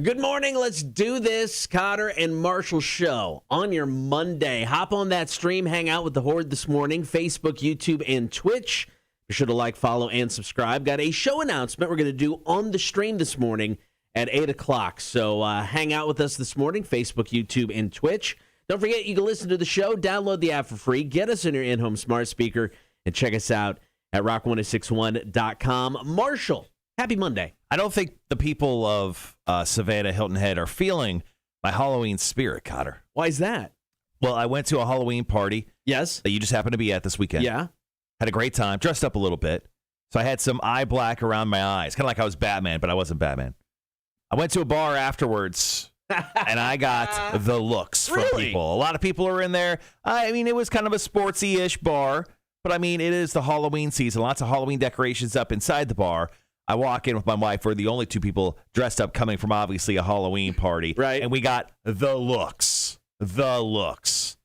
Good morning. Let's do this. Cotter and Marshall show on your Monday. Hop on that stream. Hang out with the Horde this morning. Facebook, YouTube, and Twitch. Be sure to like, follow, and subscribe. Got a show announcement we're going to do on the stream this morning at 8 o'clock. So hang out with us this morning. Facebook, YouTube, and Twitch. Don't forget, you can listen to the show. Download the app for free. Get us in your in-home smart speaker. And check us out at rock1061.com. Marshall, happy Monday. I don't think the people of Savannah, Hilton Head are feeling my Halloween spirit, Cotter. Why is that? Well, I went to a Halloween party. Yes. That you just happened to be at this weekend. Yeah. Had a great time. Dressed up a little bit. So I had some eye black around my eyes. Kind of like I was Batman, but I wasn't Batman. I went to a bar afterwards, and I got the looks from people. A lot of people are in there. I mean, it was kind of a sportsy-ish bar, but I mean, it is the Halloween season. Lots of Halloween decorations up inside the bar. I walk in with my wife. We're the only two people dressed up coming from obviously a Halloween party. Right. And we got the looks. The looks.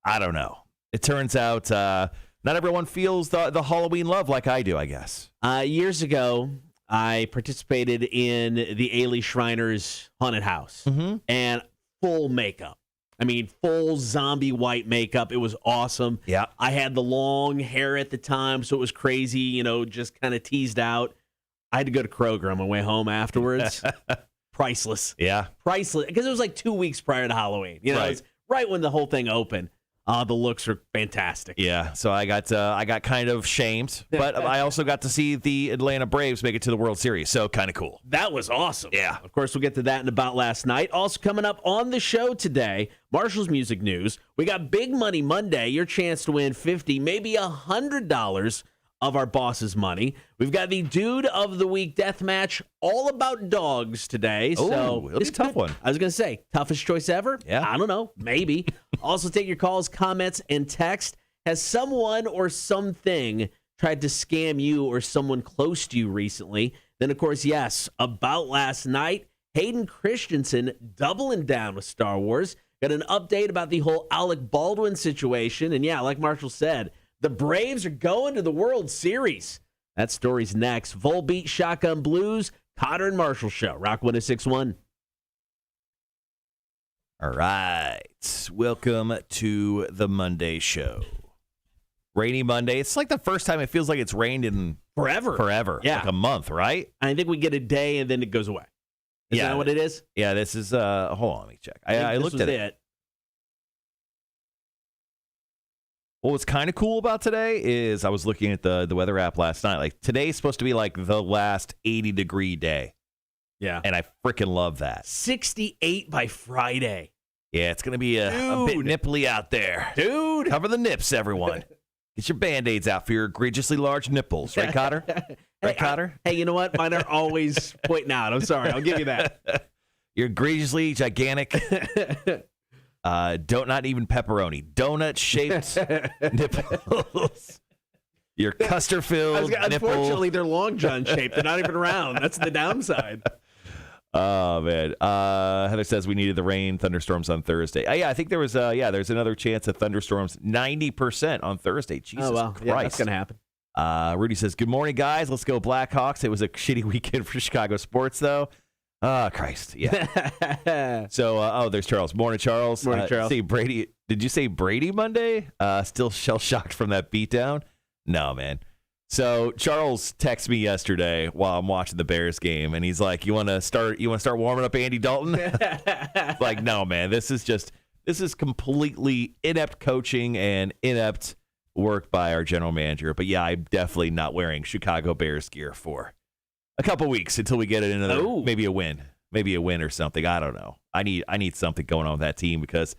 I don't know. It turns out not everyone feels the Halloween love like I do, I guess. Years ago, I participated in the Ailey Shriner's haunted house. And full makeup. I mean, full zombie white makeup. It was awesome. Yeah. I had the long hair at the time, so it was crazy, just kind of teased out. I had to go to Kroger on my way home afterwards. Priceless. Yeah. Priceless. Because it was like 2 weeks prior to Halloween. It was right when the whole thing opened. The looks are fantastic. Yeah. So I got kind of shamed, but I also got to see the Atlanta Braves make it to the World Series. So kind of cool. That was awesome. Yeah. Of course, we'll get to that in about last night. Also coming up on the show today, Marshall's Music News. We got Big Money Monday, your chance to win $50, maybe $100 of our boss's money. We've got the Dude of the Week death match, all about dogs today. So it's a tough one. I was going to say, toughest choice ever? Yeah. I don't know. Maybe. Also take your calls, comments, and text. Has someone or something tried to scam you or someone close to you recently? Then, of course, yes, about last night, Hayden Christensen doubling down with Star Wars. Got an update about the whole Alec Baldwin situation. And yeah, like Marshall said, the Braves are going to the World Series. That story's next. Volbeat Shotgun Blues, Cotter and Marshall Show. Rock 106.1. All right. Welcome to the Monday show. Rainy Monday. It's like the first time it feels like it's rained in forever. Yeah. Like a month, right? I think we get a day and then it goes away. Is that what it is? Yeah, this is, hold on, let me check. I looked at it. Well, what's kind of cool about today is I was looking at the weather app last night. Like, today's supposed to be like the last 80-degree day. Yeah. And I freaking love that. 68 by Friday. Yeah, it's going to be a bit nipply out there. Dude. Cover the nips, everyone. Get your Band-Aids out for your egregiously large nipples. Right, Cotter? Right, Cotter? Hey, you know what? Mine are always pointing out. I'm sorry. I'll give you that. Your egregiously gigantic... not even pepperoni. Donut-shaped nipples. Your custard-filled nipples. Unfortunately, they're long john shaped. They're not even round. That's the downside. Oh, man. Heather says we needed the rain, thunderstorms on Thursday. Yeah, I think there was, there's another chance of thunderstorms, 90% on Thursday. Jesus Christ. Yeah, that's going to happen. Rudy says, good morning, guys. Let's go Blackhawks. It was a shitty weekend for Chicago sports, though. Christ, yeah. So, there's Charles. Morning, Charles. Morning, Charles. Say Brady. Did you say Brady Monday? Still shell-shocked from that beatdown? No, man. So Charles texted me yesterday while I'm watching the Bears game, and he's like, "You want to start warming up Andy Dalton?" Like, no, man. This is completely inept coaching and inept work by our general manager. But yeah, I'm definitely not wearing Chicago Bears gear for a couple weeks until we get another maybe a win or something. I don't know. I need something going on with that team because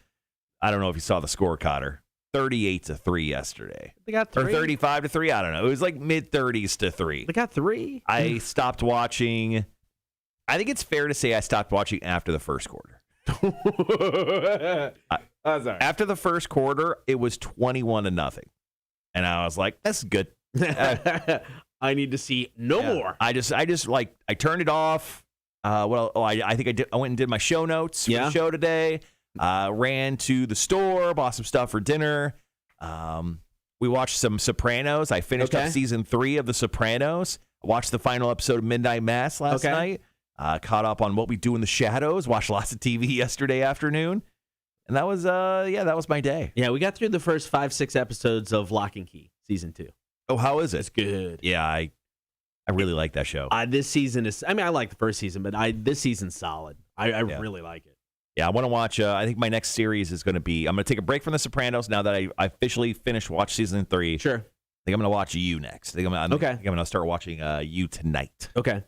I don't know if you saw the score, Cotter. 38-3 yesterday. They got 3. Or 35-3. I don't know. It was like mid-30s to 3. They got 3. I stopped watching. I think it's fair to say I stopped watching after the first quarter. Sorry. After the first quarter, it was 21-0. And I was like, that's good. I need to see more. I turned it off. I think I went and did my show notes for the show today. Ran to the store, bought some stuff for dinner. We watched some Sopranos. I finished up season 3 of The Sopranos. I watched the final episode of Midnight Mass last night. Caught up on What We Do in the Shadows. Watched lots of TV yesterday afternoon. And that was my day. Yeah, we got through the first 5-6 episodes of Lock and Key, season 2. Oh, how is it? It's good. Yeah, I really like that show. This season is, I like the first season, but this season's solid. I really like it. Yeah, I want to watch, I think my next series is going to be, I'm going to take a break from The Sopranos now that I officially watch season 3. Sure. I think I'm going to watch You next. I think I'm going to start watching You tonight. Okay.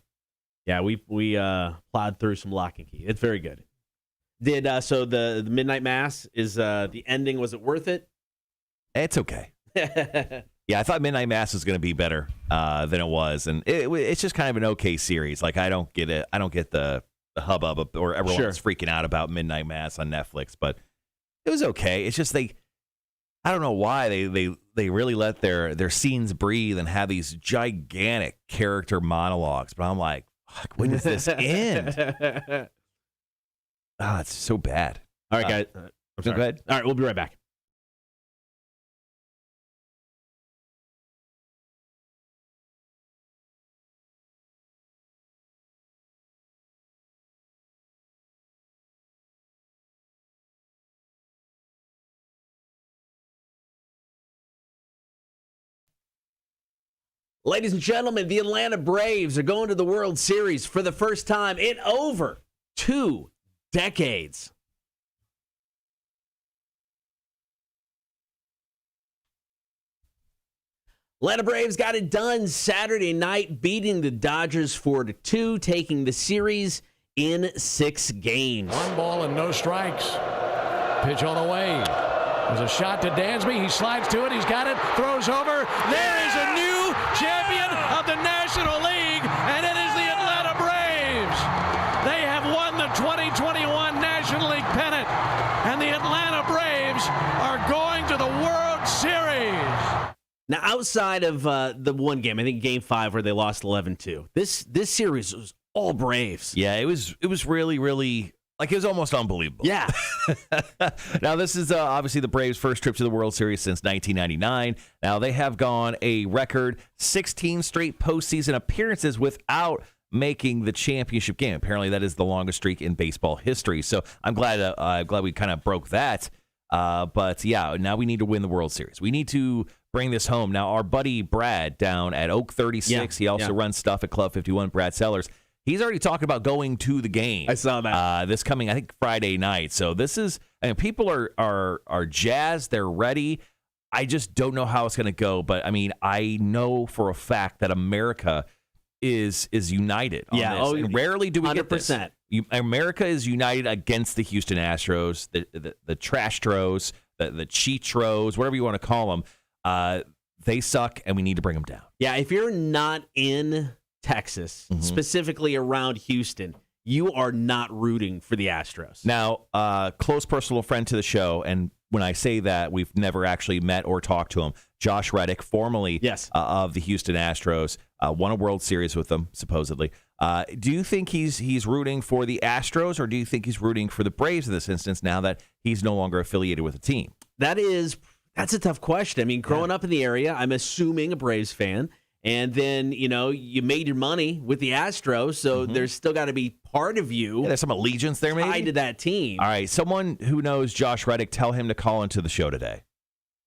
Yeah, we plowed through some Lock and Key. It's very good. So the Midnight Mass is the ending, was it worth it? It's okay. Yeah, I thought Midnight Mass was going to be better than it was, and it's just kind of an okay series. Like, I don't get it. I don't get the hubbub or everyone's freaking out about Midnight Mass on Netflix, but it was okay. It's just I don't know why they really let their scenes breathe and have these gigantic character monologues. But I'm like, fuck, when does this end? It's so bad. All right, guys. Go ahead. All right, we'll be right back. Ladies and gentlemen, the Atlanta Braves are going to the World Series for the first time in over 2 decades. Atlanta Braves got it done Saturday night, beating the Dodgers 4-2, taking the series in 6 games. 1 ball and no strikes. Pitch on the way. There's a shot to Dansby. He slides to it. He's got it. Throws over. There is a new champion of the National League, and it is the Atlanta Braves. They have won the 2021 National League pennant, and the Atlanta Braves are going to the World Series. Now, outside of the one game, I think Game 5 where they lost 11-2, this series was all Braves. Yeah, it was really, really, like, it was almost unbelievable. Yeah. Now, this is obviously the Braves' first trip to the World Series since 1999. Now, they have gone a record 16 straight postseason appearances without making the championship game. Apparently, that is the longest streak in baseball history. So I'm glad we kind of broke that. But yeah, now we need to win the World Series. We need to bring this home. Now, our buddy Brad down at Oak 36, he also runs stuff at Club 51, Brad Sellers. He's already talking about going to the game. I saw that. This coming, I think, Friday night. So this is, people are jazzed. They're ready. I just don't know how it's going to go. But, I mean, I know for a fact that America is united on this. Oh, and rarely do we 100%. Get this. America is united against the Houston Astros, the Trashtros, the Cheatros, whatever you want to call them. They suck, and we need to bring them down. Yeah, if you're not in Texas, specifically around Houston, you are not rooting for the Astros. Now, close personal friend to the show, and when I say that, we've never actually met or talked to him, Josh Reddick, formerly of the Houston Astros, won a World Series with them, supposedly. Do you think he's rooting for the Astros, or do you think he's rooting for the Braves in this instance now that he's no longer affiliated with the team? That's a tough question. I mean, growing up in the area, I'm assuming a Braves fan. And then, you made your money with the Astros, so there's still got to be part of you. Yeah, there's some allegiance there, maybe? Tied to that team. All right, someone who knows Josh Reddick, tell him to call into the show today.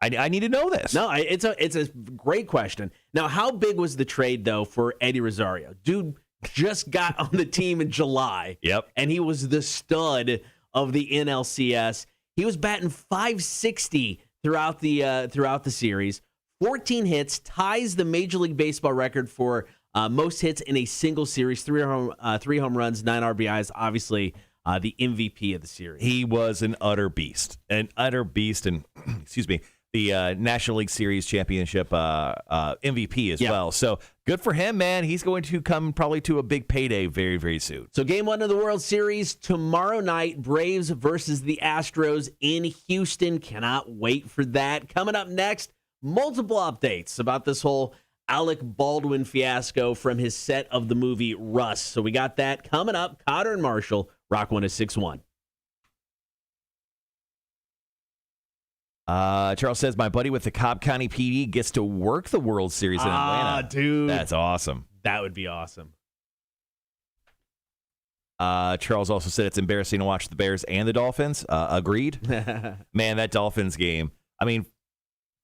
I need to know this. No, it's a great question. Now, how big was the trade, though, for Eddie Rosario? Dude just got on the team in July. Yep. And he was the stud of the NLCS. He was batting .560 throughout the series. 14 hits, ties the Major League Baseball record for most hits in a single series, 3 home runs, 9 RBIs, obviously the MVP of the series. He was an utter beast, and excuse me, the National League Series Championship MVP as well. So good for him, man. He's going to come probably to a big payday very, very soon. So Game 1 of the World Series tomorrow night, Braves versus the Astros in Houston. Cannot wait for that. Coming up next, multiple updates about this whole Alec Baldwin fiasco from his set of the movie Rust. So we got that coming up. Cotter and Marshall, Rock 106.1. Charles says, my buddy with the Cobb County PD gets to work the World Series in Atlanta. Dude. That's awesome. That would be awesome. Charles also said it's embarrassing to watch the Bears and the Dolphins. Agreed. Man, that Dolphins game. I mean,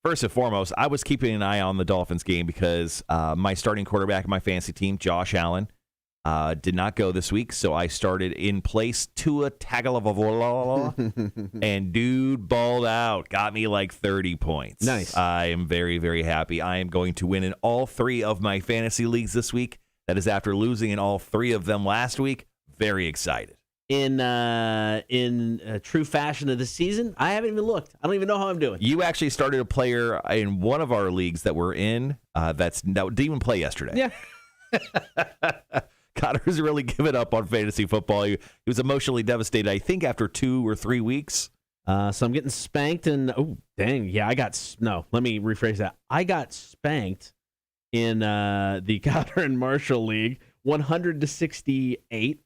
first and foremost, I was keeping an eye on the Dolphins game because my starting quarterback in my fantasy team, Josh Allen, did not go this week. So I started in place Tua Tagovailoa, and dude balled out. Got me like 30 points. Nice. I am very, very happy. I am going to win in all 3 of my fantasy leagues this week. That is after losing in all 3 of them last week. Very excited. In true fashion of the season, I haven't even looked. I don't even know how I'm doing. You actually started a player in one of our leagues that we're in that didn't even play yesterday. Yeah. Connor's really given up on fantasy football. He was emotionally devastated, I think, after 2 or 3 weeks. So I'm getting spanked, and let me rephrase that. I got spanked in the Connor and Marshall League, 100-68.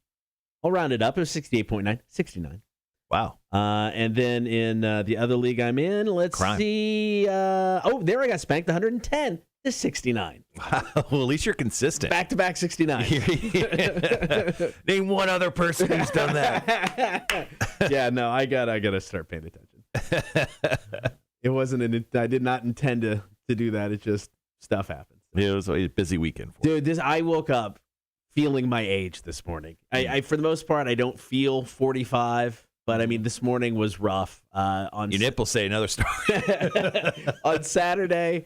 I'll round it up. It was 68.9, 69. Wow. And then in the other league I'm in, let's see. There I got spanked, 110-69. Wow. Well, at least you're consistent. Back-to-back 69. Name one other person who's done that. Yeah, no, I gotta start paying attention. It wasn't I did not intend to do that. It just stuff happens. It was a busy weekend for Dude, I woke up feeling my age this morning. I for the most part, I don't feel 45, but I mean, this morning was rough. On your nipples say another story. On Saturday,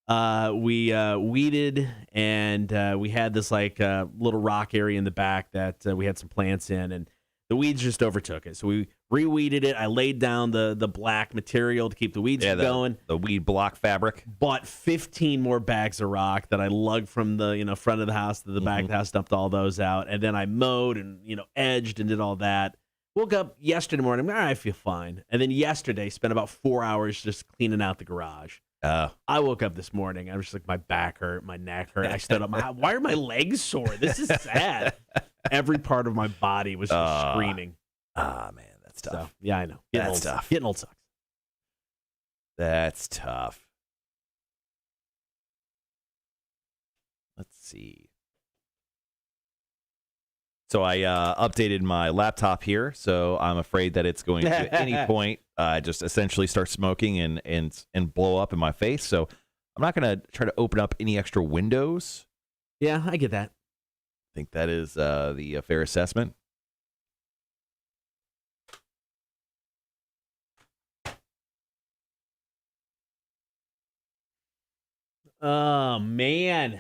we weeded, and we had this little rock area in the back that we had some plants in, and the weeds just overtook it. So we re-weeded it. I laid down the black material to keep the weeds from going. The weed block fabric. Bought 15 more bags of rock that I lugged from the front of the house to the back of the house, dumped all those out, and then I mowed and edged and did all that. Woke up yesterday morning, I feel fine. And then yesterday, spent about 4 hours just cleaning out the garage. I woke up this morning. I was just like, my back hurt, my neck hurt. I stood up. Why are my legs sore? This is sad. Every part of my body was just screaming. Man, that's tough. So, yeah, I know. That's tough. Getting old sucks. That's tough. Let's see. So I updated my laptop here, so I'm afraid that it's going to at any point just essentially start smoking and blow up in my face. So I'm not going to try to open up any extra windows. Yeah, I get that. I think that is the fair assessment. Oh, man.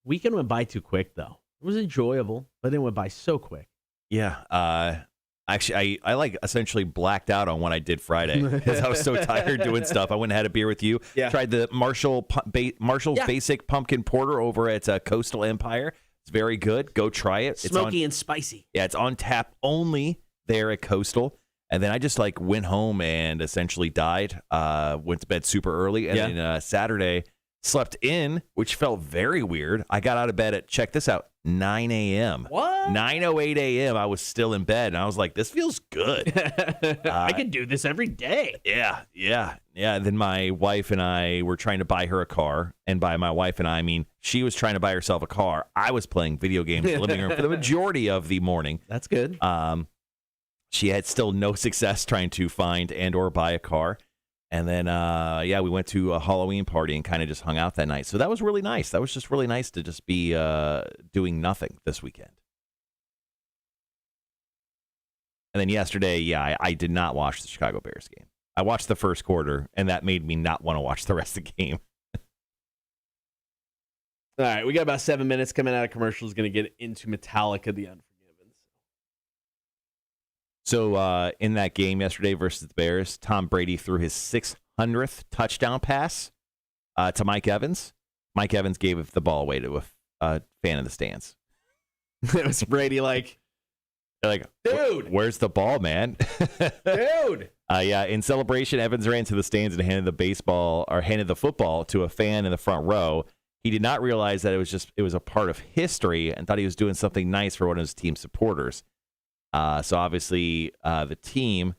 Weekend went by too quick, though. It was enjoyable, but it went by so quick. Yeah. Actually, I essentially blacked out on what I did Friday because I was so tired doing stuff. I went and had a beer with you. Yeah. Tried the Marshall's Basic Pumpkin Porter over at Coastal Empire. It's very good. Go try it. Smoky and spicy. Yeah, it's on tap only there at Coastal. And then I just went home and essentially died. Went to bed super early. And then Saturday slept in, which felt very weird. I got out of bed at, check this out, 9 a.m. What? 9:08 a.m. I was still in bed, and I was like, this feels good. I could do this every day. Yeah. And then my wife and I were trying to buy her a car. And by my wife and I mean she was trying to buy herself a car. I was playing video games in the living room for the majority of the morning. That's good. She had still no success trying to find and or buy a car. And then, we went to a Halloween party and kind of just hung out that night. So that was really nice. That was just really nice to just be doing nothing this weekend. And then yesterday, I did not watch the Chicago Bears game. I watched the first quarter, and that made me not want to watch the rest of the game. All right, we got about 7 minutes coming out of commercials. Going to get into Metallica, The Unforgiven. So in that game yesterday versus the Bears, Tom Brady threw his 600th touchdown pass to Mike Evans. Mike Evans gave the ball away to a fan in the stands. It was Brady dude, where's the ball, man? Dude. In celebration, Evans ran to the stands and handed the football to a fan in the front row. He did not realize that it was a part of history and thought he was doing something nice for one of his team supporters. So obviously, a team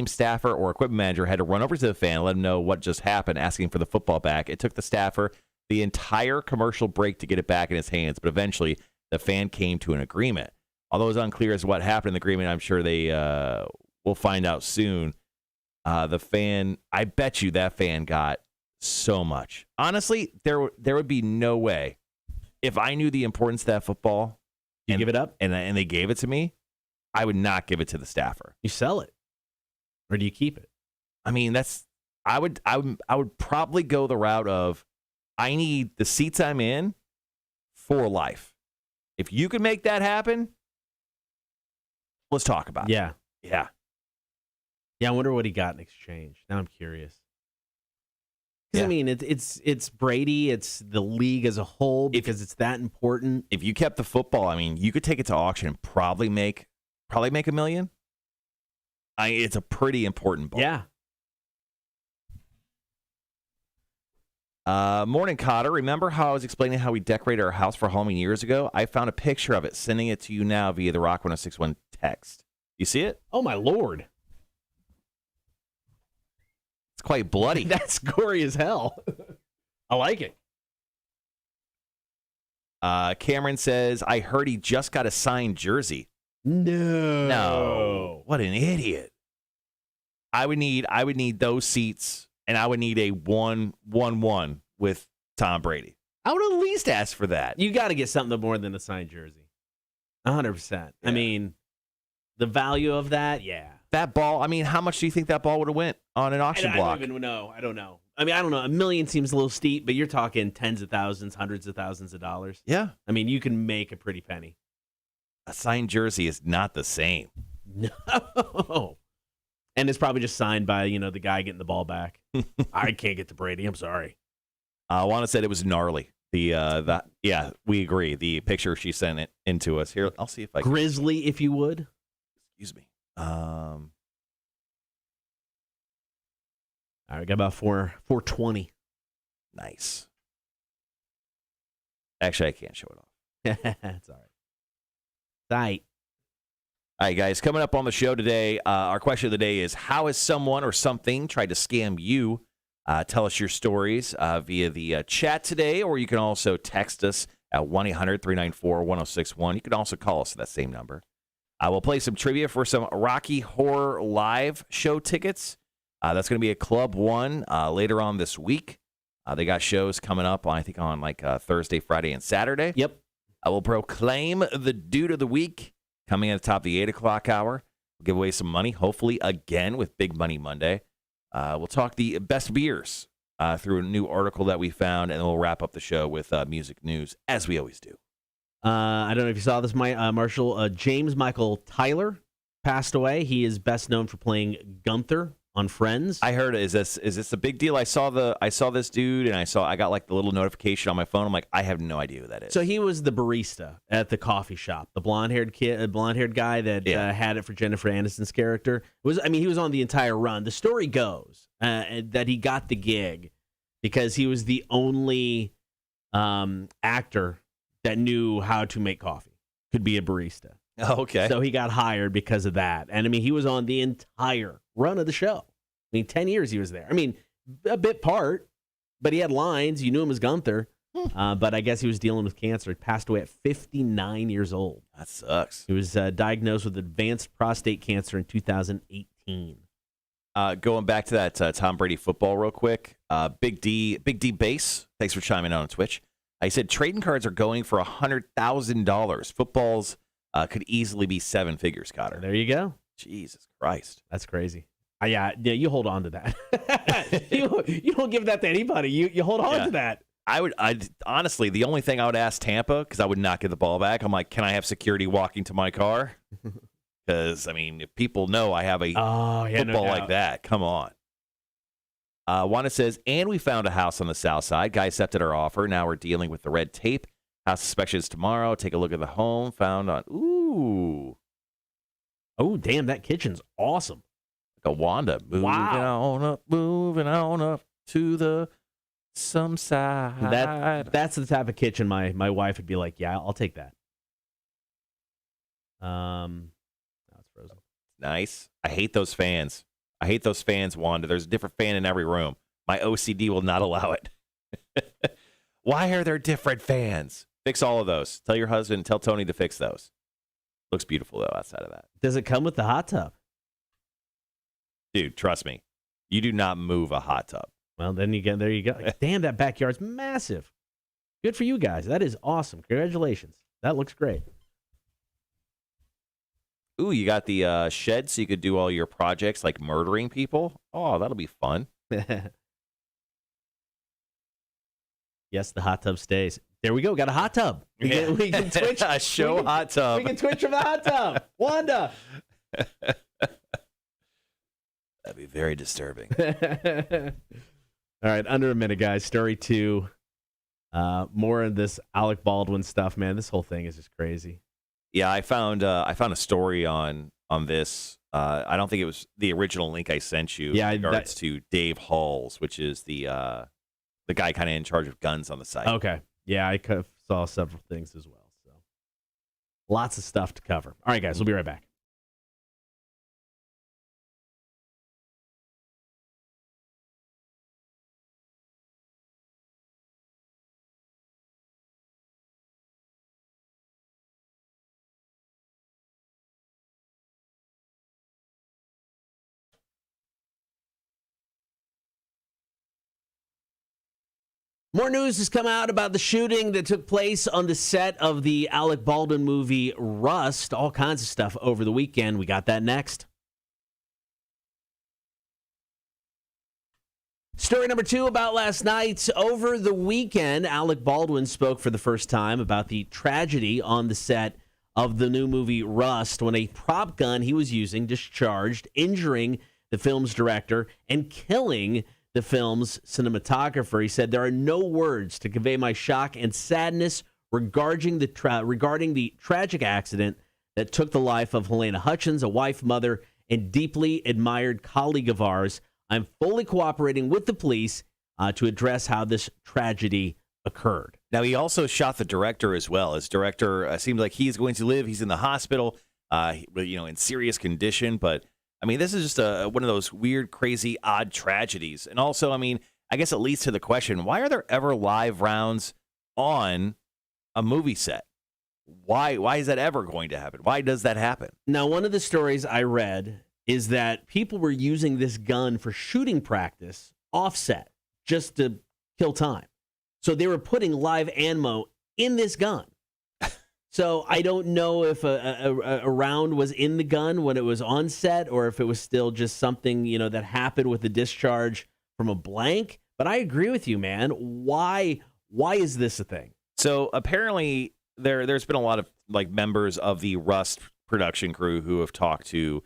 staffer or equipment manager had to run over to the fan and let him know what just happened, asking for the football back. It took the staffer the entire commercial break to get it back in his hands, but eventually the fan came to an agreement. Although it's unclear as to what happened in the agreement, I'm sure they will find out soon. The fan, I bet you that fan got so much. Honestly, there would be no way if I knew the importance of that football. You give it up, and they gave it to me, I would not give it to the staffer. You sell it, or do you keep it? I mean, I would probably go the route of I need the seats I'm in for life. If you can make that happen, let's talk about it. Yeah. Yeah. Yeah, I wonder what he got in exchange. Now I'm curious. 'Cause, Yeah. I mean, it's Brady, it's the league as a whole because it's that important. If you kept the football, I mean, you could take it to auction and probably make $1 million. It's a pretty important ball. Yeah. Morning, Cotter. Remember how I was explaining how we decorated our house for Halloween years ago? I found a picture of it, sending it to you now via the Rock 1061 text. You see it? Oh, my Lord. It's quite bloody. That's gory as hell. I like it. Cameron says, I heard he just got a signed jersey. No. What an idiot. I would need those seats, and I would need a 1-1-1 with Tom Brady. I would at least ask for that. You got to get something more than a signed jersey. 100%. Yeah. I mean, the value of that, yeah. That ball, I mean, how much do you think that ball would have went on an auction block? I don't even know. I don't know. I mean, I don't know. $1 million seems a little steep, but you're talking tens of thousands, hundreds of thousands of dollars. Yeah. I mean, you can make a pretty penny. A signed jersey is not the same. No. And it's probably just signed by, the guy getting the ball back. I can't get to Brady. I'm sorry. Wanda said it was gnarly. Yeah, we agree. The picture she sent it into us. Here, I'll see if I can. Grizzly, if you would. Excuse me. All right, we got about 420. Nice. Actually, I can't show it off. That's all right. Tight. All right, guys, coming up on the show today, our question of the day is, how has someone or something tried to scam you? Tell us your stories via the chat today, or you can also text us at 1-800-394-1061. You can also call us at that same number. We'll play some trivia for some Rocky Horror Live show tickets. That's going to be at Club One later on this week. They got shows coming up, I think, on Thursday, Friday, and Saturday. Yep. I will proclaim the Dude of the Week coming at the top of the 8 o'clock hour. We'll give away some money, hopefully again with Big Money Monday. We'll talk the best beers through a new article that we found, and then we'll wrap up the show with music news, as we always do. I don't know if you saw this, Marshall. James Michael Tyler passed away. He is best known for playing Gunther on Friends. I heard, is this a big deal? I saw this dude, and I got the little notification on my phone. I'm like, I have no idea who that is. So he was the barista at the coffee shop, the blonde-haired guy that had it for Jennifer Aniston's character. He was on the entire run. The story goes that he got the gig because he was the only actor that knew how to make coffee, could be a barista. Oh, okay. So he got hired because of that. And, he was on the entire run of the show. 10 years he was there. A bit part, but he had lines. You knew him as Gunther. But I guess he was dealing with cancer. He passed away at 59 years old. That sucks. He was diagnosed with advanced prostate cancer in 2018. Going back to that Tom Brady football real quick. Big D Base, thanks for chiming in on Twitch. I said trading cards are going for $100,000. Footballs could easily be 7 figures, Cotter. There you go. Jesus Christ. That's crazy. Yeah, you hold on to that. you don't give that to anybody. You hold on to that. I honestly, the only thing I would ask Tampa, because I would not get the ball back, I'm like, can I have security walking to my car? Because, if people know I have a football like that, come on. Wanda says, and we found a house on the south side. Guy accepted our offer. Now we're dealing with the red tape. House inspection is tomorrow. Take a look at the home found on, ooh. Oh, damn, that kitchen's awesome. Like a Wanda. Moving on up to the some side. That's the type of kitchen my wife would be like, yeah, I'll take that. It's frozen. Nice. I hate those fans. Wanda. There's a different fan in every room. My OCD will not allow it. Why are there different fans? Fix all of those. Tell your husband, tell Tony to fix those. Looks beautiful, though, outside of that. Does it come with the hot tub? Dude, trust me. You do not move a hot tub. Well, then there you go. Damn, that backyard's massive. Good for you guys. That is awesome. Congratulations. That looks great. Ooh, you got the shed so you could do all your projects like murdering people. Oh, that'll be fun. Yes, the hot tub stays. There we go. Got a hot tub. We can twitch. A show hot tub. We can twitch from the hot tub. Wanda. That'd be very disturbing. All right, under a minute, guys. Story 2. More of this Alec Baldwin stuff, man. This whole thing is just crazy. Yeah, I found a story on this. I don't think it was the original link I sent you. Yeah, in regards to Dave Halls, which is the guy kind of in charge of guns on the site. Okay. Yeah, I saw several things as well. So lots of stuff to cover. All right, guys, we'll be right back. More news has come out about the shooting that took place on the set of the Alec Baldwin movie Rust. All kinds of stuff over the weekend. We got that next. Story number 2 about last night. Over the weekend, Alec Baldwin spoke for the first time about the tragedy on the set of the new movie Rust when a prop gun he was using discharged, injuring the film's director and killing the film's cinematographer. He said, "There are no words to convey my shock and sadness regarding the tragic accident that took the life of Helena Hutchins, a wife, mother, and deeply admired colleague of ours. I'm fully cooperating with the police to address how this tragedy occurred." Now, he also shot the director as well. His director seemed like he's going to live. He's in the hospital, in serious condition, but I mean, this is just one of those weird, crazy, odd tragedies. And also, I mean, I guess it leads to the question, why are there ever live rounds on a movie set? Why is that ever going to happen? Why does that happen? Now, one of the stories I read is that people were using this gun for shooting practice offset just to kill time. So they were putting live ammo in this gun. So I don't know if a round was in the gun when it was on set or if it was still just something, that happened with the discharge from a blank. But I agree with you, man. Why is this a thing? So apparently there's been a lot of members of the Rust production crew who have talked to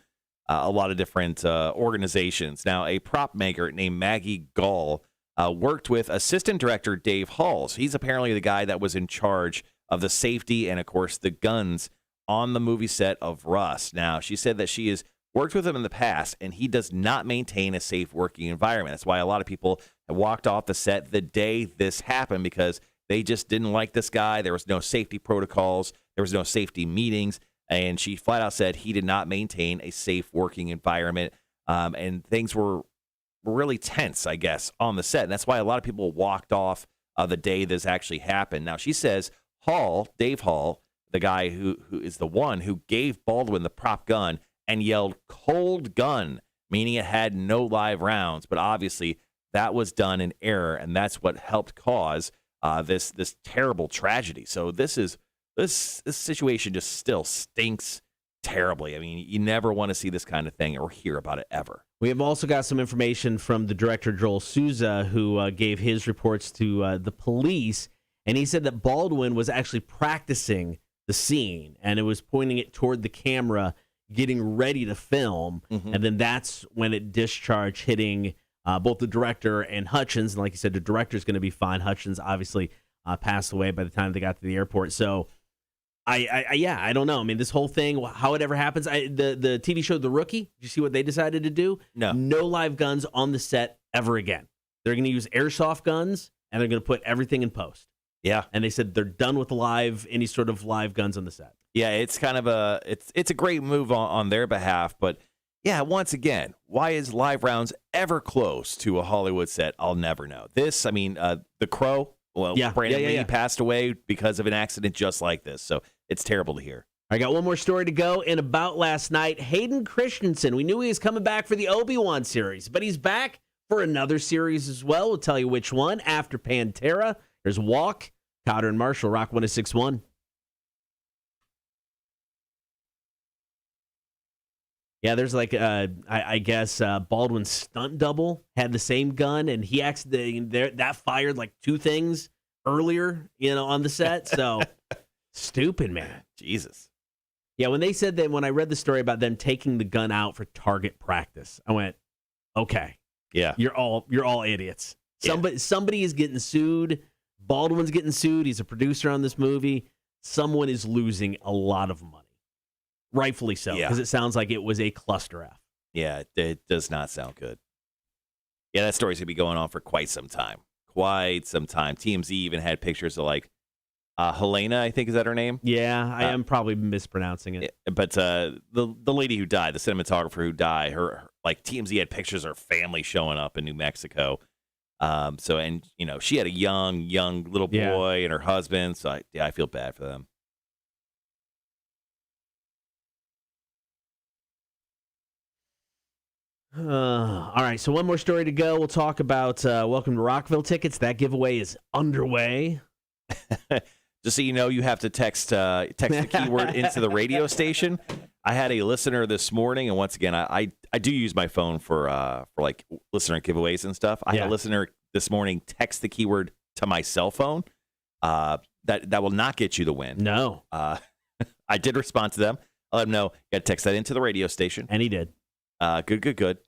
a lot of different organizations. Now, a prop maker named Maggie Gall worked with assistant director Dave Halls. He's apparently the guy that was in charge of the safety and, of course, the guns on the movie set of Rust. Now, she said that she has worked with him in the past, and he does not maintain a safe working environment. That's why a lot of people have walked off the set the day this happened because they just didn't like this guy. There was no safety protocols. There was no safety meetings. And she flat out said he did not maintain a safe working environment. And things were really tense, I guess, on the set. And that's why a lot of people walked off the day this actually happened. Now, she says Dave Hall, the guy who is the one who gave Baldwin the prop gun and yelled "cold gun," meaning it had no live rounds. But obviously that was done in error, and that's what helped cause this terrible tragedy. So this situation just still stinks terribly. I mean, you never want to see this kind of thing or hear about it ever. We have also got some information from the director, Joel Souza, who gave his reports to the police. And he said that Baldwin was actually practicing the scene, and it was pointing it toward the camera, getting ready to film. Mm-hmm. And then that's when it discharged, hitting both the director and Hutchins. And like you said, the director's going to be fine. Hutchins obviously passed away by the time they got to the airport. So, I don't know. I mean, this whole thing, how it ever happens. The TV show The Rookie, did you see what they decided to do? No live guns on the set ever again. They're going to use airsoft guns, and they're going to put everything in post. Yeah. And they said they're done with any sort of live guns on the set. Yeah, it's kind of it's a great move on their behalf. But, yeah, once again, why is live rounds ever close to a Hollywood set? I'll never know. This, I mean, The Crow, Brandon Lee passed away because of an accident just like this. So it's terrible to hear. I got one more story to go. And about last night, Hayden Christensen. We knew he was coming back for the Obi-Wan series, but he's back for another series as well. We'll tell you which one after Pantera. There's Walk, Cotter and Marshall, Rock 106.1. Yeah, there's like, I guess Baldwin's stunt double had the same gun, and he accidentally that fired like two things earlier, on the set. So stupid, man. Jesus. Yeah, when they said that, when I read the story about them taking the gun out for target practice, I went, okay, Yeah. you're all idiots. Yeah. Somebody is getting sued. Baldwin's getting sued. He's a producer on this movie. Someone is losing a lot of money. Rightfully so, because it sounds like it was a cluster F. Yeah, it does not sound good. Yeah, that story's going to be going on for quite some time. Quite some time. TMZ even had pictures of like Helena, I think, is that her name? Yeah, I am probably mispronouncing it. But the lady who died, the cinematographer who died, her like TMZ had pictures of her family showing up in New Mexico. She had a young little boy and her husband. So I feel bad for them. All right, so one more story to go. We'll talk about Welcome to Rockville tickets. That giveaway is underway. Just so you know, you have to text the keyword into the radio station. I had a listener this morning, and once again, I do use my phone for like listener giveaways and stuff. I had a listener this morning text the keyword to my cell phone. That will not get you the win. No. I did respond to them. I let them know, you got to text that into the radio station. And he did. Good.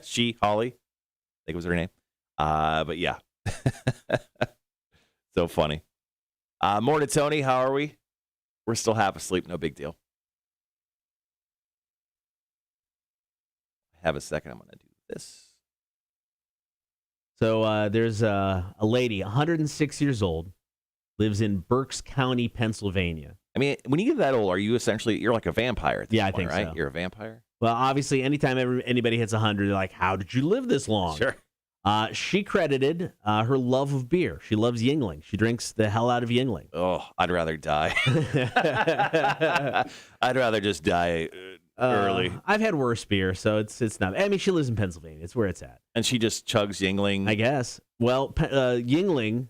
She, Holly, I think it was her name. But yeah. So funny. Morning, Tony. How are we? We're still half asleep. No big deal. Have a second. I'm going to do this. So there's a lady, 106 years old, lives in Berks County, Pennsylvania. I mean, when you get that old, are you you're like a vampire at this point, I think right? so. You're a vampire? Well, obviously, anytime anybody hits 100, they're like, how did you live this long? Sure. She credited her love of beer. She loves Yingling. She drinks the hell out of Yingling. Oh, I'd rather die. I'd rather just die early. I've had worse beer, so it's not. I mean, she lives in Pennsylvania. It's where it's at. And she just chugs Yingling. I guess. Well, Yingling,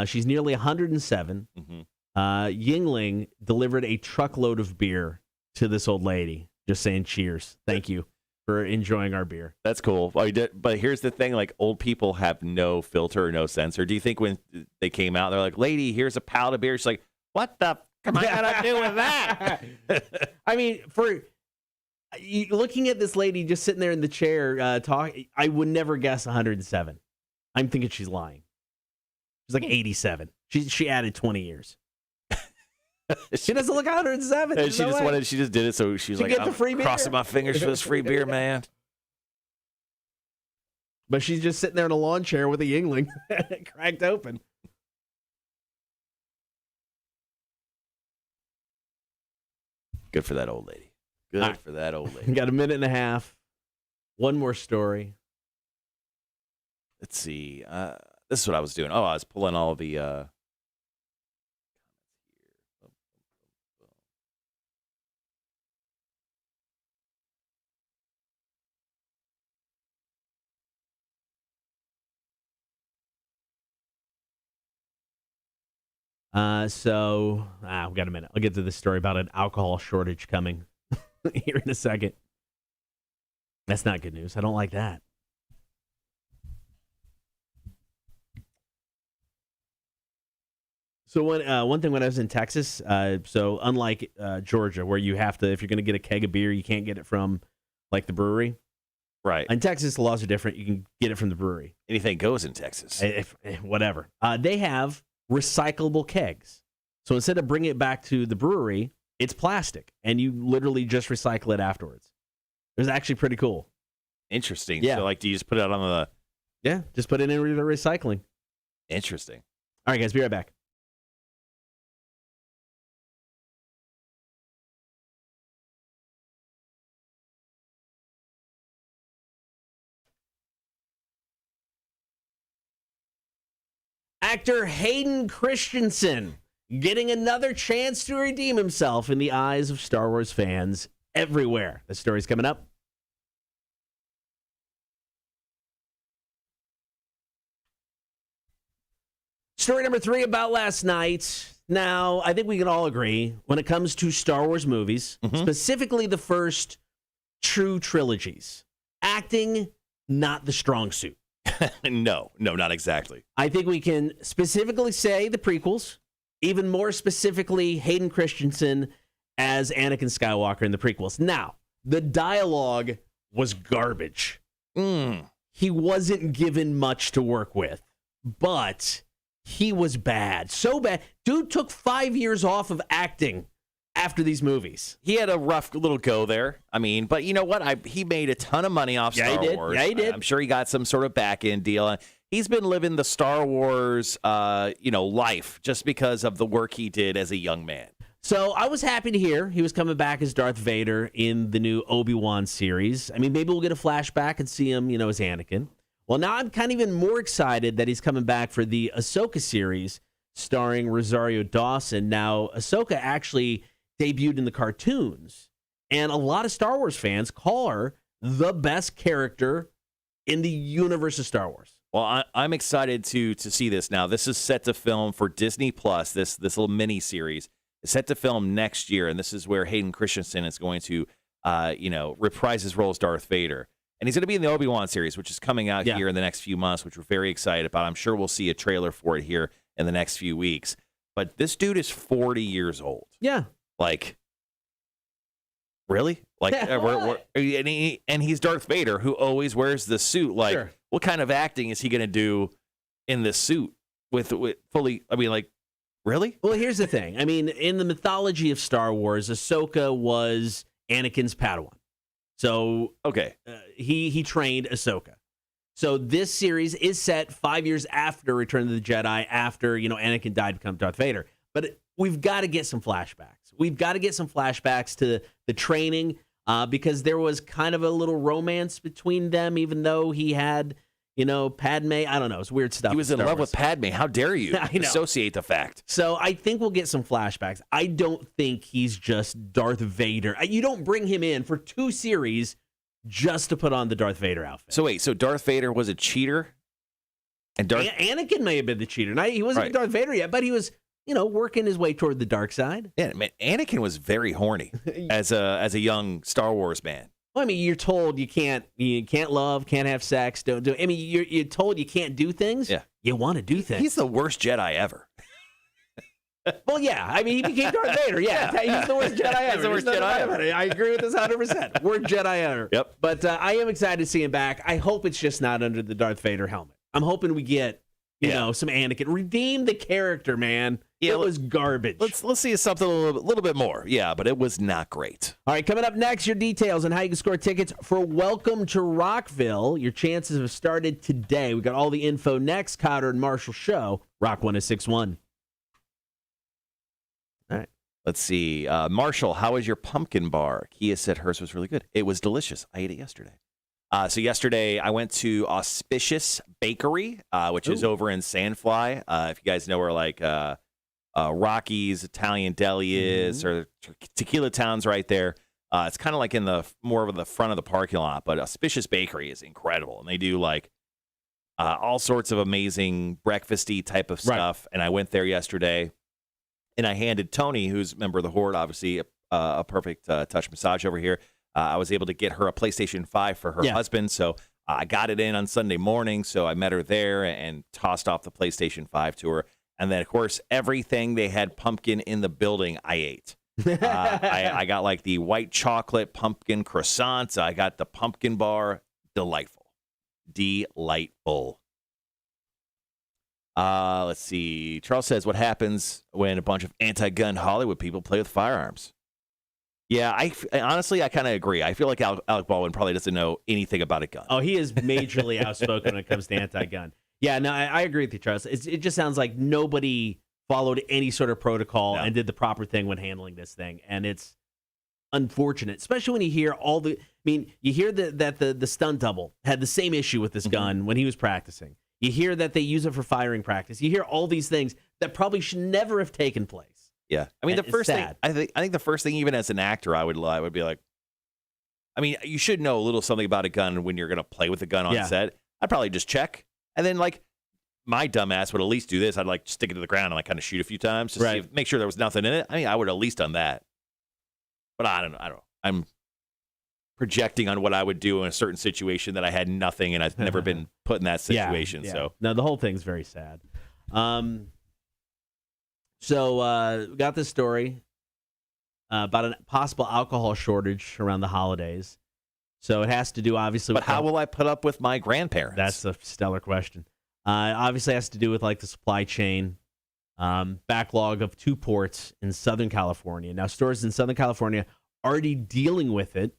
she's nearly 107. Mm-hmm. Yingling delivered a truckload of beer to this old lady. Just saying cheers. Thank you for enjoying our beer. That's cool. But here's the thing, like, old people have no filter or no censor. Do you think when they came out, they're like, lady, here's a pallet of beer. She's like, what the am I going to do with that? I mean, looking at this lady just sitting there in the chair talking, I would never guess 107. I'm thinking she's lying. She's like 87. She added 20 years. She doesn't look 107. And she just did it, so she's like, I'm crossing my fingers for this free beer, man. But she's just sitting there in a lawn chair with a Yingling cracked open. Good for that old lady. Good for that old lady. Got a minute and a half. One more story. Let's see. This is what I was doing. Oh, I was pulling all the... We've got a minute. I'll get to this story about an alcohol shortage coming here in a second. That's not good news. I don't like that. So one thing when I was in Texas, so unlike Georgia, where you have to, if you're going to get a keg of beer, you can't get it from like the brewery. Right. In Texas, the laws are different. You can get it from the brewery. Anything goes in Texas. Whatever. They have recyclable kegs. So instead of bringing it back to the brewery, it's plastic, and you literally just recycle it afterwards. It was actually pretty cool. Interesting. Yeah. So, like, do you just put it on the... Yeah, just put it in recycling. Interesting. All right, guys, be right back. Actor Hayden Christensen getting another chance to redeem himself in the eyes of Star Wars fans everywhere. The story's coming up. Story number 3 about last night. Now, I think we can all agree when it comes to Star Wars movies, specifically the first true trilogies, acting, not the strong suit. No, not exactly. I think we can specifically say the prequels, even more specifically Hayden Christensen as Anakin Skywalker in the prequels. Now, the dialogue was garbage. He wasn't given much to work with, but he was bad. So bad. Dude took 5 years off of acting after these movies. He had a rough little go there. I mean, but you know what? He made a ton of money off Star Wars. Yeah, he did. I'm sure he got some sort of back-end deal. He's been living the Star Wars, life just because of the work he did as a young man. So I was happy to hear he was coming back as Darth Vader in the new Obi-Wan series. I mean, maybe we'll get a flashback and see him, as Anakin. Well, now I'm kind of even more excited that he's coming back for the Ahsoka series starring Rosario Dawson. Now, Ahsoka actually debuted in the cartoons, and a lot of Star Wars fans call her the best character in the universe of Star Wars. Well, I'm excited to see this now. This is set to film for Disney Plus. This little mini series is set to film next year, and this is where Hayden Christensen is going to, reprise his role as Darth Vader. And he's going to be in the Obi-Wan series, which is coming out here in the next few months, which we're very excited about. I'm sure we'll see a trailer for it here in the next few weeks. But this dude is 40 years old. Yeah. Like, really? Like, and he's Darth Vader, who always wears the suit. Like, what kind of acting is he going to do in this suit with fully? I mean, like, really? Well, here's the thing. I mean, in the mythology of Star Wars, Ahsoka was Anakin's Padawan. So he trained Ahsoka. So this series is set 5 years after Return of the Jedi, after Anakin died to become Darth Vader. But we've got to get some flashbacks. We've got to get some flashbacks to the training because there was kind of a little romance between them, even though he had Padme. I don't know. It's weird stuff. He was in love with Padme. How dare you associate the fact? So I think we'll get some flashbacks. I don't think he's just Darth Vader. You don't bring him in for 2 series just to put on the Darth Vader outfit. So wait, so Darth Vader was a cheater? And Anakin may have been the cheater. Now, he wasn't Darth Vader yet, but he was, working his way toward the dark side. Yeah, man, Anakin was very horny as a young Star Wars man. Well, I mean, you're told you can't love, can't have sex, don't do it. I mean, you're told you can't do things. Yeah. You want to do things. He's the worst Jedi ever. Well, yeah. I mean, he became Darth Vader. Yeah. He's the worst Jedi ever. He's the worst Jedi ever. I agree with this 100%. Worst Jedi ever. Yep. But I am excited to see him back. I hope it's just not under the Darth Vader helmet. I'm hoping we get, some Anakin. Redeem the character, man. Yeah, it was garbage. Let's see something a little bit more. Yeah, but it was not great. All right, coming up next, your details on how you can score tickets for Welcome to Rockville. Your chances have started today. We got all the info next. Cotter and Marshall Show, Rock 106.1. All right. Let's see. Marshall, how was your pumpkin bar? Kia said hers was really good. It was delicious. I ate it yesterday. So yesterday I went to Auspicious Bakery, which is over in Sandfly. If you guys know where Rocky's Italian Deli is, or Tequila Town's right there. It's kind of like in the more of the front of the parking lot, but Auspicious Bakery is incredible, and they do all sorts of amazing breakfasty type of stuff. And I went there yesterday, and I handed Tony, who's a member of the Horde, obviously a perfect touch massage over here. I was able to get her a PlayStation 5 for her husband, so I got it in on Sunday morning. So I met her there and tossed off the PlayStation 5 to her. And then, of course, everything they had pumpkin in the building, I ate. I got the white chocolate pumpkin croissants. I got the pumpkin bar. Delightful. Let's see. Charles says, what happens when a bunch of anti-gun Hollywood people play with firearms? Yeah, I honestly kind of agree. I feel like Alec Baldwin probably doesn't know anything about a gun. Oh, he is majorly outspoken when it comes to anti-gun. Yeah, no, I agree with you, Charles. It just sounds like nobody followed any sort of protocol and did the proper thing when handling this thing, and it's unfortunate, especially when you hear you hear that the stunt double had the same issue with this gun when he was practicing. You hear that they use it for firing practice. You hear all these things. that probably should never have taken place. Yeah. I mean, the It's first thing, sad. I think the first thing, even as an actor, I would be like, I mean, you should know a little something about a gun when you're going to play with a gun on set. I'd probably just check. And then, like, my dumbass would at least do this. I'd, like, stick it to the ground and, like, kind of shoot a few times to see make sure there was nothing in it. I mean, I would have at least done that. But I don't know. I'm projecting on what I would do in a certain situation that I had nothing, and I've never been put in that situation. Yeah. So, no, the whole thing's very sad. So we got this story about a possible alcohol shortage around the holidays. So it has to do, obviously, but with how will I put up with my grandparents? That's a stellar question. Obviously, it has to do with, like, the supply chain backlog of 2 ports in Southern California. Now, stores in Southern California already dealing with it.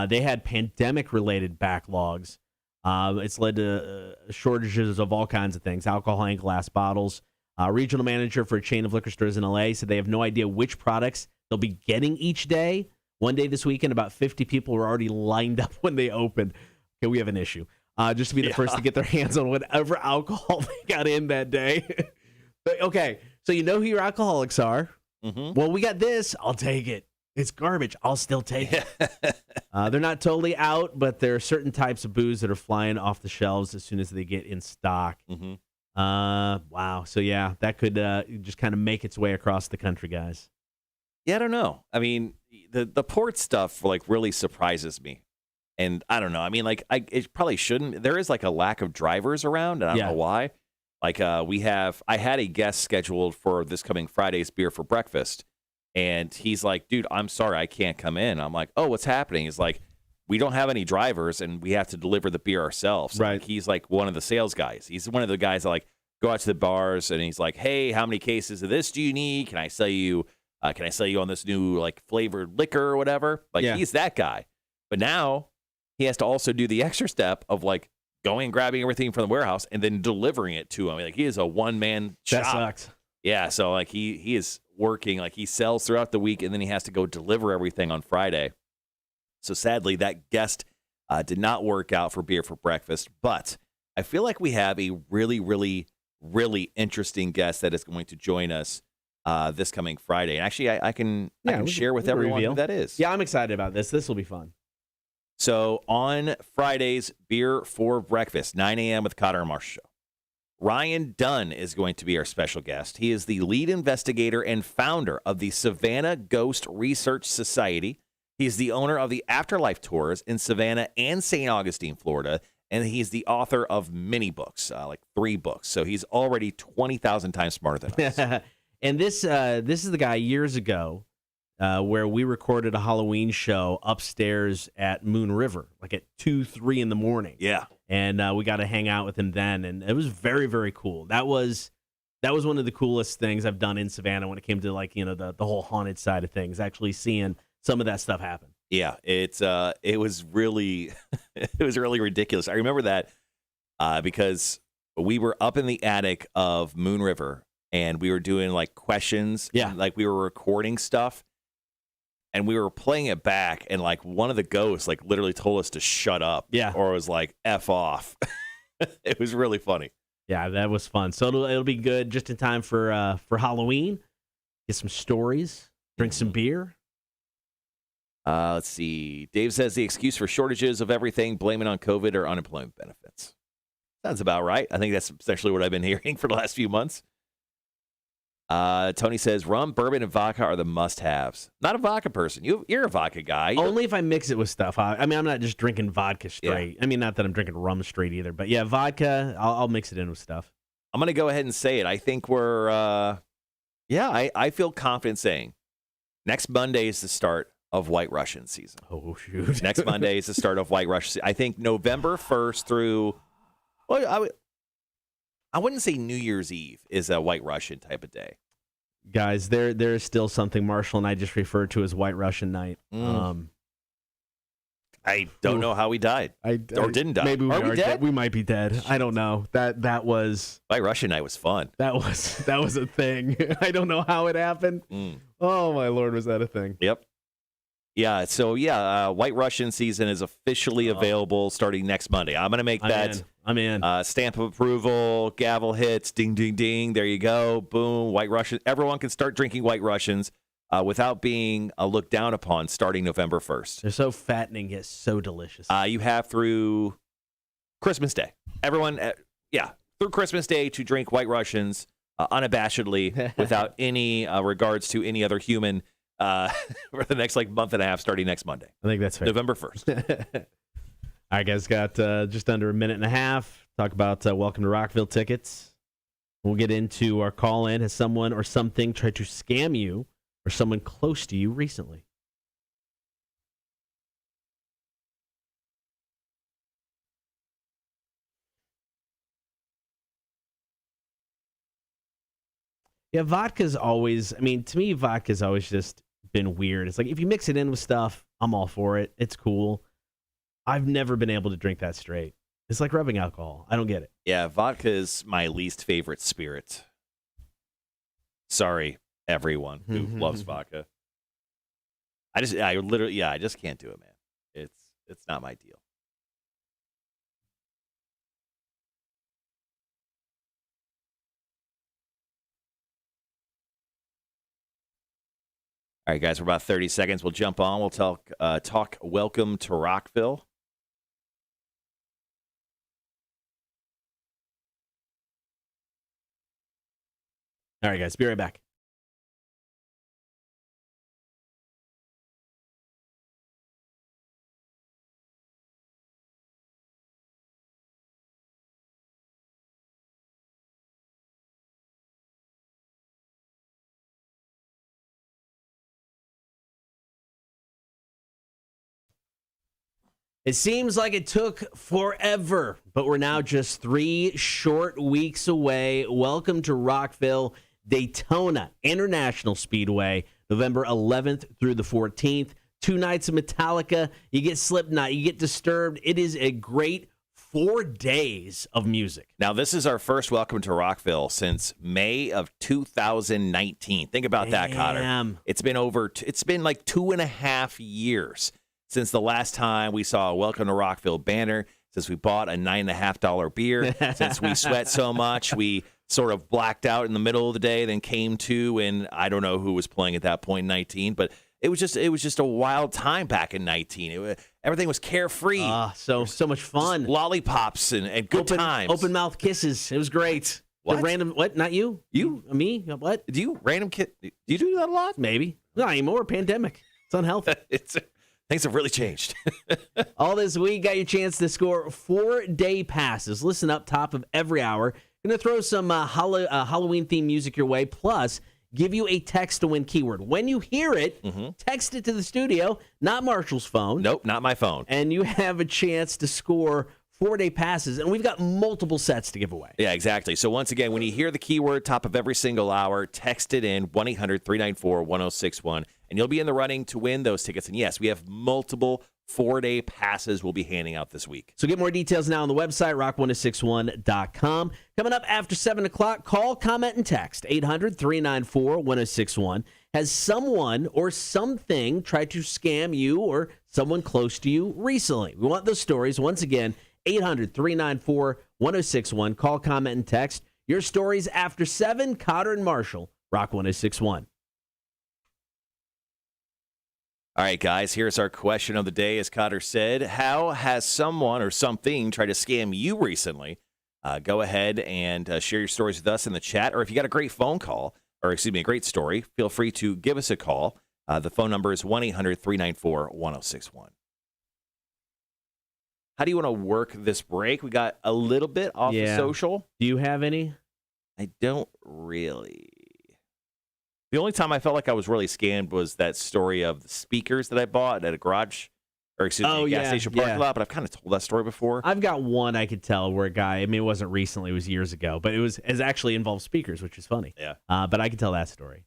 They had pandemic-related backlogs. It's led to shortages of all kinds of things, alcohol and glass bottles. Regional manager for a chain of liquor stores in L.A. said they have no idea which products they'll be getting each day. One day this weekend, about 50 people were already lined up when they opened. Okay, we have an issue. Just to be the first to get their hands on whatever alcohol they got in that day. But, okay, so you know who your alcoholics are. Mm-hmm. Well, we got this. I'll take it. It's garbage. I'll still take it. They're not totally out, but there are certain types of booze that are flying off the shelves as soon as they get in stock. Mm-hmm. Wow. So, yeah, that could just kind of make its way across the country, guys. Yeah, I don't know. I mean, the port stuff, like, really surprises me. And I don't know. I mean, like, it probably shouldn't. There is, like, a lack of drivers around, and I don't know why. Like, I had a guest scheduled for this coming Friday's Beer for Breakfast, and he's like, dude, I'm sorry, I can't come in. I'm like, oh, what's happening? He's like, we don't have any drivers, and we have to deliver the beer ourselves. Right. Like, he's like one of the sales guys. He's one of the guys that, like, go out to the bars, and he's like, hey, how many cases of this do you need? Can I sell you on this new, like, flavored liquor or whatever? Like, he's that guy. But now he has to also do the extra step of, like, going and grabbing everything from the warehouse and then delivering it to him. I mean, like, he is a one-man shop. That sucks. Yeah, so, like, he is working, like, he sells throughout the week, and then he has to go deliver everything on Friday. So, sadly, that guest did not work out for Beer for Breakfast, but I feel like we have a really, really, really interesting guest that is going to join us this coming Friday. And actually, I can share with everyone who that is. Yeah, I'm excited about this. This will be fun. So on Friday's Beer for Breakfast, 9 a.m. with Cotter and Marshall Show, Ryan Dunn is going to be our special guest. He is the lead investigator and founder of the Savannah Ghost Research Society. He's the owner of the Afterlife Tours in Savannah and St. Augustine, Florida, and he's the author of many books, like 3 books. So he's already 20,000 times smarter than us. And this is the guy years ago where we recorded a Halloween show upstairs at Moon River, like at 2, 3 in the morning. Yeah. And we got to hang out with him then, and it was very, very cool. That was one of the coolest things I've done in Savannah when it came to, like, you know, the whole haunted side of things, actually seeing some of that stuff happen. Yeah, it was really it was really ridiculous. I remember that because we were up in the attic of Moon River and we were doing, like, questions. Yeah. Like, we were recording stuff and we were playing it back, and, like, one of the ghosts, like, literally told us to shut up. Yeah. Or was like, F off. It was really funny. Yeah, that was fun. So it'll be good just in time for Halloween. Get some stories, drink some beer. Let's see. Dave says the excuse for shortages of everything, blame it on COVID or unemployment benefits. Sounds about right. I think that's essentially what I've been hearing for the last few months. Tony says rum, bourbon, and vodka are the must-haves. Not a vodka person. You're a vodka guy. Only if I mix it with stuff. I mean, I'm not just drinking vodka straight. Yeah. I mean, not that I'm drinking rum straight either. But, yeah, vodka, I'll mix it in with stuff. I'm going to go ahead and say it. I think we're, I feel confident saying next Monday is the start of White Russian season. Oh, shoot. Next Monday is the start of White Russian season. I think November 1st through, well, I wouldn't say New Year's Eve is a White Russian type of day. Guys, there is still something Marshall and I just referred to as White Russian night. I don't know how we died or didn't die. Maybe are we dead? We might be dead. I don't know. That was White Russian night was fun. That was a thing. I don't know how it happened. Oh my Lord, was that a thing? Yep. Yeah, so White Russian season is officially available starting next Monday. I'm going to make that. I'm in. Stamp of approval, gavel hits, ding, ding, ding. There you go. Boom. White Russian. Everyone can start drinking White Russians without being looked down upon starting November 1st. They're so fattening, yet so delicious. You have through Christmas Day. Everyone, through Christmas Day to drink White Russians unabashedly without any regards to any other human for the next month and a half starting next Monday. I think that's fair. November 1st. All right, guys, got just under a minute and a half. Talk about Welcome to Rockville tickets. We'll get into our call-in. Has someone or something tried to scam you or someone close to you recently? Yeah, vodka's always, to me, vodka's always just been weird. It's like, if you mix it in with stuff, I'm all for it. It's cool. I've never been able to drink that straight. It's like rubbing alcohol. I don't get it. Yeah, vodka is my least favorite spirit. Sorry, everyone who loves vodka. I just can't do it, man. It's not my deal. All right, guys, we're about 30 seconds. We'll jump on. We'll talk Welcome to Rockville. All right, guys, be right back. It seems like it took forever, but we're now just 3 short weeks away. Welcome to Rockville, Daytona International Speedway, November 11th through the 14th. 2 nights of Metallica. You get Slipknot. You get Disturbed. It is a great 4 days of music. Now, this is our first Welcome to Rockville since May of 2019. Think about that, Cotter. It's been like 2.5 years since the last time we saw a Welcome to Rockville banner, since we bought a $9.50 beer, since we sweat so much, we sort of blacked out in the middle of the day, then came to, and I don't know who was playing at that point in 19, but it was just a wild time back in 19. Everything was carefree. So much fun. Just lollipops and good times. Open mouth kisses. It was great. What? The random, what? Not you? You? Me? What? Do you do that a lot? Maybe. Not anymore. Pandemic. It's unhealthy. Things have really changed. All this week, got your chance to score 4-day passes. Listen up, top of every hour. Going to throw some Halloween-themed music your way, plus give you a text to win keyword. When you hear it, text it to the studio, not Marshall's phone. Nope, not my phone. And you have a chance to score 4-day passes, and we've got multiple sets to give away. Yeah, exactly. So once again, when you hear the keyword top of every single hour, text it in 1-800-394-1061, and you'll be in the running to win those tickets. And yes, we have multiple 4-day passes we'll be handing out this week. So get more details now on the website, rock1061.com. Coming up after 7 o'clock, call, comment, and text, 800-394-1061. Has someone or something tried to scam you or someone close to you recently? We want those stories. Once again, 800-394-1061. Call, comment, and text. Your stories after 7. Cotter and Marshall, Rock 1061. All right, guys, here's our question of the day. As Cotter said, how has someone or something tried to scam you recently? Go ahead and share your stories with us in the chat. Or if you got a great phone call, or excuse me, a great story, feel free to give us a call. The phone number is 1-800-394-1061. How do you want to work this break? We got a little bit off the social. Do you have any? I don't really. The only time I felt like I was really scammed was that story of the speakers that I bought at a garage, or excuse me, gas station parking lot, but I've kind of told that story before. I've got one I could tell where a guy, it wasn't recently, it was years ago, but it actually involved speakers, which is funny. Yeah. But I could tell that story.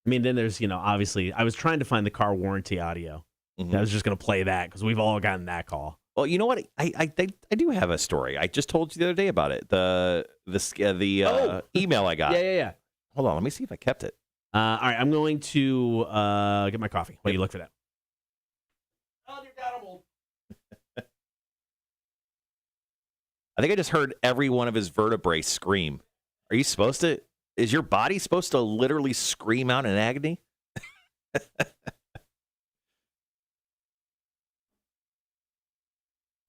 Then there's, obviously, I was trying to find the car warranty audio. I was just going to play that because we've all gotten that call. Well, you know what? I do have a story. I just told you the other day about it. The email I got. Yeah. Hold on, let me see if I kept it. All right, I'm going to get my coffee while you look for that. I think I just heard every one of his vertebrae scream. Are you supposed to? Is your body supposed to literally scream out in agony?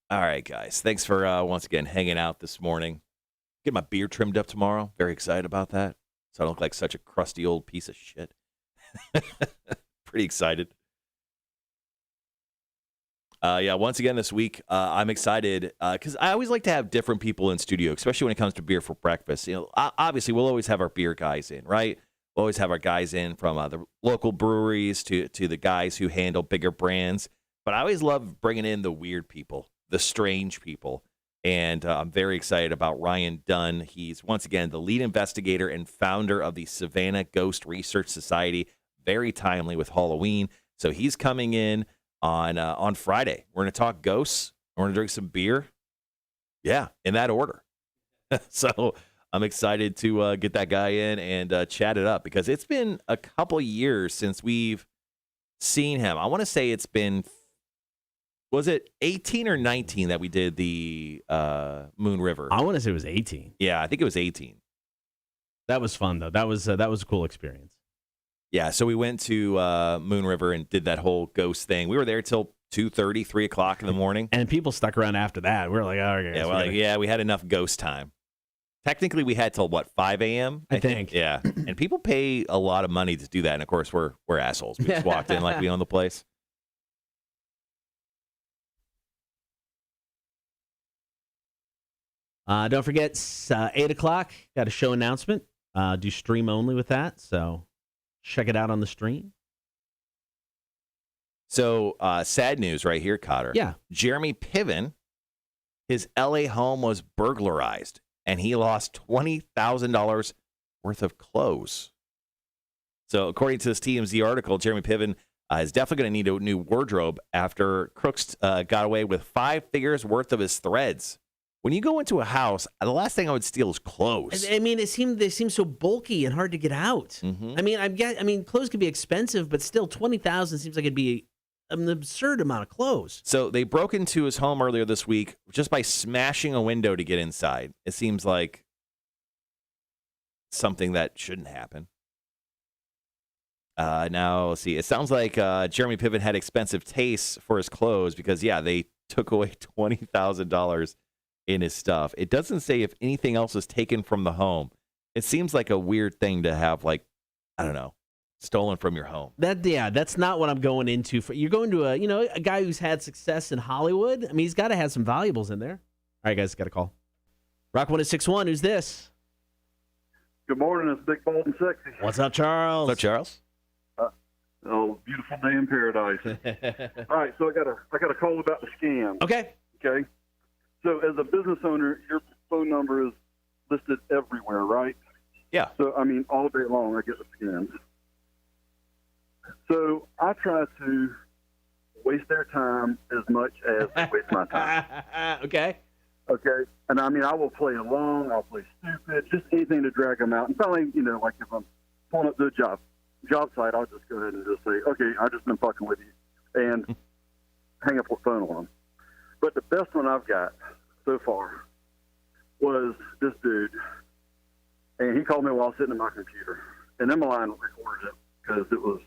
All right, guys. Thanks for once again hanging out this morning. Get my beard trimmed up tomorrow. Very excited about that. So I don't look like such a crusty old piece of shit. Pretty excited. Yeah, once again this week, I'm excited because I always like to have different people in studio, especially when it comes to beer for breakfast. You know, obviously we'll always have our beer guys in, right? We'll always have our guys in from the local breweries to the guys who handle bigger brands. But I always love bringing in the weird people, the strange people. And I'm very excited about Ryan Dunn. He's, once again, the lead investigator and founder of the Savannah Ghost Research Society. Very timely with Halloween. So he's coming in on Friday. We're going to talk ghosts. We're going to drink some beer. Yeah, in that order. So I'm excited to get that guy in and chat it up because it's been a couple years since we've seen him. I want to say it's been, was it 18 or 19 that we did the Moon River? I want to say it was 18. Yeah, I think it was 18. That was fun, though. That was a cool experience. Yeah, so we went to Moon River and did that whole ghost thing. We were there till 2:30, 3 o'clock in the morning. And people stuck around after that. We were like, oh, okay. Yeah, we had enough ghost time. Technically, we had till, 5 a.m.? I think. Yeah, and people pay a lot of money to do that. And, of course, we're assholes. We just walked in like we own the place. Don't forget, 8 o'clock, got a show announcement. Do stream only with that, so check it out on the stream. So, sad news right here, Cotter. Yeah. Jeremy Piven, his L.A. home was burglarized, and he lost $20,000 worth of clothes. So, according to this TMZ article, Jeremy Piven is definitely going to need a new wardrobe after crooks got away with 5 figures worth of his threads. When you go into a house, the last thing I would steal is clothes. I mean, they seem so bulky and hard to get out. Mm-hmm. I mean, clothes can be expensive, but still, $20,000 seems like it'd be an absurd amount of clothes. So they broke into his home earlier this week just by smashing a window to get inside. It seems like something that shouldn't happen. Now, let's see. It sounds like Jeremy Piven had expensive tastes for his clothes because, yeah, they took away $20,000 in his stuff. It doesn't say if anything else was taken from the home. It seems like a weird thing to have, I don't know, stolen from your home. That's not what I'm going into. You're going to a guy who's had success in Hollywood. I mean, he's got to have some valuables in there. All right, guys, got a call. Rock 1061, who's this? Good morning, it's Big Bald and Sexy. What's up, Charles? What's up, Charles? Beautiful day in paradise. All right, so I got a call about the scam. Okay. So as a business owner, your phone number is listed everywhere, right? Yeah. So, I mean, all day long I get the scams. So I try to waste their time as much as they waste my time. Okay. And I mean, I will play along, I'll play stupid, just anything to drag them out. And finally, like if I'm pulling up to a job site, I'll just go ahead and just say, okay, I've just been fucking with you, and hang up the phone on them. But the best one I've got so far was this dude, and he called me while I was sitting at my computer, and then my line recorded it because it was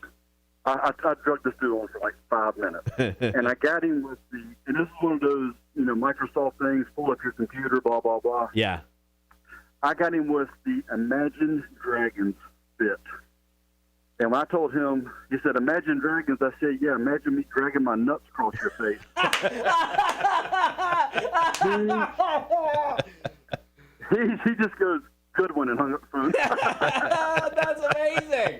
I drugged this dude on for 5 minutes, and I got him with and this is one of those Microsoft things, pull up your computer, blah blah blah. Yeah. I got him with the Imagine Dragons bit. And when I told him, he said, Imagine Dragons, I said, yeah, imagine me dragging my nuts across your face. he just goes, good one, and hung up the phone. That's amazing.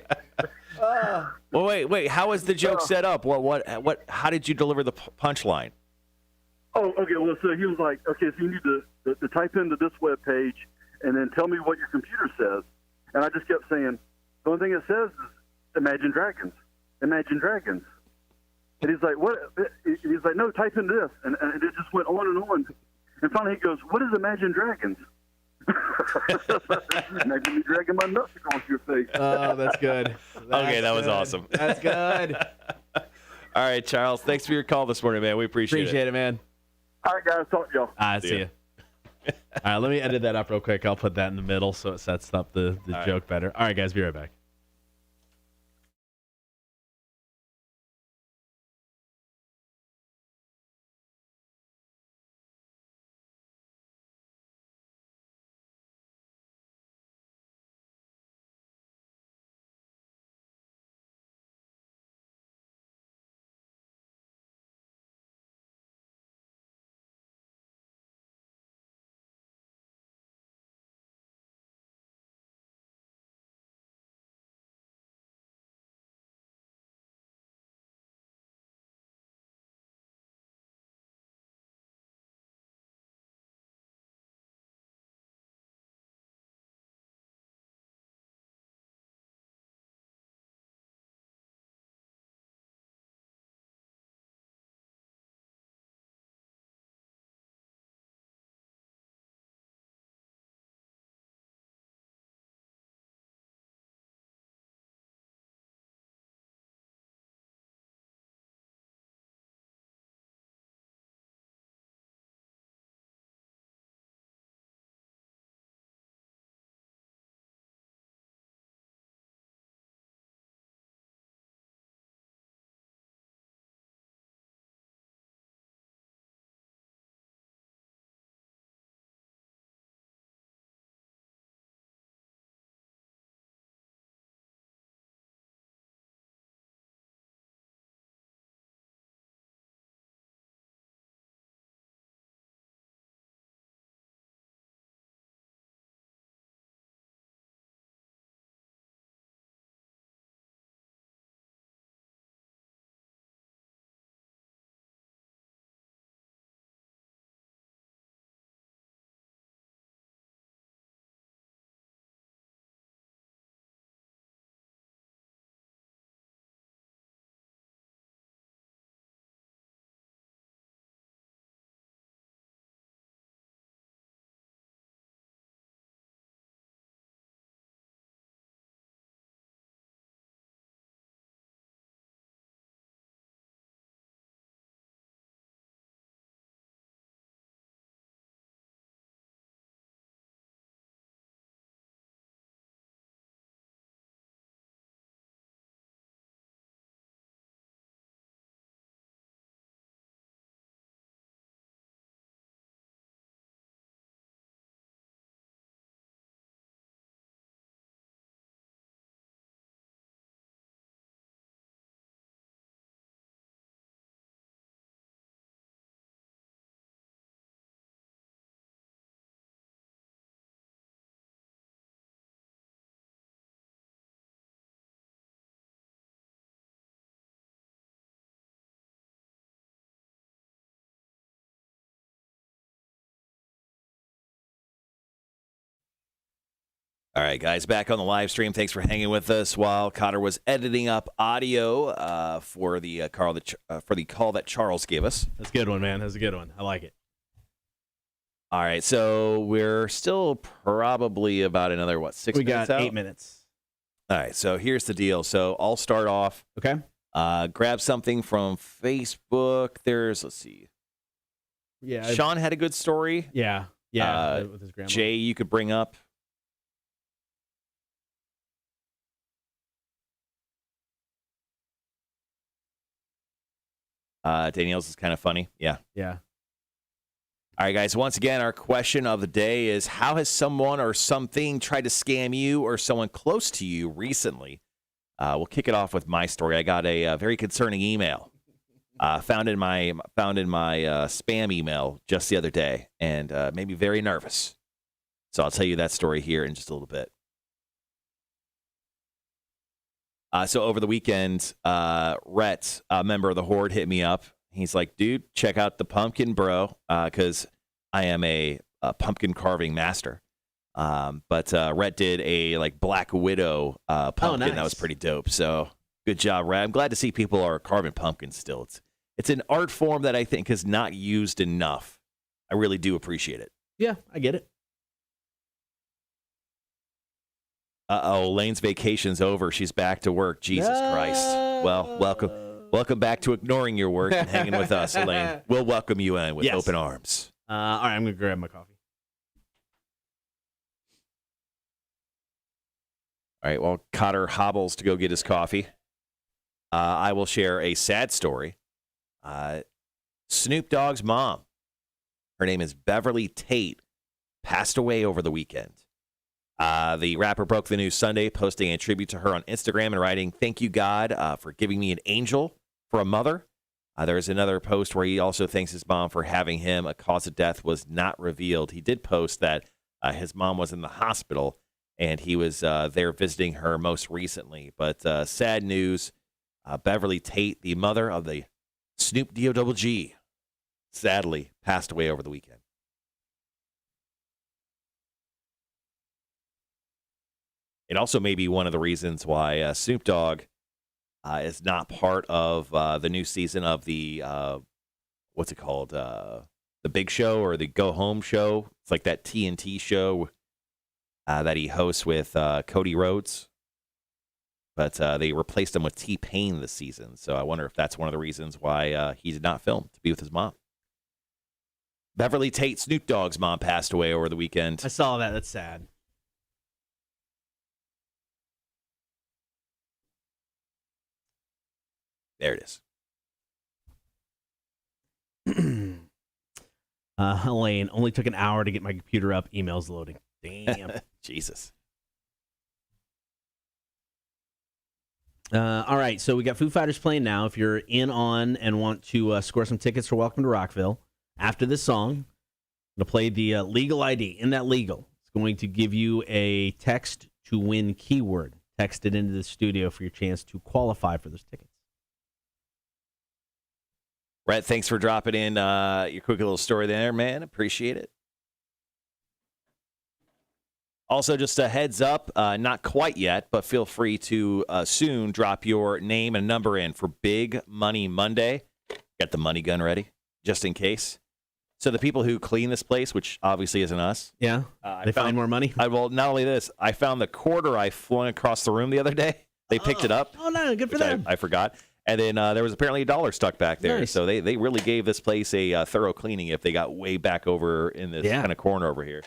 Well, wait. How was the joke set up? What? How did you deliver the punchline? Oh, okay. Well, so he was like, okay, so you need to type into this web page and then tell me what your computer says. And I just kept saying, the only thing it says is, Imagine Dragons. Imagine Dragons. And he's like, what? He's like, no, type in this. And it just went on and on. And finally he goes, what is Imagine Dragons? Imagine me dragging my nuts across your face. Oh, that's good. That was awesome. That's good. All right, Charles, thanks for your call this morning, man. We appreciate it, man. All right, guys, talk to y'all. See ya. right, let me edit that up real quick. I'll put that in the middle so it sets up the joke better. All right, guys, be right back. All right, guys, back on the live stream. Thanks for hanging with us while Cotter was editing up audio for the call that Charles gave us. That's a good one, man. That's a good one. I like it. All right, so we're still probably about another, 6 We minutes got out? 8 minutes. All right, so here's the deal. So I'll start off. Okay. Grab something from Facebook. Let's see. Yeah. Sean had a good story. Yeah. With his grandma. Jay, you could bring up. Danielle's is kind of funny. Yeah. Yeah. All right, guys. Once again, our question of the day is, how has someone or something tried to scam you or someone close to you recently? We'll kick it off with my story. I got a very concerning email found in my spam email just the other day, and made me very nervous. So I'll tell you that story here in just a little bit. So over the weekend, Rhett, a member of the Horde, hit me up. He's like, dude, check out the pumpkin, bro, because I am a pumpkin carving master. But Rhett did a Black Widow pumpkin. Nice. That was pretty dope. So good job, Rhett. I'm glad to see people are carving pumpkins still. It's an art form that I think is not used enough. I really do appreciate it. Yeah, I get it. Lane's vacation's over. She's back to work. Jesus Christ. Well, welcome back to ignoring your work and hanging with us, Elaine. We'll welcome you in with open arms. All right, I'm going to grab my coffee. All right, well, Cotter hobbles to go get his coffee. I will share a sad story. Snoop Dogg's mom, her name is Beverly Tate, passed away over the weekend. The rapper broke the news Sunday, posting a tribute to her on Instagram and writing, "Thank you, God, for giving me an angel for a mother." There's another post where he also thanks his mom for having him. A cause of death was not revealed. He did post that his mom was in the hospital, and he was there visiting her most recently. But sad news, Beverly Tate, the mother of the Snoop D-O-double-G, sadly passed away over the weekend. It also may be one of the reasons why Snoop Dogg is not part of the new season of the, what's it called? The Big Show or the Go Home Show. It's like that TNT show that he hosts with Cody Rhodes. But they replaced him with T-Pain this season. So I wonder if that's one of the reasons why he did not film to be with his mom. Beverly Tate, Snoop Dogg's mom, passed away over the weekend. I saw that. That's sad. There it is. Elaine, only took an hour to get my computer up. Emails loading. Damn. Jesus. All right, so we got Foo Fighters playing now. If you're in on and want to score some tickets for Welcome to Rockville, after this song, I'm going to play the legal ID. In that legal, it's going to give you a text to win keyword. Text it into the studio for your chance to qualify for those tickets. Brett, thanks for dropping in your quick little story there, man. Appreciate it. Also, just a heads up, not quite yet, but feel free to soon drop your name and number in for Big Money Monday. Got the money gun ready, just in case. So the people who clean this place, which obviously isn't us. Yeah, they find more money? Well, not only this, I found the quarter I flung across the room the other day. They picked it up. Oh, no, good for them. I forgot. And then there was apparently $1 stuck back there. Nice. So they really gave this place a thorough cleaning if they got way back over in this kind of corner over here.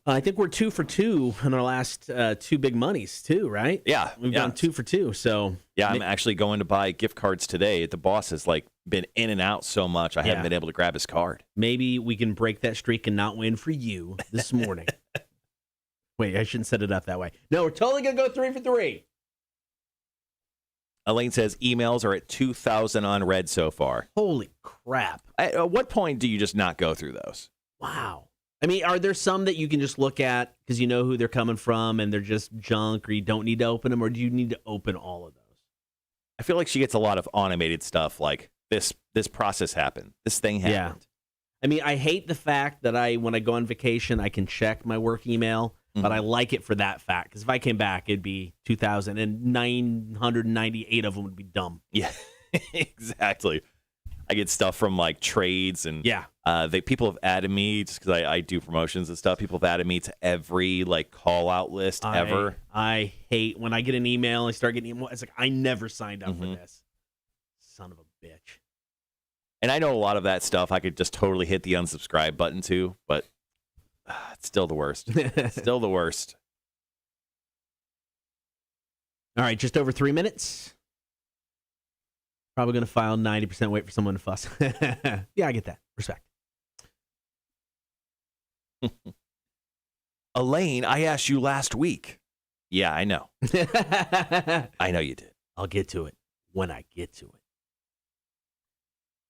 I think we're 2 for 2 in our last 2 big monies, too, right? Yeah. We've gone 2 for 2. So yeah, I'm actually going to buy gift cards today. The boss has been in and out so much, I haven't been able to grab his card. Maybe we can break that streak and not win for you this morning. Wait, I shouldn't set it up that way. No, we're totally going to go 3 for 3. Elaine says emails are at 2,000 unread so far. Holy crap. At what point do you just not go through those? Wow. I mean, are there some that you can just look at because you know who they're coming from and they're just junk or you don't need to open them, or do you need to open all of those? I feel like she gets a lot of automated stuff like this process happened. This thing happened. Yeah. I mean, I hate the fact that when I go on vacation, I can check my work email, but I like it for that fact. Because if I came back, it'd be 2,998 of them would be dumb. Yeah, exactly. I get stuff from trades and people have added me just because I do promotions and stuff. People have added me to every call out list ever. I hate when I get an email and I start getting email. It's like I never signed up for this. Son of a bitch. And I know a lot of that stuff I could just totally hit the unsubscribe button to, but it's still the worst. Still the worst. All right, just over 3 minutes. Probably going to file 90%, wait for someone to fuss. Yeah, I get that. Respect. Elaine, I asked you last week. Yeah, I know. I know you did. I'll get to it when I get to it.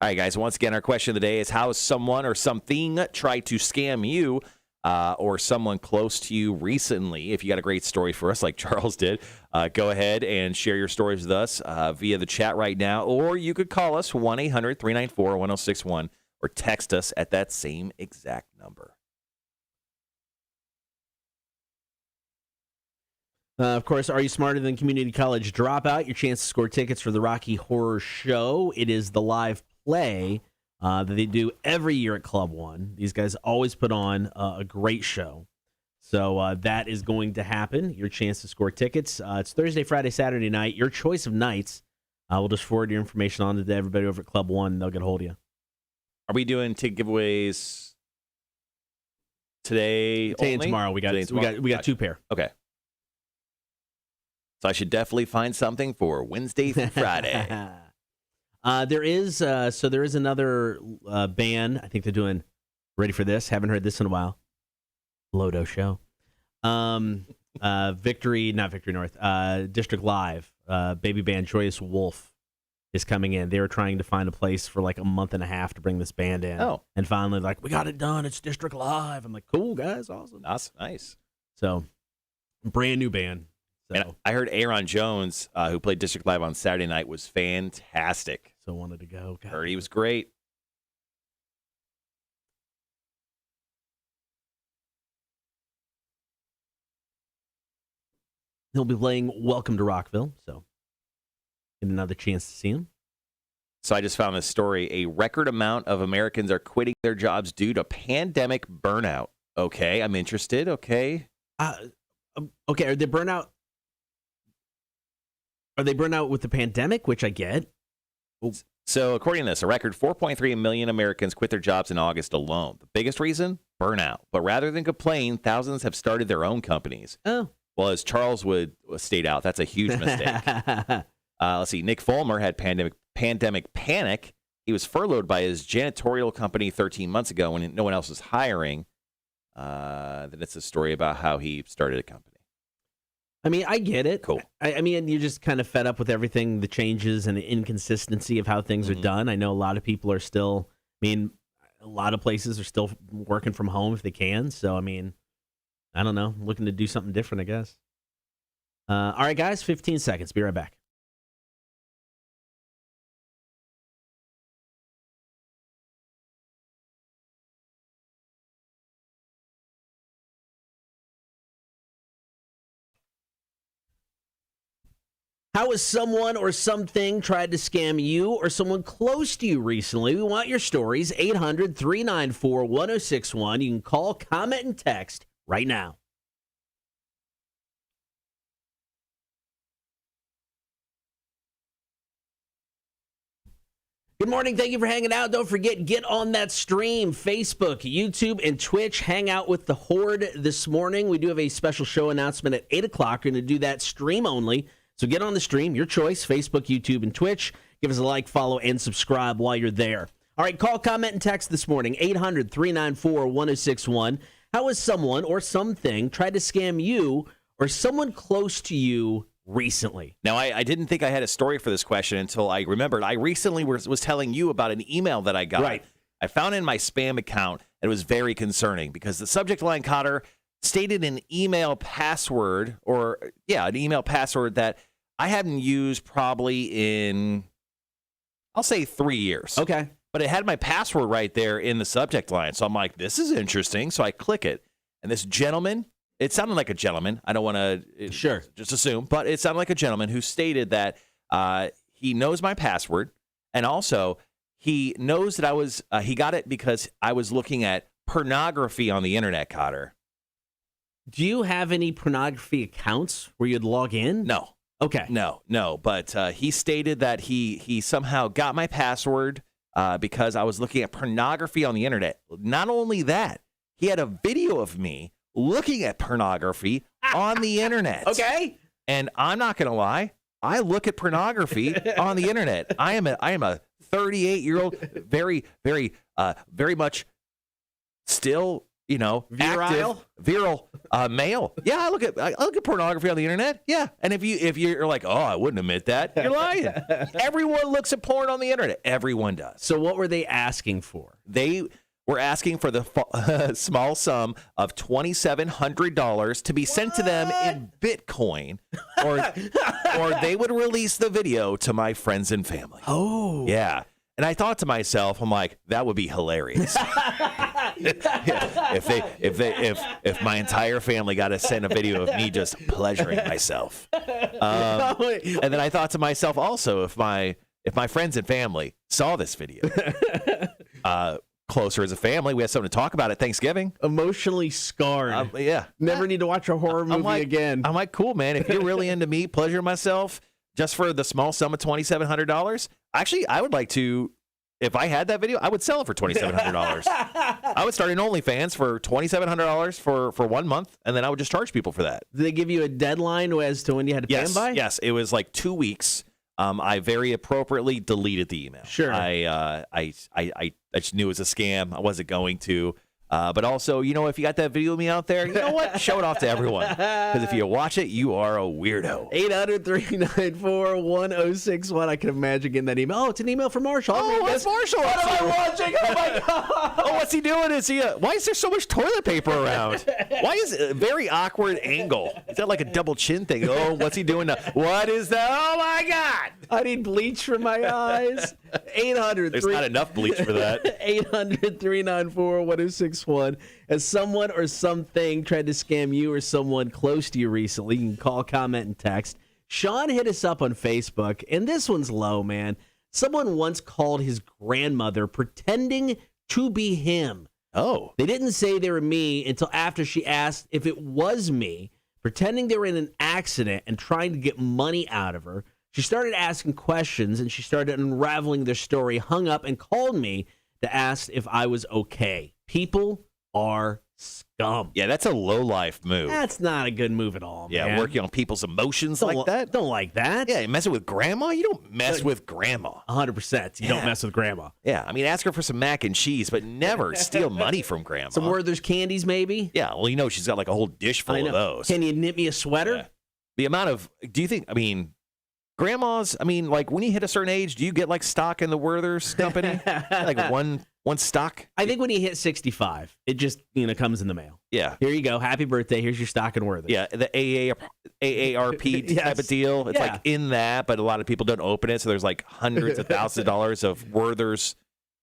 All right, guys. Once again, our question of the day is, how has someone or something tried to scam you or someone close to you recently? If you got a great story for us like Charles did, go ahead and share your stories with us via the chat right now. Or you could call us 1-800-394-1061 or text us at that same exact number. Of course, Are You Smarter Than Community College Dropout? Your chance to score tickets for the Rocky Horror Show. It is the live play that they do every year at Club One. These guys always put on a great show. So that is going to happen. Your chance to score tickets. It's Thursday, Friday, Saturday night. Your choice of nights. We'll just forward your information on to everybody over at Club One. They'll get a hold of you. Are we doing ticket giveaways today and tomorrow? We got 2 pair. Okay. So I should definitely find something for Wednesday through Friday. There is another band. I think they're doing. Ready for this? Haven't heard this in a while. Lodo Show. Victory North. District Live. Baby band Joyous Wolf is coming in. They were trying to find a place for like a month and a half to bring this band in. Oh. And finally, like, we got it done. It's District Live. I'm like, cool, guys. Awesome. That's nice. So, brand new band. So, And I heard Aaron Jones, who played District Live on Saturday night, was fantastic. so wanted to go. God. Heard he was great. He'll be playing Welcome to Rockville. So, get another chance to see him. So I just found this story. A record amount of Americans are quitting their jobs due to pandemic burnout. Okay, I'm interested. Okay. Okay, are they burnout? Are they burnout with the pandemic, which I get? So according to this, a record 4.3 million Americans quit their jobs in August alone. The biggest reason? Burnout. But rather than complain, thousands have started their own companies. Oh. Well, as Charles would state out, that's a huge mistake. Let's see. Nick Fulmer had pandemic panic. He was furloughed by his janitorial company 13 months ago when no one else was hiring. Then it's a story about how he started a company. I mean, I get it. Cool. I mean, you're just kind of fed up with everything, the changes and the inconsistency of how things are done. I know a lot of people are still, a lot of places are still working from home if they can. So, I mean, I don't know. Looking to do something different, I guess. All right, guys, 15 seconds. Be right back. How has someone or something tried to scam you or someone close to you recently? We want your stories. 800-394-1061. You can call, comment, and text right now. Good morning. Thank you for hanging out. Don't forget, get on that stream. Facebook, YouTube, and Twitch. Hang out with the Horde this morning. We do have a special show announcement at 8 o'clock. We're going to do that stream only. So get on the stream, your choice, Facebook, YouTube, and Twitch. Give us a like, follow, and subscribe while you're there. All right, call, comment, and text this morning, 800-394-1061. How has someone or something tried to scam you or someone close to you recently? Now, I didn't think I had a story for this question until I remembered. I recently was telling you about an email that I got. Right. I found it in my spam account, and it was very concerning because the subject line, Cotter, stated an email password an email password that I hadn't used probably in, I'll say 3 years. Okay. But it had my password right there in the subject line. So I'm like, this is interesting. So I click it. And this gentleman, it sounded like a gentleman. I don't want to just assume, but it sounded like a gentleman who stated that he knows my password. And also, he knows that he got it because I was looking at pornography on the internet, Cotter. Do you have any pornography accounts where you'd log in? No. Okay. No. But he stated that he somehow got my password because I was looking at pornography on the internet. Not only that, he had a video of me looking at pornography on the internet. Okay. And I'm not going to lie, I look at pornography on the internet. I am a 38-year-old, very, very, very much still, virile male. Yeah, I look at pornography on the internet. Yeah, and if you're like, oh, I wouldn't admit that, you're lying. Everyone looks at porn on the internet. Everyone does. So what were they asking for? They were asking for the small sum of $2,700 to be sent to them in Bitcoin, or they would release the video to my friends and family. Oh, yeah. And I thought to myself, I'm like, that would be hilarious. If my entire family got to send a video of me just pleasuring myself. And then I thought to myself also, if my friends and family saw this video, closer as a family, we had something to talk about at Thanksgiving. Emotionally scarred. Yeah. Never need to watch a horror movie again. I'm like, cool, man. If you're really into me pleasuring myself just for the small sum of $2,700, actually, I would like to if I had that video, I would sell it for $2,700. I would start an OnlyFans for $2,700 for 1 month, and then I would just charge people for that. Did they give you a deadline as to when you had to pay them by? Yes, it was like 2 weeks. I very appropriately deleted the email. Sure. I just knew it was a scam. I wasn't going to. But also, if you got that video of me out there, you know what? Show it off to everyone. Because if you watch it, you are a weirdo. 800-394-1061. I can imagine getting that email. Oh, it's an email from Marshall. It's Marshall. What am I watching? Oh, my God. Oh, what's he doing? Why is there so much toilet paper around? Why is it a very awkward angle? Is that like a double chin thing? Oh, what's he doing now? What is that? Oh, my God. I need bleach for my eyes. 800. There's not enough bleach for that. 800-394-1061. Has someone or something tried to scam you or someone close to you recently? You can call, comment, and text. Sean hit us up on Facebook, and this one's low, man. Someone once called his grandmother pretending to be him. Oh. They didn't say they were me until after she asked if it was me, pretending they were in an accident and trying to get money out of her. She started asking questions, and she started unraveling their story, hung up, and called me to ask if I was okay. People are scum. Yeah, that's a low-life move. That's not a good move at all, man. Yeah, working on people's emotions like that. Don't like that. Yeah, messing with grandma? You don't mess with grandma. 100%. You don't mess with grandma. Yeah, I mean, ask her for some mac and cheese, but never steal money from grandma. Some Werther's candies, maybe? Yeah, well, she's got like a whole dish full of those. Can you knit me a sweater? Yeah. The amount of, grandmas, like when you hit a certain age, do you get like stock in the Werther's company? Like one stock? I think when you hit 65, it just comes in the mail. Yeah. Here you go. Happy birthday. Here's your stock in Werther's. Yeah, the AARP Yes. type of deal. It's like in that, but a lot of people don't open it, so there's like hundreds of thousands of dollars of Werther's.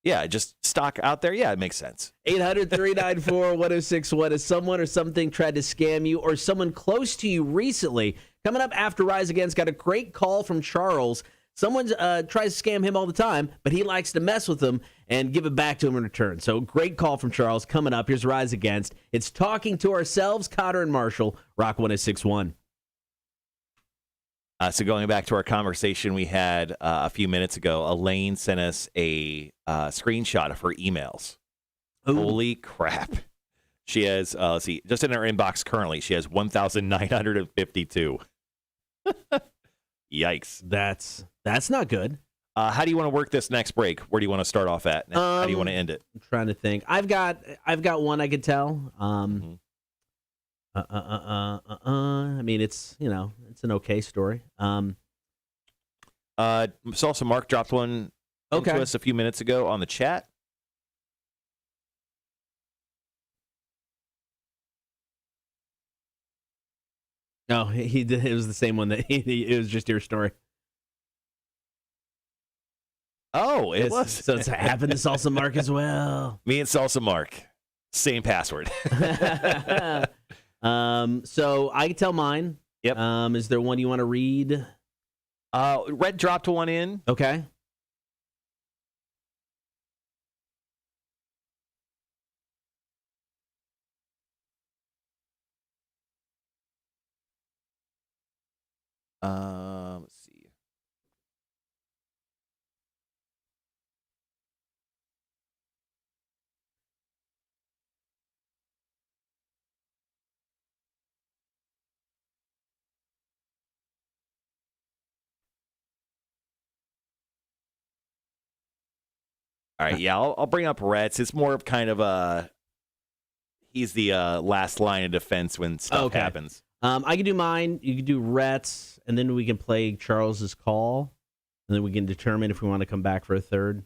Yeah, just stock out there. Yeah, it makes sense. 800-394-1061. Has someone or something tried to scam you or someone close to you recently? Coming up after Rise Against, got a great call from Charles. Someone tries to scam him all the time, but he likes to mess with them and give it back to him in return. So great call from Charles. Coming up, here's Rise Against. It's Talking to Ourselves, Cotter and Marshall, Rock 1061. So going back to our conversation we had a few minutes ago, Elaine sent us a screenshot of her emails. Ooh. Holy crap. She has, let's see, just in her inbox currently, she has 1,952. Yikes. That's not good. How do you want to work this next break? Where do you want to start off at? How do you want to end it? I'm trying to think. I've got one I could tell. I mean, it's an okay story. Saw some Mark dropped one to us a few minutes ago on the chat. No, he did. It was the same one that it was just your story. Oh, it was. So it's happened to Salsa Mark as well. Me and Salsa Mark, same password. So I can tell mine. Yep. Is there one you want to read? Red dropped one in. Okay. Let's see. All right, yeah, I'll bring up Rhett's. It's more of kind of he's the last line of defense when stuff happens. I can do mine. You can do Rhett's, and then we can play Charles's call, and then we can determine if we want to come back for a third.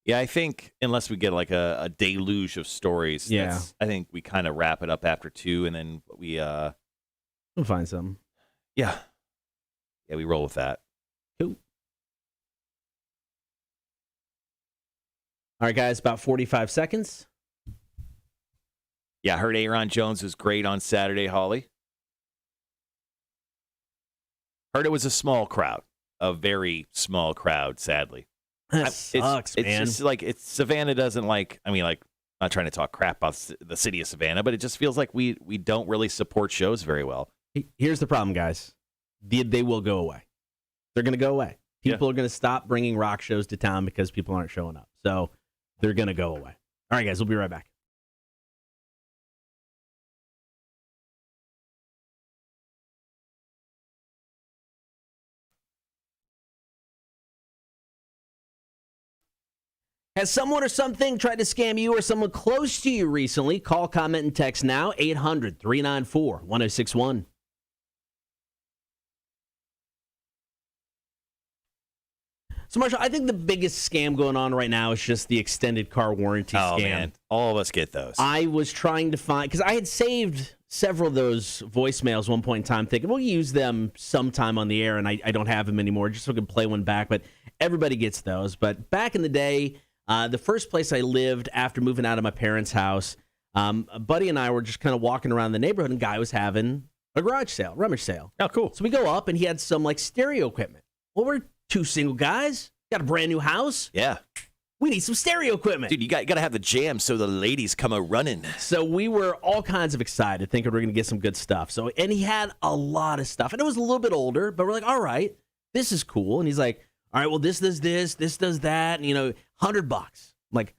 Yeah, I think unless we get like a deluge of stories, I think we kind of wrap it up after 2, and then we'll find some. Yeah, we roll with that. Cool. All right, guys, about 45 seconds. Yeah, I heard Aaron Jones was great on Saturday, Holly. Heard it was a small crowd, a very small crowd, sadly. That sucks, man. It's just like Savannah doesn't like. I mean, like, I'm not trying to talk crap about the city of Savannah, but it just feels like we don't really support shows very well. Here's the problem, guys. They will go away. They're going to go away. People are going to stop bringing rock shows to town because people aren't showing up. So they're going to go away. All right, guys, we'll be right back. Has someone or something tried to scam you or someone close to you recently? Call, comment, and text now, 800-394-1061. So, Marshall, I think the biggest scam going on right now is just the extended car warranty scam. Man, all of us get those. I was trying to find, because I had saved several of those voicemails one point in time, thinking we'll use them sometime on the air, and I don't have them anymore, just so I can play one back. But everybody gets those. But back in the day, the first place I lived after moving out of my parents' house, a buddy and I were just kind of walking around the neighborhood, and a guy was having a garage sale, rummage sale. Oh, cool. So we go up, and he had some like stereo equipment. Well, we're two single guys, got a brand new house. Yeah. We need some stereo equipment. Dude, you got to have the jam so the ladies come a-running. So we were all kinds of excited, thinking we were going to get some good stuff. So, and he had a lot of stuff. And it was a little bit older, but we're like, all right, this is cool. And he's like, all right, well, this does this does that. And, $100. I'm like,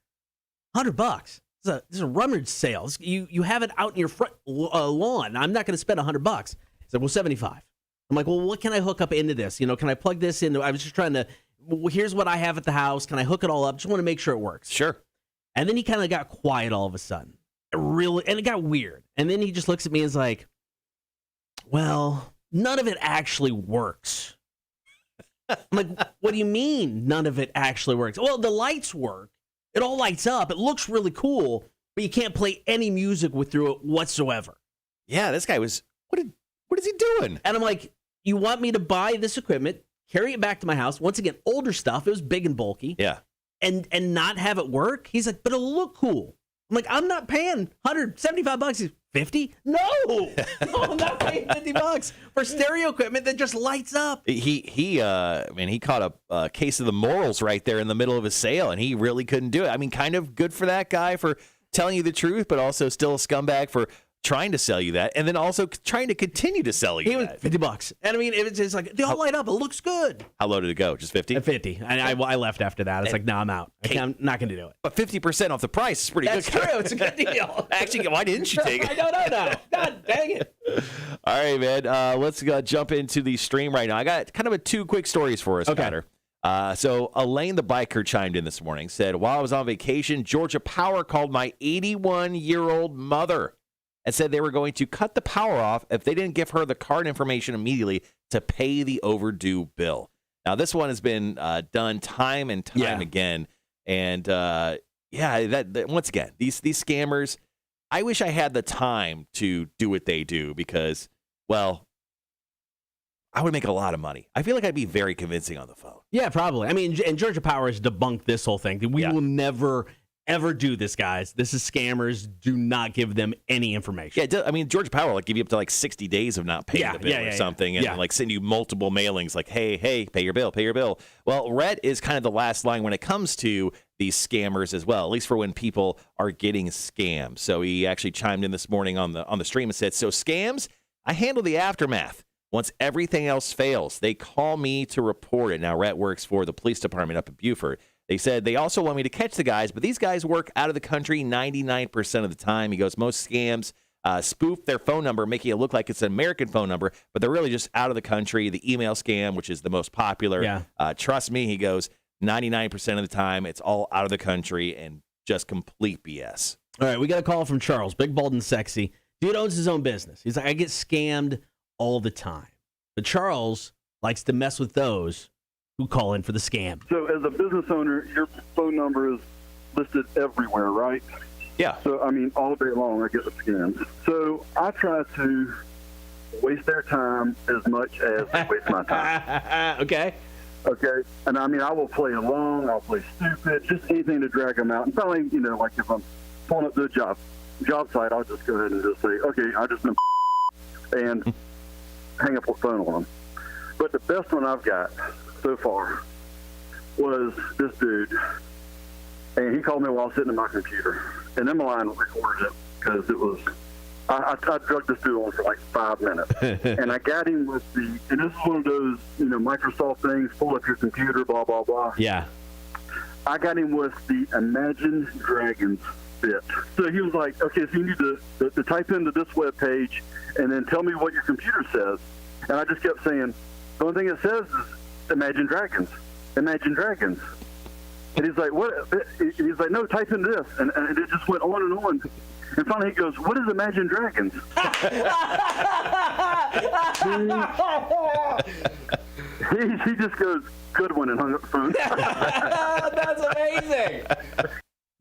$100? This is a rummage sale. You have it out in your front lawn. I'm not going to spend $100. He's like, well, 75. I'm like, well, what can I hook up into this? Can I plug this in? I was just trying to, well, here's what I have at the house. Can I hook it all up? Just want to make sure it works. Sure. And then he kind of got quiet all of a sudden. And it got weird. And then he just looks at me and is like, well, none of it actually works. I'm like, what do you mean none of it actually works? Well, the lights work. It all lights up. It looks really cool, but you can't play any music through it whatsoever. Yeah, this guy was, what is he doing? And I'm like, you want me to buy this equipment, carry it back to my house? Once again, older stuff. It was big and bulky. Yeah. And not have it work? He's like, but it'll look cool. I'm like, I'm not paying $175. He's 50? No, I'm not paying $50 for stereo equipment that just lights up. He caught a case of the morals right there in the middle of his sale, and he really couldn't do it. I mean, kind of good for that guy for telling you the truth, but also still a scumbag for trying to sell you that, and then also trying to continue to sell you that. $50. And I mean, it's just like, they all light up. It looks good. How low did it go? Just 50? At 50. And I left after that. It's like, no, I'm out. I'm not going to do it. But 50% off the price is pretty That's good. That's true. It's a good deal. Actually, why didn't you take it? I don't know now. God dang it. All right, man. Let's jump into the stream right now. I got kind of two quick stories for us, Connor. So Elaine the biker chimed in this morning, said, while I was on vacation, Georgia Power called my 81-year-old mother and said they were going to cut the power off if they didn't give her the card information immediately to pay the overdue bill. Now, this one has been done time and time again. And, that once again, these scammers, I wish I had the time to do what they do because, well, I would make a lot of money. I feel like I'd be very convincing on the phone. Yeah, probably. I mean, and Georgia Power has debunked this whole thing. We will never ever do this, guys. This is scammers. Do not give them any information. Yeah, I mean, Georgia Power will give you up to 60 days of not paying the bill or something, and send you multiple mailings like, hey, pay your bill. Well, Rhett is kind of the last line when it comes to these scammers as well, at least for when people are getting scammed. So he actually chimed in this morning on the stream and said, so scams, I handle the aftermath. Once everything else fails, they call me to report it. Now, Rhett works for the police department up in Beaufort. They said they also want me to catch the guys, but these guys work out of the country 99% of the time. He goes, most scams spoof their phone number, making it look like it's an American phone number, but they're really just out of the country. The email scam, which is the most popular. Trust me, he goes, 99% of the time, it's all out of the country and just complete BS. All right, we got a call from Charles, big, bold, and sexy. Dude owns his own business. He's like, I get scammed all the time. But Charles likes to mess with those who call in for the scam. So as a business owner, your phone number is listed everywhere, right? Yeah. So, I mean, all day long I get the scams. So I try to waste their time as much as they waste my time. Okay. And I mean, I will play along, I'll play stupid, just anything to drag them out. And finally, like if I'm pulling up to a job job site, I'll just go ahead and just say, okay, I just been and hang up the phone on them. But the best one I've got so far was this dude, and he called me while I was sitting at my computer, and then my line recorded it because it was. I drugged this dude on for like 5 minutes, and I got him with and this is one of those, Microsoft things, pull up your computer, blah, blah, blah. Yeah. I got him with the Imagine Dragons bit. So he was like, okay, so you need to type into this web page and then tell me what your computer says. And I just kept saying, the only thing it says is Imagine Dragons. Imagine Dragons. And he's like, what? He's like, no, type in this. And it just went on and on. And finally he goes, what is Imagine Dragons? he just goes, good one, and hung up the phone. That's amazing.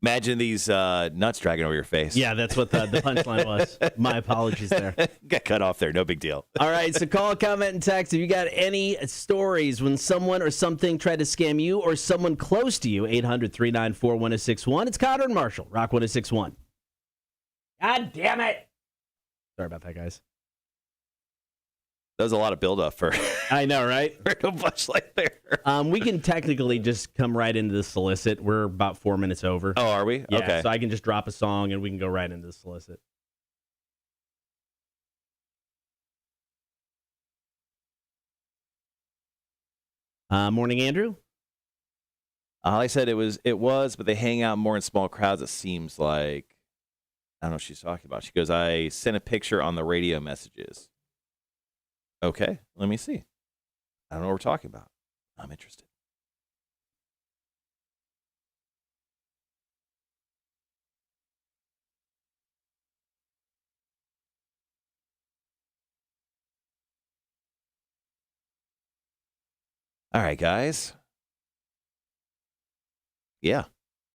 Imagine these nuts dragging over your face. Yeah, that's what the punchline was. My apologies there. Got cut off there. No big deal. All right, so call, comment, and text if you got any stories when someone or something tried to scam you or someone close to you. 800-394-1061. It's Cotter and Marshall, Rock 1061. God damn it. Sorry about that, guys. That was a lot of buildup for I know, right? a punchline there. We can technically just come right into the solicit. We're about 4 minutes over. Oh, are we? Yeah, Okay. so I can just drop a song and we can go right into the solicit. Morning, Andrew. I said it was, but they hang out more in small crowds, it seems like. I don't know what she's talking about. She goes, I sent a picture on the radio messages. Okay, let me see. I don't know what we're talking about. I'm interested. All right, guys. Yeah.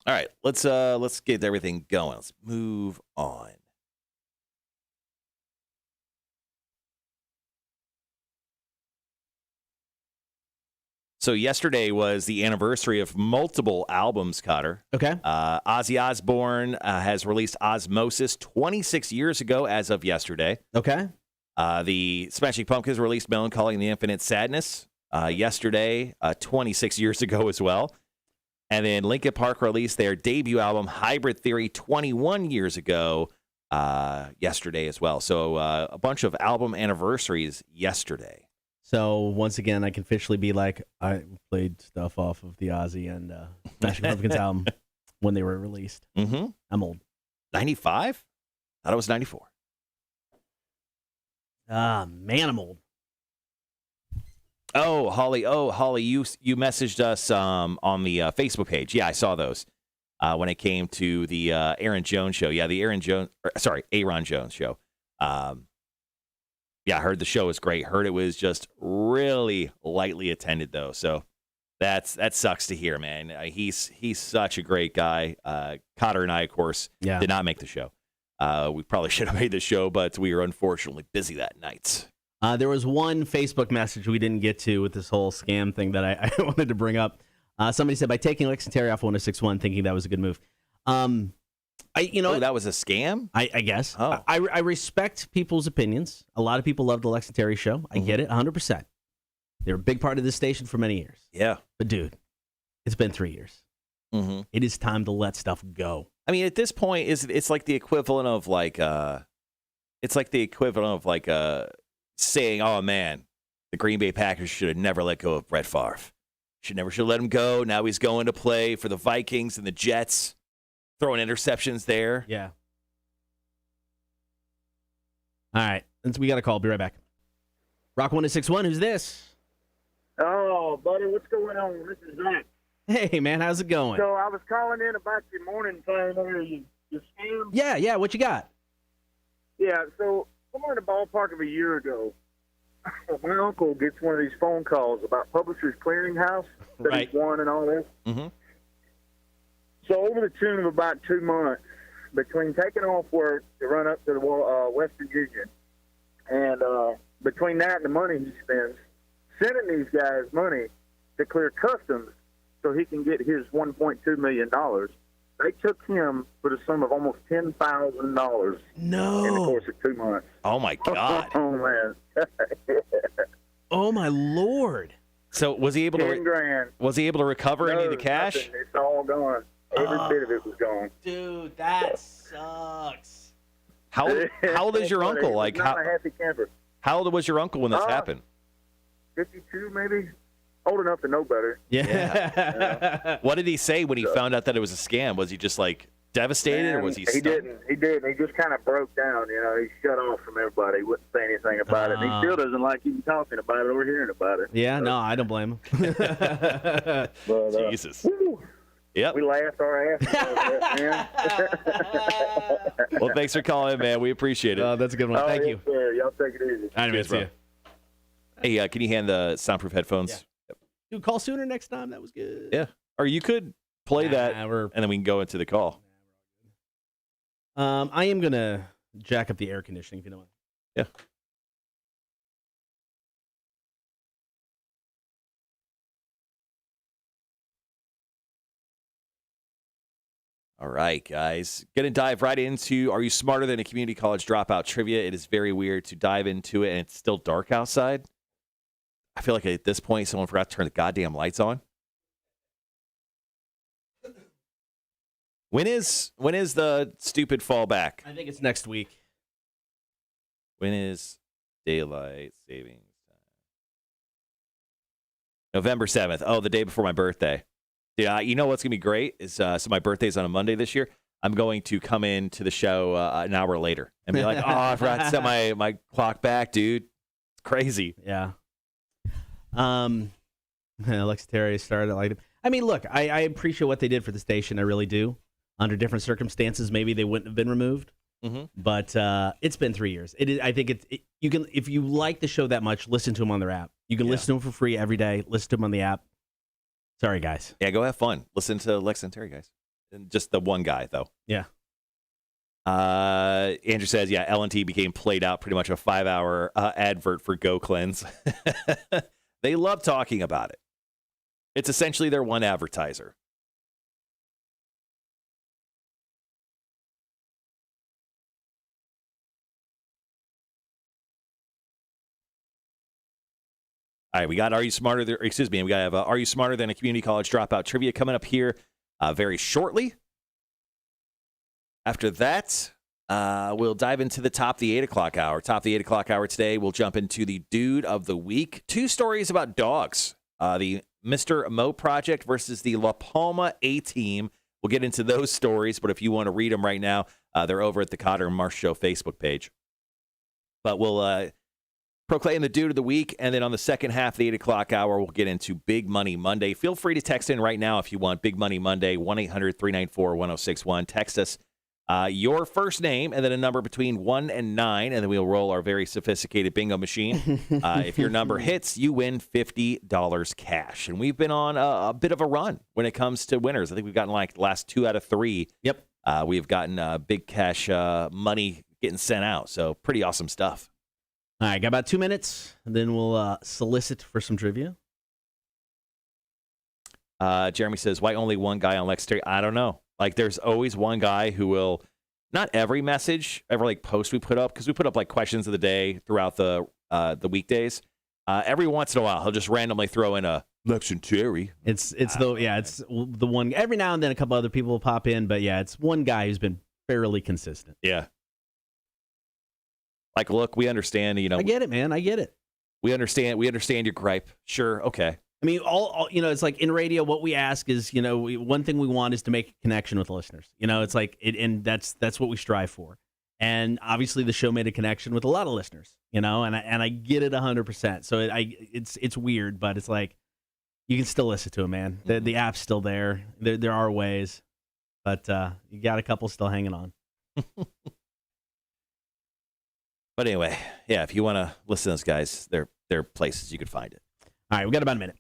All right, let's get everything going. Let's move on. So yesterday was the anniversary of multiple albums, Cotter. Okay. Ozzy Osbourne has released Osmosis 26 years ago as of yesterday. Okay. The Smashing Pumpkins released Melancholy and the Infinite Sadness yesterday, 26 years ago as well. And then Linkin Park released their debut album, Hybrid Theory, 21 years ago yesterday as well. So a bunch of album anniversaries yesterday. So once again, I can officially be like, I played stuff off of the Ozzy and Smashing Pumpkins album when they were released. Mm-hmm. I'm old. 95? Thought it was 94. Man, I'm old. Oh, Holly, you messaged us on the Facebook page. Yeah, I saw those when it came to the Aaron Jones show. Yeah, the Aaron Jones show. Yeah, I heard the show was great. Heard it was just really lightly attended, though. So that sucks to hear, man. He's such a great guy. Cotter and I, of course, did not make the show. We probably should have made the show, but we were unfortunately busy that night. There was one Facebook message we didn't get to with this whole scam thing that I wanted to bring up. Somebody said, by taking Lex and Terry off 1061, thinking that was a good move. That was a scam? I guess. Oh. I respect people's opinions. A lot of people love the Lex and Terry show. I get it, 100%. They're a big part of this station for many years. Yeah. But, dude, it's been 3 years. Mm-hmm. It is time to let stuff go. I mean, at this point, it's like the equivalent of saying, oh, man, the Green Bay Packers should have never let go of Brett Favre. Should have let him go. Now he's going to play for the Vikings and the Jets, throwing interceptions there. Yeah. All right. We got a call. Be right back. Rock 1061, who's this? Oh, buddy, what's going on? This is Zach. Hey, man, how's it going? So I was calling in about your morning thing there, you scam. Yeah, what you got? Yeah, so somewhere in the ballpark of a year ago, my uncle gets one of these phone calls about Publishers Clearinghouse that Right. he's won and all this. Mm-hmm. So over the tune of about 2 months, between taking off work to run up to the Western Union, and between that and the money he spends, sending these guys money to clear customs so he can get his $1.2 million, They took him for the sum of almost $10,000 No. in the course of 2 months. Oh my God. Oh man. Oh my Lord. So was he able 10 to? grand. Was he able to recover any of the No, cash? nothing. It's all gone. Every bit of it was gone. Dude, that sucks. How old is your uncle? Like not a happy camper. how old was your uncle when this happened? 52 maybe. Old enough to know better. Yeah. What did he say when he found out that it was a scam? Was he just like devastated, or was he? He stunned? didn't. He didn't. He just kind of broke down. You know, he shut off from everybody. He wouldn't say anything about it. And he still doesn't like even talking about it or hearing about it. Yeah, no, I don't blame him. But, Jesus. whew, Yep. we laughed our ass off, man. Well, thanks for calling in, man. We appreciate it. That's a good one. Oh, Thank yes, you. Sir. Y'all take it easy. All right, man, Cheers, see bro. ya. Hey, can you hand the soundproof headphones? Dude, call sooner next time. That was good. Yeah. Or you could play that, and then we can go into the call. I am going to jack up the air conditioning, if you don't mind. Yeah. All right, guys. Going to dive right into Are You Smarter Than a Community College Dropout Trivia? It is very weird to dive into it, and it's still dark outside. I feel like at this point, someone forgot to turn the goddamn lights on. When is the stupid fallback? I think it's next week. When is daylight savings time? November 7th. Oh, the day before my birthday. Yeah, you know what's going to be great is so my birthday's on a Monday this year. I'm going to come into the show an hour later and be like, oh, I forgot to set my clock back, dude. It's crazy. Yeah. Alex Terry started like it. I mean, look, I appreciate what they did for the station. I really do. Under different circumstances, maybe they wouldn't have been removed. Mm-hmm. But it's been 3 years. I think you can, if you like the show that much, listen to them on their app. You can listen to them for free every day. Listen to them on the app. Sorry, guys. Yeah, go have fun. Listen to Lex and Terry, guys. And just the one guy, though. Yeah. Andrew says, yeah, L&T became played out pretty much a 5-hour advert for Go Cleanse. They love talking about it. It's essentially their one advertiser. All right, we got Are You Smarter Than, we got Are You Smarter Than a Community College Dropout Trivia coming up here very shortly. After that, we'll dive into the top of the 8 o'clock hour. Top of the 8 o'clock hour today, we'll jump into the Dude of the Week. 2 stories about dogs. The Mr. Mo Project versus the La Palma A-Team. We'll get into those stories, but if you want to read them right now, they're over at the Cotter and Marsh Show Facebook page. But we'll proclaim the Dude of the Week, and then on the second half of the 8 o'clock hour, we'll get into Big Money Monday. Feel free to text in right now if you want. Big Money Monday, 1-800-394-1061. Text us your first name and then a number between 1 and 9, and then we'll roll our very sophisticated bingo machine. If your number hits, you win $50 cash. And we've been on a bit of a run when it comes to winners. I think we've gotten like the last 2 out of 3. Yep. We've gotten big cash money getting sent out. So pretty awesome stuff. All right, got about 2 minutes, and then we'll solicit for some trivia. Jeremy says, why only one guy on Lex Terry? I don't know. Like, there's always one guy who will, not every message, every like post we put up, because we put up like questions of the day throughout the weekdays. Every once in a while, he'll just randomly throw in a Lex and Terry. It's the one. Every now and then, a couple other people will pop in, but yeah, it's one guy who's been fairly consistent. Yeah. Like, look, we understand. You know, I get it, man. I get it. We understand your gripe. Sure, okay. I mean, all it's like in radio, what we ask is, one thing we want is to make a connection with listeners. It's like and that's what we strive for. And obviously, the show made a connection with a lot of listeners. And I get it 100%. So it's weird, but it's like you can still listen to it, man. The app's still there. There are ways, but you got a couple still hanging on. But anyway, yeah, if you want to listen to those guys, there are places you could find it. All right, we got about a minute.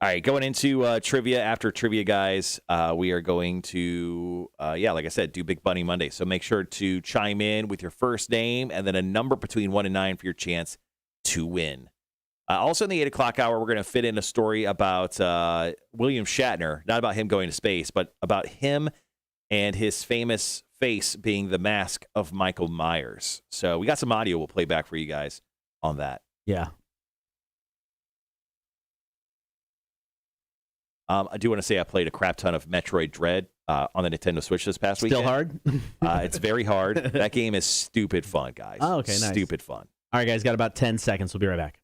All right, going into trivia. After trivia, guys, we are going to, like I said, do Big Bunny Monday. So make sure to chime in with your first name and then a number between 1 and 9 for your chance to win. Also in the 8 o'clock hour, we're going to fit in a story about William Shatner, not about him going to space, but about him and his famous face being the mask of Michael Myers. So we got some audio we'll play back for you guys on that. Yeah. I do want to say I played a crap ton of Metroid Dread on the Nintendo Switch this past weekend. Still hard? It's very hard. That game is stupid fun, guys. Oh, okay, nice. Stupid fun. All right, guys, got about 10 seconds. We'll be right back.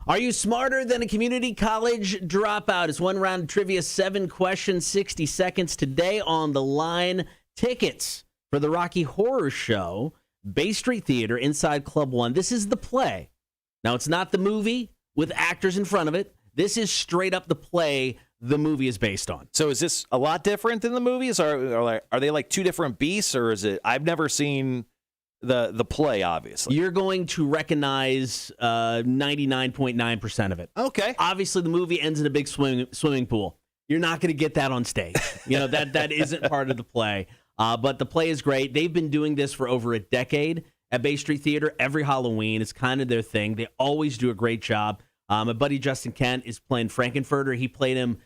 Are you smarter than a community college dropout? It's one round of trivia, 7 questions, 60 seconds. Today on the line, tickets for the Rocky Horror Show, Bay Street Theater inside Club 1. This is the play. Now, it's not the movie with actors in front of it. This is straight up the play the movie is based on. So is this a lot different than the movies? Are they like two different beasts, or is it? I've never seen the play, obviously. You're going to recognize 99.9% of it. Okay. Obviously, the movie ends in a big swimming pool. You're not going to get that on stage. That isn't part of the play. But the play is great. They've been doing this for over a decade at Bay Street Theater. Every Halloween, it's kind of their thing. They always do a great job. My buddy Justin Kent is playing Frankenfurter. He played him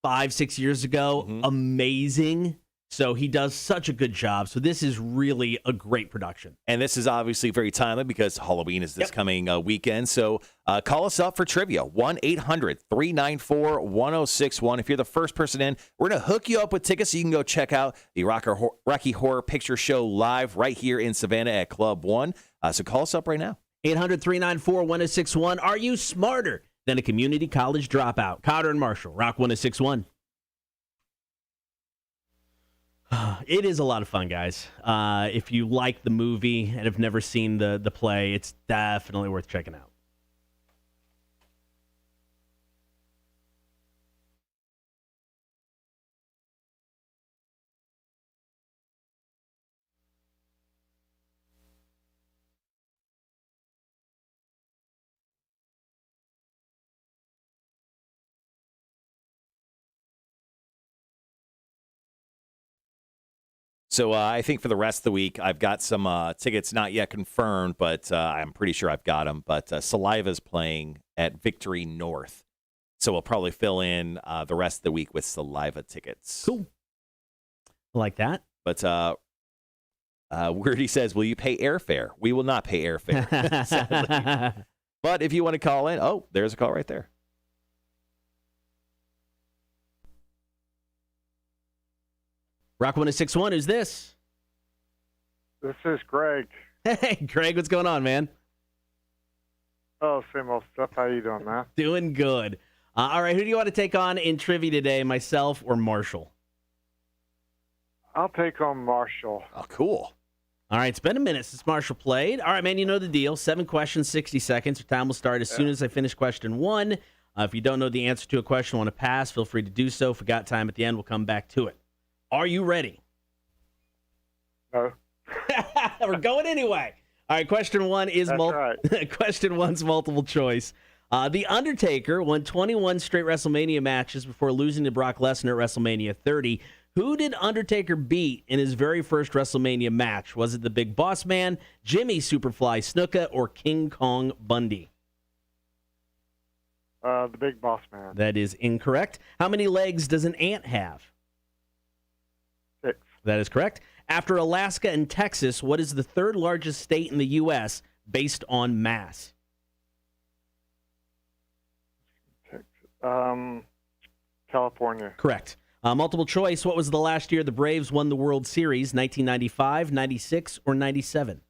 5-6 years ago. Mm-hmm. Amazing. So he does such a good job. So this is really a great production. And this is obviously very timely because Halloween is this coming weekend. So call us up for trivia, 1-800-394-1061. If you're the first person in, we're going to hook you up with tickets so you can go check out the Rocky Horror Picture Show live right here in Savannah at Club 1. So call us up right now. 800-394-1061. Are you smarter than a community college dropout? Cotter and Marshall, Rock 1061. It is a lot of fun, guys. If you like the movie and have never seen the play, it's definitely worth checking out. So I think for the rest of the week, I've got some tickets not yet confirmed, but I'm pretty sure I've got them. But Saliva's playing at Victory North. So we'll probably fill in the rest of the week with Saliva tickets. Cool. I like that. But Weirdy says, will you pay airfare? We will not pay airfare, sadly. But if you want to call in, there's a call right there. Rock 1061, who's this? This is Greg. Hey, Greg, what's going on, man? Oh, same old stuff. How you doing, man? Doing good. All right, who do you want to take on in trivia today, myself or Marshall? I'll take on Marshall. Oh, cool. All right, it's been a minute since Marshall played. All right, man, you know the deal. 7 questions, 60 seconds. Your time will start as soon as I finish question 1. If you don't know the answer to a question, want to pass, feel free to do so. If we got time at the end, we'll come back to it. Are you ready? No. We're going anyway. All right, question 1 is question 1's multiple choice. The Undertaker won 21 straight WrestleMania matches before losing to Brock Lesnar at WrestleMania 30. Who did Undertaker beat in his very first WrestleMania match? Was it the Big Boss Man, Jimmy Superfly Snuka, or King Kong Bundy? The Big Boss Man. That is incorrect. How many legs does an ant have? 6. That is correct. After Alaska and Texas, what is the third largest state in the U.S. based on mass? California. Correct. Multiple choice, what was the last year the Braves won the World Series, 1995, 96, or 97?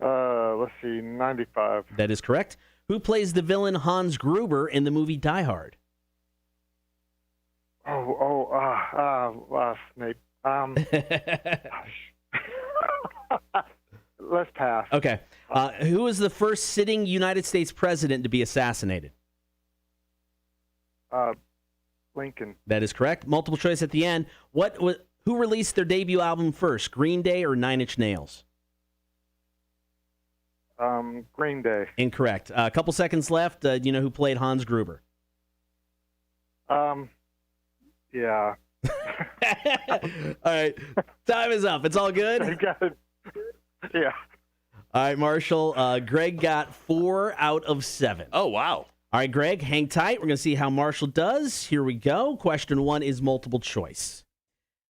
Let's see, 95. That is correct. Who plays the villain Hans Gruber in the movie Die Hard? Snape. Let's pass. Okay. Who was the first sitting United States president to be assassinated? Lincoln. That is correct. Multiple choice at the end. Who released their debut album first, Green Day or Nine Inch Nails? Green Day. Incorrect. A couple seconds left. Do you know who played Hans Gruber? Yeah. All right. Time is up. It's all good? I got it. Yeah. All right, Marshall. Greg got 4 out of 7. Oh, wow. All right, Greg, hang tight. We're going to see how Marshall does. Here we go. Question 1 is multiple choice.